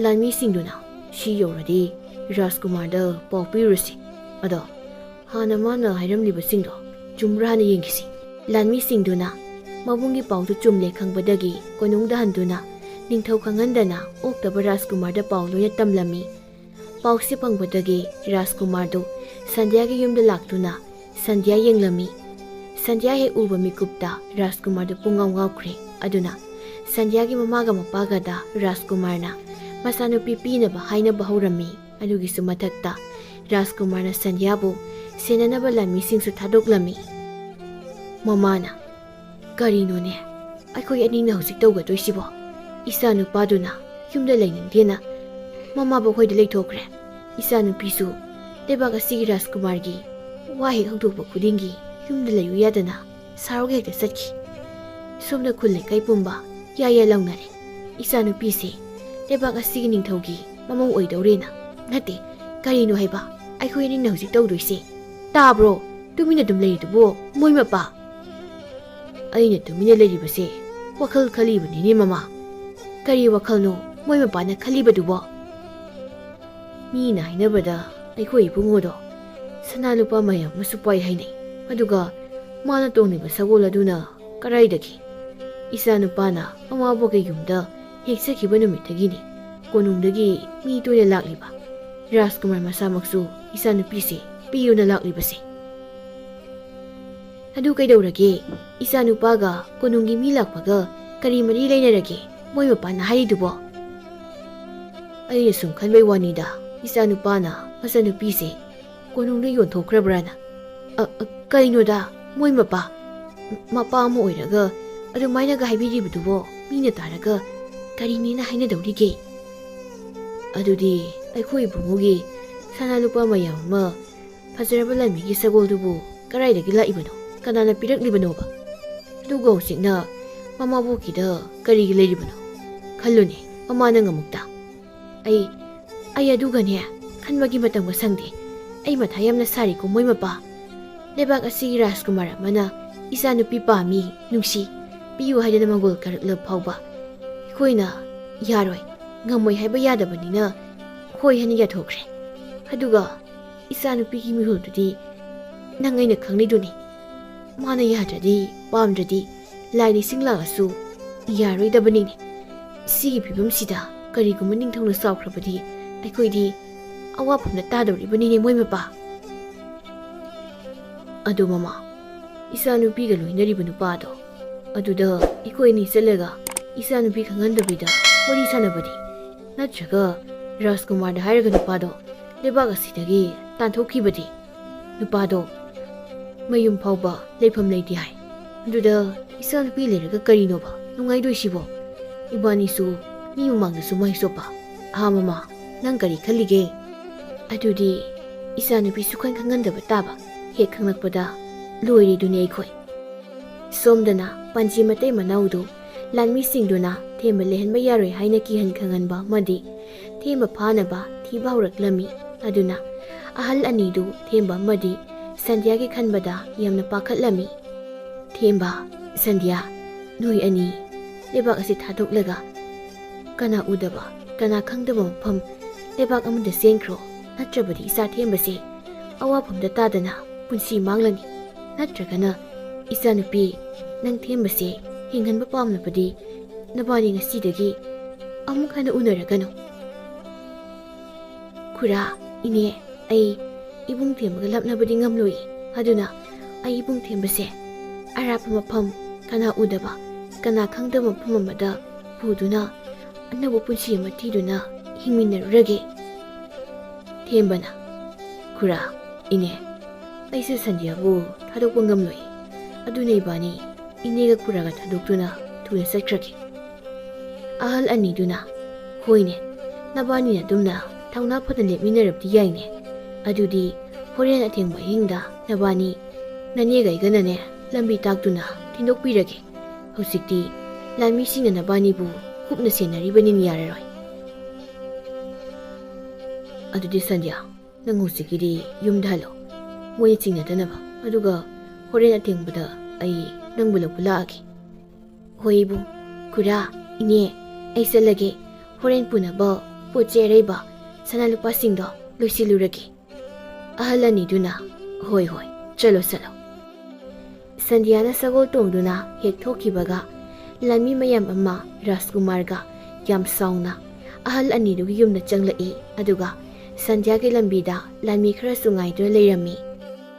ꯂꯥꯟꯃꯤꯁꯤꯡꯗꯨꯅ ꯁꯤ ꯌꯧꯔꯗꯤ ꯔꯥꯖꯀꯨꯃꯥꯔꯗ ꯄꯥꯎ ꯄꯤꯔꯨꯔꯁꯤ. ꯑꯗꯣ ꯍꯥꯟꯅ ꯃꯥꯅ ꯍꯥꯏꯔꯝꯂꯤꯕꯁꯤꯡꯗꯣ ꯆꯨꯝꯕ꯭ꯔꯥ ꯍꯥꯟꯅ ꯌꯦꯡꯈꯤꯁꯤ. ꯂꯥꯟꯃꯤꯁꯤꯡꯗꯨꯅ ꯃꯕꯨꯡꯒꯤ ꯄꯥꯎꯗꯨ ꯆꯨꯝꯂꯦ ꯈꯪꯕꯗꯒꯤ ꯀꯣꯅꯨꯡꯗ ꯍꯟꯗꯨꯅ ꯅꯤꯡꯊꯧ ꯈꯪꯍꯟꯗꯅ ꯑꯣꯛꯇꯕ ꯔꯥꯖꯀꯨꯃꯥꯔꯗ ꯄꯥꯎ ꯂꯣꯏꯅ ꯇꯝꯂꯝꯃꯤ. ꯄꯥꯎꯁꯤ ꯐꯪꯕꯗꯒꯤ ꯔꯥꯖꯀꯨꯃꯥꯔꯗꯨ ꯁꯟꯙ꯭ꯌꯥꯒꯤ ꯌꯨꯝꯗ ꯂꯥꯛꯇꯨꯅ ꯁꯟꯙ꯭ꯌꯥ ꯌꯦꯡꯂꯝꯃꯤ. ꯁꯟꯙ꯭ꯌꯥ ꯍꯦꯛ ꯎꯕ ꯃꯤꯀꯨꯞꯇ ꯔꯥꯖꯀꯨꯃꯥꯔꯗꯨ ꯄꯨꯡꯉꯥꯎ ꯉꯥꯎꯈ꯭ꯔꯦ. ꯑꯗꯨꯅ ꯁꯟꯙ꯭ꯌꯥꯒꯤ ꯃꯃꯥꯒ ꯃꯄꯥꯒꯗ ꯔꯥꯖꯀꯨꯃꯥꯔꯅ ꯃꯆꯥꯅꯨꯄꯤ ꯄꯤꯅꯕ ꯍꯥꯏꯅꯕ ꯍꯧꯔꯝꯃꯤ. ꯑꯗꯨꯒꯤꯁꯨ ꯃꯊꯛꯇ ꯔꯥꯖꯀꯨꯃꯥꯔꯅ ꯁꯟꯙ꯭ꯌꯥꯕꯨ ꯁꯦꯟꯅꯅꯕ ꯂꯥꯟꯃꯤꯁꯤꯡꯁꯨ ꯊꯥꯗꯣꯛꯂꯝꯃꯤ. ꯃꯃꯥꯅ ꯀꯔꯤꯅꯣꯅꯦ ꯑꯩꯈꯣꯏ ꯑꯅꯤꯅ ꯍꯧꯖꯤꯛ ꯇꯧꯒꯗꯣꯏꯁꯤꯕꯣ? ꯏꯆꯥ ꯅꯨꯄꯥꯗꯨꯅ ꯌꯨꯝꯗ ꯂꯩꯅꯤꯡꯗꯦꯅ ꯃꯃꯥꯕꯨ ꯑꯩꯈꯣꯏꯗ ꯂꯩꯊꯣꯛꯈ꯭ꯔꯦ. ꯏꯆꯥꯅꯨꯄꯤꯁꯨ ꯂꯩꯕꯥꯛ ꯑꯁꯤꯒꯤ ꯔꯥꯖꯀꯨꯃꯥꯔꯒꯤ ꯋꯥ ꯍꯦꯛ ꯍꯧꯗꯣꯛꯄ ꯈꯨꯗꯤꯡꯒꯤ ꯌꯨꯝꯗ ꯂꯩꯌꯨ ꯌꯥꯗꯅ ꯁꯥꯎꯔꯒ ꯍꯦꯛꯇ ꯆꯠꯈꯤ. ꯁꯣꯝꯗ ꯈꯨꯜ ꯂꯩꯀꯥꯏ ꯄꯨꯝꯕ ꯌꯥ ꯂꯥꯎꯅꯔꯦ. ꯏꯆꯥꯅꯨꯄꯤꯁꯦ ꯂꯩꯕꯥꯛ ꯑꯁꯤꯒꯤ ꯅꯤꯡꯊꯧꯒꯤ ꯃꯃꯧ ꯑꯣꯏꯗꯧꯔꯦꯅ. ꯅꯠꯇꯦ ꯀꯔꯤꯅꯣ ꯍꯥꯏꯕ ꯑꯩꯈꯣꯏ ꯑꯅꯤꯅ ꯍꯧꯖꯤꯛ ꯇꯧꯗꯣꯏꯁꯦ? ꯇꯥꯕ꯭ꯔꯣ? ꯇꯨꯃꯤꯟꯅ ꯑꯗꯨꯝ ꯂꯩꯔꯤꯗꯨꯕꯣ ꯃꯣꯏ ꯃꯄꯥ? ꯑꯩꯅ ꯇꯨꯃꯤꯟꯅ ꯂꯩꯔꯤꯕꯁꯦ ꯋꯥꯈꯜ ꯈꯜꯂꯤꯕꯅꯤꯅꯦ ꯃꯃꯥ. ꯀꯔꯤ ꯋꯥꯈꯜꯅꯣ ꯃꯣꯏ ꯃꯄꯥꯅ ꯈꯜꯂꯤꯕꯗꯨꯕꯣ? ꯃꯤꯅ ꯍꯥꯏꯅꯕꯗ ꯑꯩꯈꯣꯏ ꯏꯕꯨꯡꯉꯣꯗꯣ ꯁꯅꯥ ꯂꯨꯄꯥ ꯃꯌꯥꯝ ꯑꯃꯁꯨ ꯄꯥꯏ ꯍꯥꯏꯅꯩ. ꯑꯗꯨꯒ ꯃꯥꯅ ꯇꯣꯡꯂꯤꯕ ꯁꯒꯣꯜ ꯑꯗꯨꯅ ꯀꯔꯥꯏꯗꯒꯤ? ꯏꯆꯥ ꯅꯨꯄꯥꯅ ꯃꯃꯥꯕꯣꯛꯀꯤ ꯌꯨꯝꯗ ꯍꯦꯛ ꯆꯠꯈꯤꯕ ꯅꯨꯃꯤꯠꯇꯒꯤꯅꯤ ꯀꯣꯅꯨꯡꯗꯒꯤ ꯃꯤ ꯇꯣꯏꯅ ꯂꯥꯛꯂꯤꯕ. ꯔꯥꯖꯀꯨꯃꯥꯔ ꯃꯁꯥꯃꯛꯁꯨ ꯏꯆꯥꯅꯨꯄꯤꯁꯦ ꯄꯤꯌꯨꯅ ꯂꯥꯛꯂꯤꯕꯁꯦ. ꯑꯗꯨ ꯀꯩꯗꯧꯔꯒꯦ? ꯏꯆꯥ ꯅꯨꯄꯥꯒ ꯀꯣꯅꯨꯡꯒꯤ ꯃꯤ ꯂꯥꯛꯄꯒ ꯀꯔꯤ ꯃꯔꯤ ꯂꯩꯅꯔꯒꯦ ꯃꯣꯏ ꯃꯄꯥꯅ ꯍꯥꯏꯔꯤꯗꯨꯕꯣ? ꯑꯩꯅ ꯁꯨꯝ ꯈꯟꯕꯩ ꯋꯥꯅꯤꯗ. ꯏꯆꯥ ꯅꯨꯄꯥꯅ ꯃꯆꯟꯅꯨꯄꯤꯁꯦ ꯀꯣꯅꯨꯡꯗ ꯌꯣꯟꯊꯣꯛꯈ꯭ꯔꯕ꯭ꯔꯥꯅ. ꯀꯩꯅꯣꯗ ꯃꯣꯏ ꯃꯄꯥ? ꯃꯄꯥ ꯑꯃ ꯑꯣꯏꯔꯒ ꯑꯗꯨꯃꯥꯏꯅꯒ ꯍꯥꯏꯕꯤꯔꯤꯕꯗꯨꯕꯣ ꯃꯤꯅ ꯇꯥꯔꯒ ꯀꯔꯤꯅꯦꯅ ꯍꯥꯏꯅꯗꯧꯔꯤꯒꯦ? ꯑꯗꯨꯗꯤ ꯑꯩꯈꯣꯏ ꯏꯕꯨꯡꯉꯣꯒꯤ ꯁꯅꯥ ꯂꯨꯄꯥ ꯃꯌꯥꯝ ꯑꯃ ꯐꯖꯔꯕ ꯂꯥꯟꯃꯤꯒꯤ ꯁꯒꯣꯜꯗꯨꯕꯨ ꯀꯔꯥꯏꯗꯒꯤ ꯂꯥꯛꯏꯕꯅꯣ? ꯀꯅꯥꯅ ꯄꯤꯔꯛꯂꯤꯕꯅꯣꯕ? ꯑꯗꯨꯒ ꯍꯧꯖꯤꯛꯅ ꯃꯃꯥꯕꯣꯛꯀꯤꯗ ꯀꯔꯤꯒꯤ ꯂꯩꯔꯤꯕꯅꯣ? ꯈꯜꯂꯨꯅꯦ ꯃꯃꯥ ꯅꯪ ꯑꯃꯨꯛꯇ. ꯑꯩ ꯑꯗꯨꯒꯅꯦ ꯈꯟꯕꯒꯤ ꯃꯇꯝꯒ ꯁꯪꯗꯦ. ꯑꯩ ꯃꯊꯥ ꯌꯥꯝꯅ ꯁꯥꯔꯤꯀꯣ ꯃꯣꯏ ꯃꯄꯥ. ꯂꯩꯕꯥꯛ ꯑꯁꯤꯒꯤ ꯔꯥꯖꯀꯨꯃꯥꯔ ꯑꯃꯅ ꯏꯆꯥ ꯅꯨꯄꯤ ꯄꯥꯝꯃꯤ ꯅꯨꯡꯁꯤ ꯄꯤꯌꯨ ꯍꯥꯏꯗꯅ ꯃꯪꯒꯣꯜ ꯀꯥꯔꯛꯂꯕ ꯐꯥꯎꯕ ꯑꯩꯈꯣꯏꯅ ꯌꯥꯔꯣꯏ ꯉꯝꯃꯣꯏ ꯍꯥꯏꯕ ꯌꯥꯗꯕꯅꯤꯅ ꯍꯣꯏ ꯍꯥꯏꯅ ꯌꯥꯊꯣꯛꯈ꯭ꯔꯦ. ꯑꯗꯨꯒ ꯏꯆꯥ ꯅꯨꯄꯤꯒꯤ ꯃꯤꯍꯨꯜꯗꯨꯗꯤ ꯅꯪ ꯑꯩꯅ ꯈꯪꯂꯤꯗꯨꯅꯤ. ꯃꯥꯅ ꯌꯥꯗ꯭ꯔꯗꯤ ꯄꯥꯝꯗ꯭ꯔꯗꯤ ꯂꯥꯏ ꯂꯤꯁꯤꯡ ꯂꯥꯛꯑꯁꯨ ꯌꯥꯔꯣꯏꯗꯕꯅꯤꯅꯦ. ꯁꯤꯒꯤ ꯐꯤꯕꯝꯁꯤꯗ ꯀꯔꯤꯒꯨꯝꯕ ꯅꯤꯡꯊꯧꯅ ꯆꯥꯎꯈ꯭ꯔꯕꯗꯤ ꯑꯩꯈꯣꯏꯗꯤ ꯑꯋꯥꯐꯝꯗ ꯇꯥꯗꯧꯔꯤꯕꯅꯤꯅꯦ ꯃꯣꯏ ꯃꯄꯥ. ꯑꯗꯣ ꯃꯃꯥ, ꯏꯆꯥꯅꯨꯄꯤꯒ ꯂꯣꯏꯅꯔꯤꯕ ꯅꯨꯄꯥꯗꯣ ꯑꯗꯨꯗ ꯑꯩꯈꯣꯏ ꯑꯅꯤ ꯆꯠꯂꯒ ꯏꯆꯥꯅꯨꯄꯤ ꯈꯪꯍꯟꯗꯕꯤꯗ ꯋꯥꯔꯤ ꯁꯥꯟꯅꯕꯗꯤ, ꯅꯠꯇ꯭ꯔꯒ ꯔꯥꯖꯀꯨꯃꯥꯔꯗ ꯍꯥꯏꯔꯒ ꯅꯨꯄꯥꯗꯣ ꯂꯩꯕꯥꯛ ꯑꯁꯤꯗꯒꯤ ꯇꯥꯟꯊꯣꯛꯈꯤꯕꯗꯤ? ꯅꯨꯄꯥꯗꯣ ꯃꯌꯨꯝ ꯐꯥꯎꯕ ꯂꯩꯐꯝ ꯂꯩꯇꯦ ꯍꯥꯏ. ꯑꯗꯨꯗ ꯏꯆꯥꯅꯨꯄꯤ ꯂꯩꯔꯒ ꯀꯔꯤꯅꯣꯕ ꯅꯨꯡꯉꯥꯏꯗꯣꯏꯁꯤꯕꯣ? ꯏꯕꯥꯅꯤꯁꯨ ꯃꯤ ꯃꯃꯥꯡꯗꯁꯨ ꯃꯥꯏ ꯆꯣꯞꯄ. ꯃꯃꯥ, ꯅꯪ ꯀꯔꯤ ꯈꯜꯂꯤꯒꯦ? ꯑꯗꯨꯗꯤ ꯏꯆꯥꯅꯨꯄꯤ ꯁꯨꯈꯟ ꯈꯪꯍꯟꯗꯕ ꯇꯥꯕ. ꯍꯦꯛ ꯈꯪꯂꯛꯄꯗ ꯂꯣꯏꯔꯤꯗꯨꯅꯤ ꯑꯩꯈꯣꯏ. ꯁꯣꯝꯗꯅ ꯄꯟꯆꯤ ꯃꯇꯩ ꯃꯅꯥꯎꯗꯨ ꯂꯥꯟꯃꯤꯁꯤꯡꯗꯨꯅ ꯊꯦꯝꯕ ꯂꯩꯍꯟꯕ ꯌꯥꯔꯣꯏ ꯍꯥꯏꯅ ꯀꯤꯍꯟ ꯈꯪꯍꯟꯕ ꯑꯃꯗꯤ ꯊꯦꯝꯕ ꯐꯥꯅꯕ ꯊꯤꯕ ꯍꯧꯔꯛꯂꯝꯃꯤ. ꯑꯗꯨꯅ ꯑꯍꯜ ꯑꯅꯤꯗꯨ ꯊꯦꯝꯕ ꯑꯃꯗꯤ ꯁꯟꯙ꯭ꯌꯥꯒꯤ ꯈꯟꯕꯗ ꯌꯥꯝꯅ ꯄꯥꯈꯠꯂꯝꯃꯤ. ꯊꯦꯝꯕ, ꯁꯟꯙ꯭ꯌꯥ, ꯅꯣꯏ ꯑꯅꯤ ꯂꯩꯕꯥꯛ ꯑꯁꯤ ꯊꯥꯗꯣꯛꯂꯒ ꯀꯅꯥ ꯎꯗꯕ ꯀꯅꯥ ꯈꯪꯗꯕ ꯃꯐꯝ ꯂꯩꯕꯥꯛ ꯑꯃꯗ ꯆꯦꯟꯈ꯭ꯔꯣ. ꯅꯠꯇ꯭ꯔꯕꯗꯤ ꯏꯆꯥ ꯊꯦꯝꯕꯁꯦ ꯑꯋꯥꯐꯝꯗ ꯇꯥꯗꯅ ꯄꯨꯟꯁꯤ ꯃꯥꯡꯂꯅꯤ. ꯅꯠꯇ꯭ꯔꯒꯅ ꯏꯆꯥꯅꯨꯄꯤ, ꯅꯪ ꯊꯦꯝꯕꯁꯦ ꯍꯤꯡꯍꯟꯕ ꯄꯥꯝꯂꯕꯗꯤ ꯅꯕꯥꯅꯤ ꯉꯁꯤꯗꯒꯤ ꯑꯃꯨꯛ ꯍꯟꯅ ꯎꯅꯔꯒꯅꯨ. ꯈꯨꯔꯥ, ꯏꯅꯦ, ꯑꯩ ꯏꯕꯨꯡ ꯊꯦꯝꯕꯒ ꯂꯥꯞꯅꯕꯗꯤ ꯉꯝꯂꯣꯏ. ꯑꯗꯨꯅ ꯑꯩ ꯏꯕꯨꯡ ꯊꯦꯝꯕꯁꯦ ꯑꯔꯥꯞꯄ ꯃꯐꯝ, ꯀꯅꯥ ꯎꯗꯕ ꯀꯅꯥ ꯈꯪꯗꯕ ꯃꯐꯝ ꯑꯃꯗ ꯄꯨꯗꯨꯅ ꯑꯅꯧꯕ ꯄꯨꯟꯁꯤ ꯑꯃ ꯊꯤꯗꯨꯅ ꯍꯤꯡꯃꯤꯟꯅꯔꯨꯔꯒꯦ. ꯊꯦꯝꯕꯅ, ꯈꯨꯔꯥ, ꯏꯅꯦ, ꯑꯩꯁꯨ ꯁꯟꯙ꯭ꯌꯥꯕꯨ ꯊꯥꯗꯣꯛꯄ ꯉꯝꯂꯣꯏ. ꯑꯗꯨꯅ ꯏꯕꯥꯅꯤ ꯏꯅꯦꯒ ꯈꯨꯔꯥꯒ ꯊꯥꯗꯣꯛꯇꯨꯅ ꯊꯨꯅ ꯆꯠꯈ꯭ꯔꯒꯦ. ꯑꯍꯜ ꯑꯅꯤꯗꯨꯅ, ꯍꯣꯏꯅꯦ, ꯅꯕꯥꯅꯤꯅ ꯑꯗꯨꯝꯅ ꯊꯧꯅꯥ ꯐꯗꯅ ꯂꯦꯞꯃꯤꯟꯅꯔꯕꯗꯤ ꯌꯥꯏꯅꯦ. ꯑꯗꯨꯗꯤ ꯍꯣꯔꯦꯟ ꯑꯊꯦꯡꯕ ꯑꯍꯤꯡꯗ ꯅꯕꯥꯅꯤ ꯅꯅꯦꯒ ꯑꯩꯒꯅꯅꯦ ꯂꯝꯕꯤ ꯇꯥꯛꯇꯨꯅ ꯊꯤꯟꯗꯣꯛꯄꯤꯔꯒꯦ. ꯍꯧꯖꯤꯛꯇꯤ ꯂꯥꯟꯃꯤꯁꯤꯡꯅ ꯅꯕꯥꯅꯤꯕꯨ ꯀꯨꯞꯅ ꯁꯦꯟꯅꯔꯤꯕꯅꯤꯅ ꯌꯥꯔꯔꯣꯏ. ꯑꯗꯨꯗꯤ ꯁꯟꯙ꯭ꯌꯥ, ꯅꯪ ꯍꯧꯖꯤꯛꯀꯤꯗꯤ ꯌꯨꯝꯗ ꯍꯜꯂꯣ, ꯃꯣꯏꯅ ꯆꯤꯡꯅꯗꯅꯕ. ꯑꯗꯨꯒ ꯍꯣꯔꯦꯟ ꯑꯊꯦꯡꯕꯗ ꯑꯩ ꯅꯪꯕꯨ ꯂꯧꯕ ꯂꯥꯛꯑꯒꯦ. ꯍꯣꯏ ꯏꯕꯨꯡ. ꯈꯨꯔꯥ, ꯏꯅꯦ, ꯑꯩ ꯆꯠꯂꯒꯦ. ꯍꯣꯔꯦꯟ ꯄꯨꯅꯕ ꯄꯣꯠ ꯆꯩ ꯑꯔꯩꯕ ꯁꯅꯥ ꯂꯨꯄꯥꯁꯤꯡꯗꯣ ꯂꯣꯏꯁꯤꯜꯂꯨꯔꯒꯦ. ꯑꯍꯜ ꯑꯅꯤꯗꯨꯅ, ꯍꯣꯏ ꯍꯣꯏ, ꯆꯠꯂꯣ ꯆꯠꯂꯣ. ꯁꯟꯙ꯭ꯌꯥꯅ ꯁꯒꯣꯜ ꯇꯣꯡꯗꯨꯅ ꯍꯦꯛ ꯊꯣꯛꯈꯤꯕꯒ ꯂꯥꯟꯃꯤ ꯃꯌꯥꯝ ꯑꯃ ꯔꯥꯖꯀꯨꯃꯥꯔꯒ ꯌꯥꯝ ꯁꯥꯎꯅ ꯑꯍꯜ ꯑꯅꯤꯗꯨꯒꯤ ꯌꯨꯝꯗ ꯆꯪꯂꯛꯏ. ꯑꯗꯨꯒ ꯁꯟꯙ꯭ꯌꯥꯒꯤ ꯂꯝꯕꯤꯗ ꯂꯥꯟꯃꯤ ꯈꯔꯁꯨ ꯉꯥꯏꯗꯨꯅ ꯂꯩꯔꯝꯃꯤ.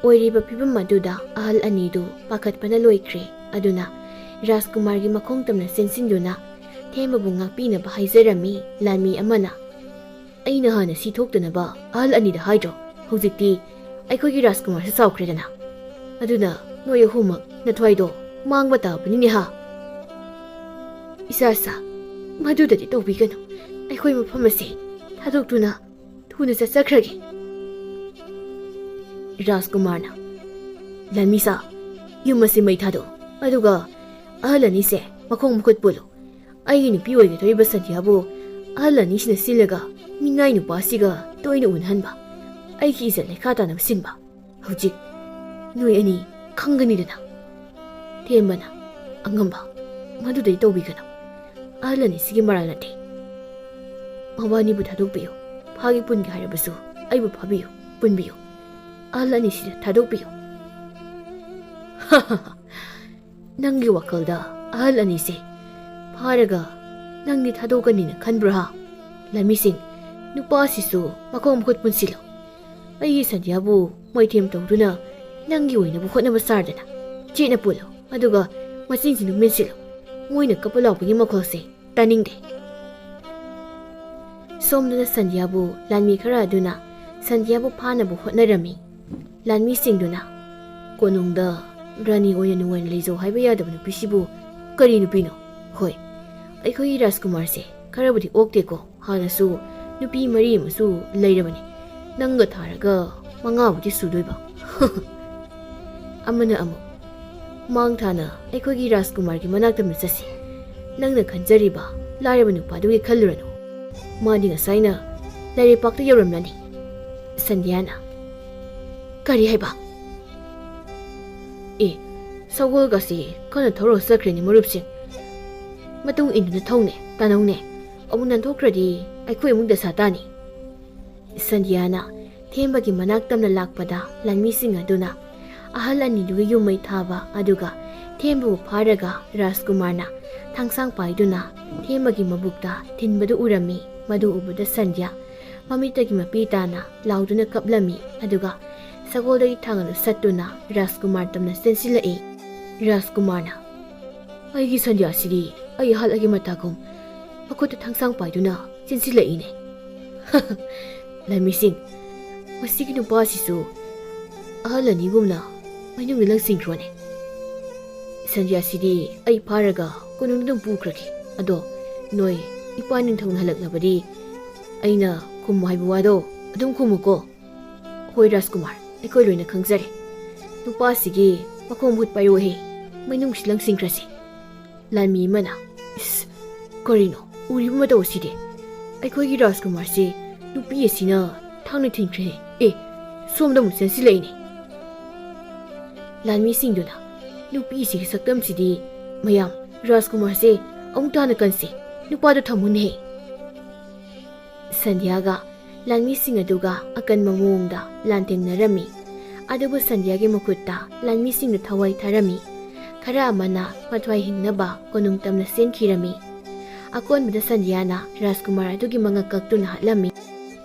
ꯑꯣꯏꯔꯤꯕ ꯐꯤꯕꯝ ꯑꯗꯨꯗ ꯑꯍꯜ ꯑꯅꯤꯗꯨ ꯄꯥꯈꯠꯄꯅ ꯂꯣꯏꯈ꯭ꯔꯦ. ꯑꯗꯨꯅ ꯔꯥꯖꯀꯨꯃꯥꯔꯒꯤ ꯃꯈꯣꯡ ꯇꯝꯅ ꯆꯦꯟꯁꯤꯟꯗꯨꯅ ꯊꯦꯝꯕꯕꯨ ꯉꯥꯛꯄꯤꯅꯕ ꯍꯥꯏꯖꯔꯝꯃꯤ. ꯂꯥꯟꯃꯤ ꯑꯃꯅ, ꯑꯩꯅ ꯍꯥꯟꯅ ꯁꯤ ꯊꯣꯛꯇꯅꯕ ꯑꯍꯜ ꯑꯅꯤꯗ ꯍꯥꯏꯗ꯭ꯔꯣ? ꯍꯧꯖꯤꯛꯇꯤ ꯑꯩꯈꯣꯏꯒꯤ ꯔꯥꯖꯀꯨꯃꯥꯔꯁꯨ ꯆꯥꯎꯈ꯭ꯔꯦꯗꯅ. ꯑꯗꯨꯅ ꯅꯣꯏ ꯑꯍꯨꯝꯃꯛ ꯅꯊ꯭ꯋꯥꯏꯗꯣ ꯃꯥꯡꯕ ꯇꯥꯕꯅꯤꯅꯦ ꯍꯥ. ꯏꯆꯥ, ꯃꯗꯨꯗꯗꯤ ꯇꯧꯕꯤꯒꯅꯨ. ꯑꯩꯈꯣꯏ ꯃꯐꯝ ꯑꯁꯤ ꯊꯥꯗꯣꯛꯇꯨꯅ ꯊꯨꯅ ꯆꯠꯆꯈ꯭ꯔꯒꯦ. ꯔꯥꯖꯀꯨꯃꯥꯔꯅ, ꯂꯥꯟꯃꯤꯁꯥ, ꯌꯨꯝ ꯑꯁꯤ ꯃꯩ ꯊꯥꯗꯣꯛꯎ. ꯑꯗꯨꯒ ꯑꯍꯜ ꯑꯅꯤꯁꯦ ꯃꯈꯣꯡ ꯃꯈꯨꯠ ꯄꯨꯜꯂꯨ. ꯑꯩꯒꯤ ꯅꯨꯄꯤ ꯑꯣꯏꯒꯗꯧꯔꯤꯕ ꯁꯟꯙ꯭ꯌꯥꯕꯨ ꯑꯍꯜ ꯑꯅꯤꯁꯤꯅ ꯁꯤꯜꯂꯒ ꯃꯤꯅꯥꯏ ꯅꯨꯄꯥꯁꯤꯒ ꯇꯣꯏꯅ ꯎꯅꯍꯟꯕ, ꯑꯩꯒꯤ ꯏꯖꯠ ꯂꯩꯈꯥ ꯇꯥꯅꯕ ꯁꯤꯟꯕ. ꯍꯧꯖꯤꯛ ꯅꯣꯏ ꯑꯅꯤ ꯈꯪꯒꯅꯤꯗꯅ. ꯊꯦꯝꯕꯅ, ꯑꯉꯝꯕ, ꯃꯗꯨꯗꯩ ꯇꯧꯕꯤꯒꯅꯨ. ꯑꯍꯜ ꯑꯅꯤꯁꯤꯒꯤ ꯃꯔꯥꯜ ꯅꯠꯇꯦ. ꯃꯕꯥꯅꯤꯕꯨ ꯊꯥꯗꯣꯛꯄꯤꯌꯨ. ꯐꯥꯒꯤ ꯄꯨꯟꯒꯦ ꯍꯥꯏꯔꯕꯁꯨ ꯑꯩꯕꯨ ꯐꯥꯕꯤꯌꯨ, ꯄꯨꯟꯕꯤꯌꯨ. ꯑꯍꯜ ꯑꯅꯤꯁꯤꯗ ꯊꯥꯗꯣꯛꯄꯤꯌꯨ. ꯅꯪꯒꯤ ꯋꯥꯈꯜꯗ ꯑꯍꯜ ꯑꯅꯤꯁꯦ ꯐꯥꯔꯒ ꯅꯪꯗꯤ ꯊꯥꯗꯣꯛꯀꯅꯤꯅ ꯈꯟꯕ꯭ꯔꯥ ꯍꯥ? ꯂꯥꯟꯃꯤꯁꯤꯡ, ꯅꯨꯄꯥꯁꯤꯁꯨ ꯃꯈꯣꯡ ꯃꯈꯨꯠ ꯄꯨꯟꯁꯤꯜꯂꯨ. ꯑꯩꯒꯤ ꯁꯟꯙ꯭ꯌꯥꯕꯨ ꯃꯩꯊꯦꯝ ꯇꯧꯗꯨꯅ ꯅꯪꯒꯤ ꯑꯣꯏꯅꯕ ꯍꯣꯠꯅꯕ ꯁꯥꯔꯗꯅ ꯆꯦꯠꯅ ꯄꯨꯜꯂꯨ. ꯑꯗꯨꯒ ꯃꯆꯤꯟꯁꯤꯡꯗꯨ ꯃꯦꯟꯁꯤꯜꯂꯨ. ꯃꯣꯏꯅ ꯀꯞꯄ ꯂꯥꯎꯕꯒꯤ ꯃꯈꯣꯜꯁꯦ ꯇꯥꯅꯤꯡꯗꯦ. ꯁꯣꯝꯗꯅ ꯁꯟꯙ꯭ꯌꯥꯕꯨ ꯂꯥꯟꯃꯤ ꯈꯔ ꯑꯗꯨꯅ ꯁꯟꯙ꯭ꯌꯥꯕꯨ ꯐꯥꯅꯕ ꯍꯣꯠꯅꯔꯝꯃꯤ. ꯂꯥꯟꯃꯤꯁꯤꯡꯗꯨꯅ, ꯀꯣꯅꯨꯡꯗ ꯔꯥꯅꯤ ꯑꯣꯏꯅ ꯅꯨꯡꯉꯥꯏꯅ ꯂꯩꯖꯧ ꯍꯥꯏꯕ ꯌꯥꯗꯕ ꯅꯨꯄꯤꯁꯤꯕꯨ ꯀꯔꯤ ꯅꯨꯄꯤꯅꯣ? ꯍꯣꯏ, ꯑꯩꯈꯣꯏꯒꯤ ꯔꯥꯖꯀꯨꯃꯥꯔꯁꯦ ꯈꯔꯕꯨꯗꯤ ꯑꯣꯛꯇꯦꯀꯣ. ꯍꯥꯟꯅꯁꯨ ꯅꯨꯄꯤ 4 ꯑꯃꯁꯨ ꯂꯩꯔꯕꯅꯤ. ꯅꯪꯒ ꯊꯥꯔꯒ 5ꯕꯨꯗꯤ ꯁꯨꯗꯣꯏꯕ. ꯑꯃꯅ ꯑꯃꯨꯛ, ꯃꯥꯡ ꯊꯥꯅ ꯑꯩꯈꯣꯏꯒꯤ ꯔꯥꯖꯀꯨꯃꯥꯔꯒꯤ ꯃꯅꯥꯛꯇ ꯆꯠꯁꯤ. ꯅꯪꯅ ꯈꯟꯖꯔꯤꯕ ꯂꯥꯏꯔꯕ ꯅꯨꯄꯥꯗꯨꯒꯤ ꯈꯜꯂꯨꯔꯅꯨ. ꯃꯥꯗꯤ ꯉꯁꯥꯏꯅ ꯂꯩꯔꯩꯄꯥꯛꯇ ꯌꯧꯔꯝꯂꯅꯤ. ꯁꯟꯙ꯭ꯌꯥꯅ, ꯀꯔꯤ ꯍꯥꯏꯕ? ꯁꯒꯣꯜꯒꯁꯤ ꯀꯟꯅ ꯊꯧꯔꯒ ꯆꯠꯈ꯭ꯔꯦꯅꯦ ꯃꯔꯨꯞꯁꯤꯡ. ꯃꯇꯨꯡ ꯏꯟꯗꯨꯅ ꯊꯧꯅꯦ, ꯇꯥꯅꯧꯅꯦ. ꯑꯃꯨꯛ ꯅꯥꯟꯊꯣꯛꯈ꯭ꯔꯗꯤ ꯑꯩꯈꯣꯏ ꯑꯃꯨꯛ ꯗꯁꯥ ꯇꯥꯅꯤ. ꯁꯟꯙ꯭ꯌꯥꯅ ꯊꯦꯝꯕꯒꯤ ꯃꯅꯥꯛ ꯇꯝꯅ ꯂꯥꯛꯄꯗ ꯂꯥꯟꯃꯤꯁꯤꯡ ꯑꯗꯨꯅ ꯑꯍꯜ ꯑꯅꯤꯗꯨꯒꯤ ꯌꯨꯝ ꯃꯩ ꯊꯥꯕ. ꯑꯗꯨꯒ ꯊꯦꯝꯕꯕꯨ ꯐꯥꯔꯒ ꯔꯥꯖꯀꯨꯃꯥꯔꯅ ꯊꯥꯡꯁꯥꯡ ꯄꯥꯏꯗꯨꯅ ꯊꯦꯝꯕꯒꯤ ꯃꯕꯨꯛꯇ ꯊꯤꯟꯕꯗꯨ ꯎꯔꯝꯃꯤ. ꯃꯗꯨ ꯎꯕꯗ ꯁꯟꯙ꯭ꯌꯥ ꯃꯃꯤꯠꯇꯒꯤ ꯃꯄꯤ ꯇꯥꯅ ꯂꯥꯎꯗꯨꯅ ꯀꯞꯂꯝꯃꯤ ꯑꯗꯨꯒ ꯁꯒꯣꯜꯗꯒꯤ ꯊꯥꯡꯅ ꯁꯠꯇꯨꯅ ꯔꯥꯖꯀꯨꯃꯥꯔ ꯇꯝꯅ ꯆꯦꯟꯁꯤꯜꯂꯛꯏ꯫ ꯔꯥꯖꯀꯨꯃꯥꯔꯅ "ꯑꯩꯒꯤ ꯁꯟꯙ꯭ꯌꯥꯁꯤꯗꯤ ꯑꯩ ꯍꯥꯠꯂꯒꯦ ꯃꯇꯥꯒꯨꯝ ꯃꯈꯨꯠꯇ ꯊꯥꯡꯁꯥꯡ ꯄꯥꯏꯗꯨꯅ ꯆꯦꯟꯁꯤꯜꯂꯛꯏꯅꯦ꯫ ꯂꯟꯃꯤꯁꯤꯡ, ꯃꯁꯤꯒꯤ ꯅꯨꯄꯥꯁꯤꯁꯨ ꯑꯍꯜ ꯑꯅꯤꯒꯨꯝꯅ ꯃꯅꯨꯡꯗ ꯂꯪꯁꯤꯟꯈ꯭ꯔꯣꯅꯦ꯫ ꯁꯟꯙ꯭ꯌꯥꯁꯤꯗꯤ ꯑꯩ ꯐꯥꯔꯒ ꯀꯣꯅꯨꯡꯗ ꯑꯗꯨꯝ ꯄꯨꯈ꯭ꯔꯒꯦ꯫ ꯑꯗꯣ ꯅꯣꯏ ꯏꯄꯥ ꯅꯤꯡꯊꯧꯅ ꯍꯜꯂꯛꯂꯕꯗꯤ ꯑꯩꯅ ꯈꯨꯝꯃꯨ ꯍꯥꯏꯕ ꯋꯥꯗꯣ ꯑꯗꯨꯝ ꯈꯨꯝꯃꯨꯀꯣ꯫ ꯍꯣꯏ ꯔꯥꯖꯀꯨꯃꯥꯔ, ꯑꯩꯈꯣꯏ ꯂꯣꯏꯅ ꯈꯪꯖꯔꯦ꯫ ꯅꯨꯄꯥꯁꯤꯒꯤ ꯃꯈꯣꯡ ꯃꯈꯨꯠ ꯄꯥꯏꯔꯣꯍꯦ, ꯃꯅꯨꯡꯁꯤ ꯂꯪꯁꯤꯟꯈ꯭ꯔꯁꯤ꯫ ꯂꯥꯟꯃꯤ ꯑꯃꯅ "ꯏꯁ, ꯀꯔꯤꯅꯣ ꯎꯔꯤꯕ ꯃꯇꯧ ꯑꯁꯤꯗꯤ? ꯑꯩꯈꯣꯏꯒꯤ ꯔꯥꯖꯀꯨꯃꯥꯔꯁꯤ ꯅꯨꯄꯤ ꯑꯁꯤꯅ ꯊꯥꯡꯅ ꯊꯤꯟꯈ꯭ꯔꯦ꯫ ꯁꯣꯝꯗ ꯑꯃꯨꯛ ꯆꯦꯟꯁꯤꯜꯂꯛꯏꯅꯦ"꯫ ꯂꯥꯟꯃꯤꯁꯤꯡꯗꯨꯅ "ꯅꯨꯄꯤꯁꯤꯒꯤ ꯁꯛꯇꯝꯁꯤꯗꯤ ꯃꯌꯥꯝ, ꯔꯥꯖꯀꯨꯃꯥꯔꯁꯦ ꯑꯃꯨꯛ ꯇꯥꯅ ꯀꯟꯁꯤ, ꯅꯨꯄꯥꯗꯣ ꯊꯝꯃꯨꯅꯦꯍꯦ"꯫ ꯁꯟꯙ꯭ꯌꯥꯒ ꯂꯥꯟꯃꯤꯁꯤꯡ ꯑꯗꯨꯒ ꯑꯀꯟꯕ ꯃꯑꯣꯡꯗ ꯂꯥꯟꯊꯦꯡꯅꯔꯝꯃꯤ꯫ ꯑꯗꯨꯕꯨ ꯁꯟꯙ꯭ꯌꯥꯒꯤ ꯃꯈꯨꯠꯇ ꯂꯥꯟꯃꯤꯁꯤꯡꯅ ꯊꯋꯥꯏ ꯊꯥꯔꯝꯃꯤ꯫ ꯈꯔ ꯑꯃꯅ ꯃꯊ꯭ꯋꯥꯏ ꯍꯤꯡꯅꯕ ꯀꯣꯅꯨꯡ ꯇꯝꯅ ꯆꯦꯟꯈꯤꯔꯝꯃꯤ꯫ ꯑꯀꯣꯟꯕꯗ ꯁꯟꯙ꯭ꯌꯥꯅ ꯔꯥꯖꯀꯨꯃꯥꯔ ꯑꯗꯨꯒꯤ ꯃꯉꯛ ꯀꯛꯇꯨꯅ ꯍꯥꯠꯂꯝꯃꯤ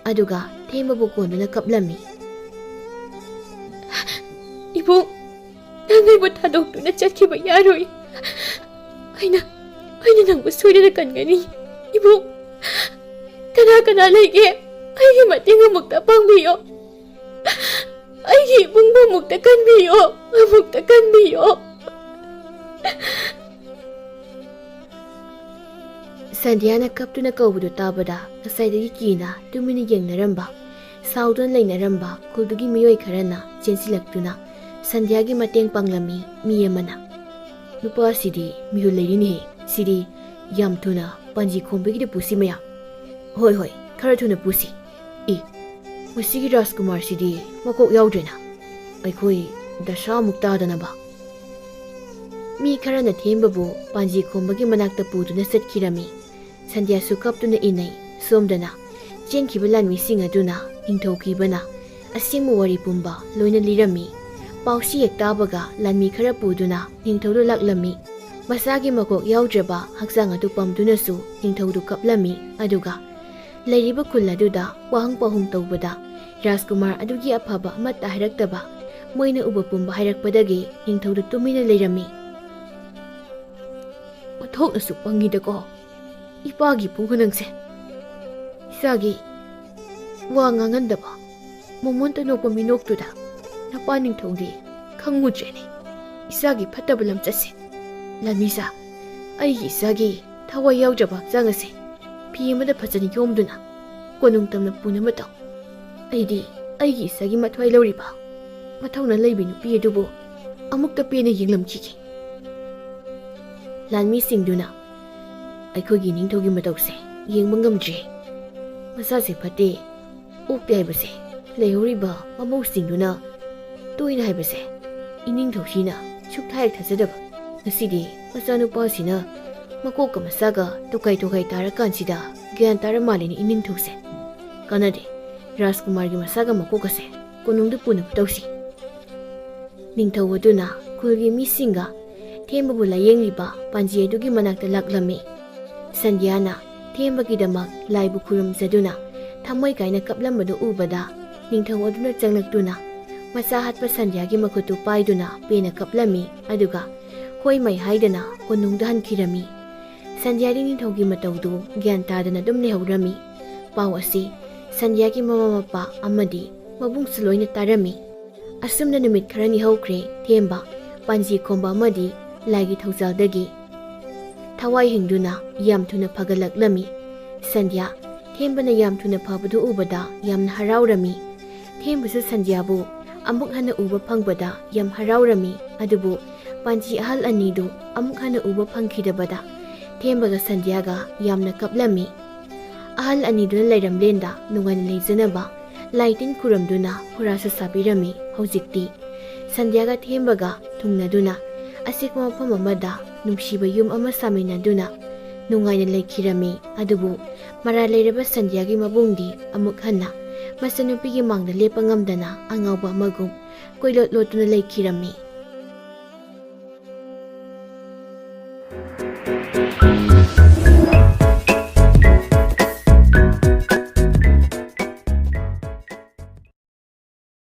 ꯑꯗꯨꯒ ꯊꯦꯝꯕꯕꯨ ꯀꯣꯟꯗꯨꯅ ꯀꯞꯂꯝꯃꯤ꯫ "ꯏꯕꯨꯡ, ꯅꯪ ꯑꯩꯕꯨ ꯊꯥꯗꯣꯛꯇꯨꯅ ꯆꯠꯈꯤꯕ ꯌꯥꯔꯣꯏ꯫ ꯑꯩꯅ ꯅꯪꯕꯨ ꯁꯣꯏꯗꯅ ꯀꯟꯒꯅꯤ꯫ ꯏꯕꯨꯡ, ꯀꯅꯥ ꯀꯅꯥ ꯂꯩꯒꯦ? ꯑꯩꯒꯤ ꯃꯇꯦꯡ ꯑꯃꯨꯛꯇ ꯄꯥꯡꯕꯤꯌꯣ꯫ ꯑꯩꯒꯤ ꯏꯕꯨꯡꯕꯨ ꯑꯃꯨꯛꯇ ꯀꯟꯕꯤꯌꯣ, ꯑꯃꯨꯛꯇ ꯀꯟꯕꯤꯌꯣ"꯫ ꯁꯟꯙ꯭ꯌꯥꯅ ꯀꯞꯇꯨꯅ ꯀꯧꯕꯗꯨ ꯇꯥꯕꯗ ꯉꯁꯥꯏꯗꯒꯤ ꯀꯤꯅ ꯇꯨꯃꯤꯟꯅ ꯌꯦꯡꯅꯔꯝꯕ, ꯁꯥꯎꯗꯨꯅ ꯂꯩꯅꯔꯝꯕ ꯈꯨꯜꯗꯨꯒꯤ ꯃꯤꯑꯣꯏ ꯈꯔꯅ ꯆꯦꯟꯁꯤꯜꯂꯛꯇꯨꯅ ꯁꯟꯙ꯭ꯌꯥꯒꯤ ꯃꯇꯦꯡ ꯄꯥꯡꯂꯝꯃꯤ꯫ ꯃꯤ ꯑꯃꯅ "ꯅꯨꯄꯥꯁꯤꯗꯤ ꯃꯤꯍꯨꯜ ꯂꯩꯔꯤꯅꯦꯍꯦ, ꯁꯤꯗꯤ ꯌꯥꯝ ꯊꯨꯅ ꯄꯥꯟꯖꯤ ꯈꯣꯡꯕꯒꯤꯗ ꯄꯨꯁꯤ ꯃꯌꯥꯝ꯫ ꯍꯣꯏ, ꯈꯔ ꯊꯨꯅ ꯄꯨꯁꯤ꯫ ꯃꯁꯤꯒꯤ ꯔꯥꯖꯀꯨꯃꯥꯔꯁꯤꯗꯤ ꯃꯀꯣꯛ ꯌꯥꯎꯗ꯭ꯔꯦꯅ, ꯑꯩꯈꯣꯏ ꯗꯁꯥ ꯑꯃꯨꯛ ꯇꯥꯗꯅꯕ"꯫ ꯃꯤ ꯈꯔꯅ ꯊꯦꯝꯕꯕꯨ ꯄꯥꯟꯖꯤ ꯈꯣꯡꯕꯒꯤ ꯃꯅꯥꯛꯇ ꯄꯨꯗꯨꯅ ꯆꯠꯈꯤꯔꯝꯃꯤ꯫ ꯁꯟꯙ꯭ꯌꯥꯁꯨ ꯀꯞꯇꯨꯅ ꯏꯟꯅꯩ꯫ ꯁꯣꯝꯗꯅ ꯆꯦꯟꯈꯤꯕ ꯂꯥꯟꯃꯤꯁꯤꯡ ꯑꯗꯨꯅ ꯅꯤꯡꯊꯧꯈꯤꯕꯅ ꯑꯁꯦꯡꯕ ꯋꯥꯔꯤ ꯄꯨꯝꯕ ꯂꯣꯏꯅ ꯂꯤꯔꯝꯃꯤ꯫ ꯄꯥꯎꯁꯤ ꯍꯦꯛ ꯇꯥꯕꯒ ꯂꯥꯟꯃꯤ ꯈꯔ ꯄꯨꯗꯨꯅ ꯅꯤꯡꯊꯧꯗ ꯂꯥꯛꯂꯝꯃꯤ꯫ ꯃꯁꯥꯒꯤ ꯃꯀꯣꯛ ꯌꯥꯎꯗ꯭ꯔꯕ ꯍꯛꯆꯥꯡ ꯑꯗꯨ ꯄꯝꯗꯨꯅꯁꯨ ꯅꯤꯡꯊꯧꯗꯨ ꯀꯞꯂꯝꯃꯤ꯫ ꯑꯗꯨꯒ ꯂꯩꯔꯤꯕ ꯈꯨꯜ ꯑꯗꯨꯗ ꯋꯥꯍꯪ ꯄꯥꯎꯍꯪ ꯇꯧꯕꯗ ꯔꯥꯖꯀꯨꯃꯥꯔ ꯑꯗꯨꯒꯤ ꯑꯐꯕ ꯑꯃꯠꯇ ꯍꯥꯏꯔꯛꯇꯕ, ꯃꯣꯏꯅ ꯎꯕ ꯄꯨꯝꯕ ꯍꯥꯏꯔꯛꯄꯗꯒꯤ ꯅꯤꯡꯊꯧꯗꯨ ꯇꯨꯃꯤꯟꯅ ꯂꯩꯔꯝꯃꯤ꯫ "ꯑꯣꯟꯊꯣꯛꯅꯁꯨ ꯄꯪꯉꯤꯗꯀꯣ ꯏꯄꯥꯒꯤ ꯄꯨꯡ ꯅꯪꯁꯦ꯫ ꯏꯆꯥꯒꯤ ꯋꯥ ꯉꯥꯡꯍꯟꯗꯕ ꯃꯣꯃꯣꯟꯇ ꯅꯣꯛꯄ ꯃꯤꯅꯣꯛꯇꯨꯗ ꯅꯄꯥ ꯅꯤꯡꯊꯧꯗꯤ ꯈꯪꯉꯨꯗ꯭ꯔꯦꯅꯦ ꯏꯆꯥꯒꯤ ꯐꯠꯇꯕ ꯂꯝꯆꯠꯁꯦ꯫ ꯂꯟꯃꯤꯁꯥ, ꯑꯩꯒꯤ ꯏꯆꯥꯒꯤ ꯊꯋꯥꯏ ꯌꯥꯎꯗ꯭ꯔꯕ ꯍꯛꯆꯥꯡ ꯑꯁꯦ ꯐꯤ ꯑꯃꯗ ꯐꯖꯅ ꯌꯣꯝꯗꯨꯅ ꯀꯣꯅꯨꯡ ꯇꯝꯅ ꯄꯨꯅꯕ ꯇꯧ꯫ ꯑꯩꯗꯤ ꯑꯩꯒꯤ ꯏꯆꯥꯒꯤ ꯃꯊ꯭ꯋꯥꯏ ꯂꯧꯔꯤꯕ ꯃꯊꯧꯅꯥ ꯂꯩꯕꯤ ꯅꯨꯄꯤ ꯑꯗꯨꯕꯨ ꯑꯃꯨꯛꯇ ꯄꯦꯟꯅ ꯌꯦꯡꯂꯝꯈꯤꯒꯦ"꯫ ꯂꯥꯟꯃꯤꯁꯤꯡꯗꯨꯅ "ꯑꯩꯈꯣꯏꯒꯤ ꯅꯤꯡꯊꯧꯒꯤ ꯃꯇꯧꯁꯦ ꯌꯦꯡꯕ ꯉꯝꯗ꯭ꯔꯦ꯫ ꯃꯁꯥꯁꯦ ꯐꯠꯇꯦ, ꯑꯣꯛꯇꯦ ꯍꯥꯏꯕꯁꯦ ꯂꯩꯍꯧꯔꯤꯕ ꯃꯃꯧꯁꯤꯡꯗꯨꯅ ꯇꯣꯏꯅ ꯍꯥꯏꯕꯁꯦ ꯏꯅꯤꯡꯊꯧꯁꯤꯅ ꯁꯨꯛꯊꯥ ꯍꯦꯛ ꯊꯥꯖꯗꯕ꯫ ꯉꯁꯤꯗꯤ ꯃꯆꯥꯅꯨꯄꯥꯁꯤꯅ ꯃꯀꯣꯛꯀ ꯃꯁꯥꯒ ꯇꯣꯈꯥꯏ ꯇꯥꯔꯀꯥꯟꯁꯤꯗ ꯒ꯭ꯌꯥꯟ ꯇꯥꯔ ꯃꯥꯜꯂꯦꯅꯦ ꯏꯅꯤꯡꯊꯧꯁꯦ꯫ ꯀꯥꯟꯅꯗꯦ, ꯔꯥꯖꯀꯨꯃꯥꯔꯒꯤ ꯃꯁꯥꯒ ꯃꯀꯣꯛꯀꯁꯦ ꯀꯣꯅꯨꯡꯗ ꯄꯨꯅꯕ ꯇꯧꯁꯤ"꯫ ꯅꯤꯡꯊꯧ ꯑꯗꯨꯅ ꯈꯨꯜꯒꯤ ꯃꯤꯁꯤꯡꯒ ꯊꯦꯝꯕꯕꯨ ꯂꯥꯌꯦꯡꯂꯤꯕ ꯄꯥꯟꯖꯤ ꯑꯗꯨꯒꯤ ꯃꯅꯥꯛꯇ ꯂꯥꯛꯂꯝꯃꯤ꯫ ꯁꯟꯙ꯭ꯌꯥꯅ ꯊꯦꯝꯕꯒꯤꯗꯃꯛ ꯂꯥꯏꯕꯨ ꯈꯨꯔꯨꯝꯖꯗꯨꯅ ꯊꯃꯣꯏ ꯀꯥꯏꯅ ꯀꯞꯂꯝꯕꯗꯨ ꯎꯕꯗ ꯅꯤꯡꯊꯧ ꯑꯗꯨꯅ ꯆꯪꯂꯛꯇꯨꯅ ꯃꯆꯥ ꯍꯥꯠꯄ ꯁꯟꯙ꯭ꯌꯥꯒꯤ ꯃꯈꯨꯠꯇꯨ ꯄꯥꯏꯗꯨꯅ ꯄꯦꯟꯅ ꯀꯞꯂꯝꯃꯤ ꯑꯗꯨꯒ ꯍꯣꯏ ꯃꯩ ꯍꯥꯏꯗꯅ ꯀꯣꯅꯨꯡꯗ ꯍꯟꯈꯤꯔꯝꯃꯤ꯫ ꯁꯟꯙ꯭ꯌꯥꯗꯤ ꯅꯤꯡꯊꯧꯒꯤ ꯃꯇꯧꯗꯨ ꯒ꯭ꯌꯥꯟ ꯇꯥꯗꯅ ꯑꯗꯨꯝ ꯂꯩꯍꯧꯔꯝꯃꯤ꯫ ꯄꯥꯎ ꯑꯁꯤ ꯁꯟꯙ꯭ꯌꯥꯒꯤ ꯃꯃꯥ ꯃꯄꯥ ꯑꯃꯗꯤ ꯃꯕꯨꯡꯁꯨ ꯂꯣꯏꯅ ꯇꯥꯔꯝꯃꯤ꯫ ꯑꯁꯨꯝꯅ ꯅꯨꯃꯤꯠ ꯈꯔꯅꯤ ꯍꯧꯈ꯭ꯔꯦ꯫ ꯊꯦꯝꯕ, ꯄꯥꯟꯖꯤ ꯈꯣꯡꯕ ꯑꯃꯗꯤ ꯂꯥꯏꯒꯤ ꯊꯧꯖꯥꯜꯗꯒꯤ ꯊꯋꯥꯏ ꯍꯤꯡꯗꯨꯅ ꯌꯥꯝ ꯊꯨꯅ ꯐꯒꯠꯂꯛꯂꯝꯃꯤ꯫ ꯁꯟꯙ꯭ꯌꯥ ꯊꯦꯝꯕꯅ ꯌꯥꯝ ꯊꯨꯅ ꯐꯕꯗꯨ ꯎꯕꯗ ꯌꯥꯝꯅ ꯍꯔꯥꯎꯔꯝꯃꯤ꯫ ꯊꯦꯝꯕꯁꯨ ꯁꯟꯙ꯭ꯌꯥꯕꯨ ꯑꯃꯨꯛ ꯍꯟꯅ ꯎꯕ ꯐꯪꯕꯗ ꯌꯥꯝ ꯍꯔꯥꯎꯔꯝꯃꯤ꯫ ꯑꯗꯨꯕꯨ ꯄꯥꯟꯖꯤ ꯑꯍꯜ ꯑꯅꯤꯗꯨ ꯑꯃꯨꯛ ꯍꯟꯅ ꯎꯕ ꯐꯪꯈꯤꯗꯕꯗ ꯊꯦꯝꯕꯒ ꯁꯟꯙ꯭ꯌꯥꯒ ꯌꯥꯝꯅ ꯀꯞꯂꯝꯃꯤ꯫ ꯑꯍꯜ ꯑꯅꯤꯗꯨꯅ ꯂꯩꯔꯝꯂꯦꯟꯗ ꯅꯨꯡꯉꯥꯏꯅ ꯂꯩꯖꯅꯕ ꯂꯥꯏ ꯇꯤꯟ ꯈꯨꯔꯝꯗꯨꯅ ꯍꯨꯔꯥꯁꯨ ꯁꯥꯕꯤꯔꯝꯃꯤ꯫ ꯍꯧꯖꯤꯛꯇꯤ ꯁꯟꯙ꯭ꯌꯥꯒ ꯊꯦꯝꯕꯒ ꯊꯨꯡꯅꯗꯨꯅ ꯑꯆꯤꯛꯄ ꯃꯐꯝ ꯑꯃꯗ ꯅꯨꯡꯁꯤꯕ ꯌꯨꯝ ꯑꯃ ꯁꯥꯃꯤꯟꯅꯗꯨꯅ ꯅꯨꯡꯉꯥꯏꯅ ꯂꯩꯈꯤꯔꯝꯃꯤ꯫ ꯑꯗꯨꯕꯨ ꯃꯔꯥꯜ ꯂꯩꯔꯕ ꯁꯟꯙ꯭ꯌꯥꯒꯤ ꯃꯕꯨꯡꯗꯤ ꯑꯃꯨꯛ ꯍꯟꯅ ꯃꯆꯟꯅꯨꯄꯤꯒꯤ ꯃꯥꯡꯗ ꯂꯦꯞꯄ ꯉꯝꯗꯅ ꯑꯉꯥꯎꯕ ꯑꯃꯒꯨꯝ ꯀꯣꯏꯂꯣꯠ ꯂꯣꯠꯇꯨꯅ ꯂꯩꯈꯤꯔꯝꯃꯤ꯫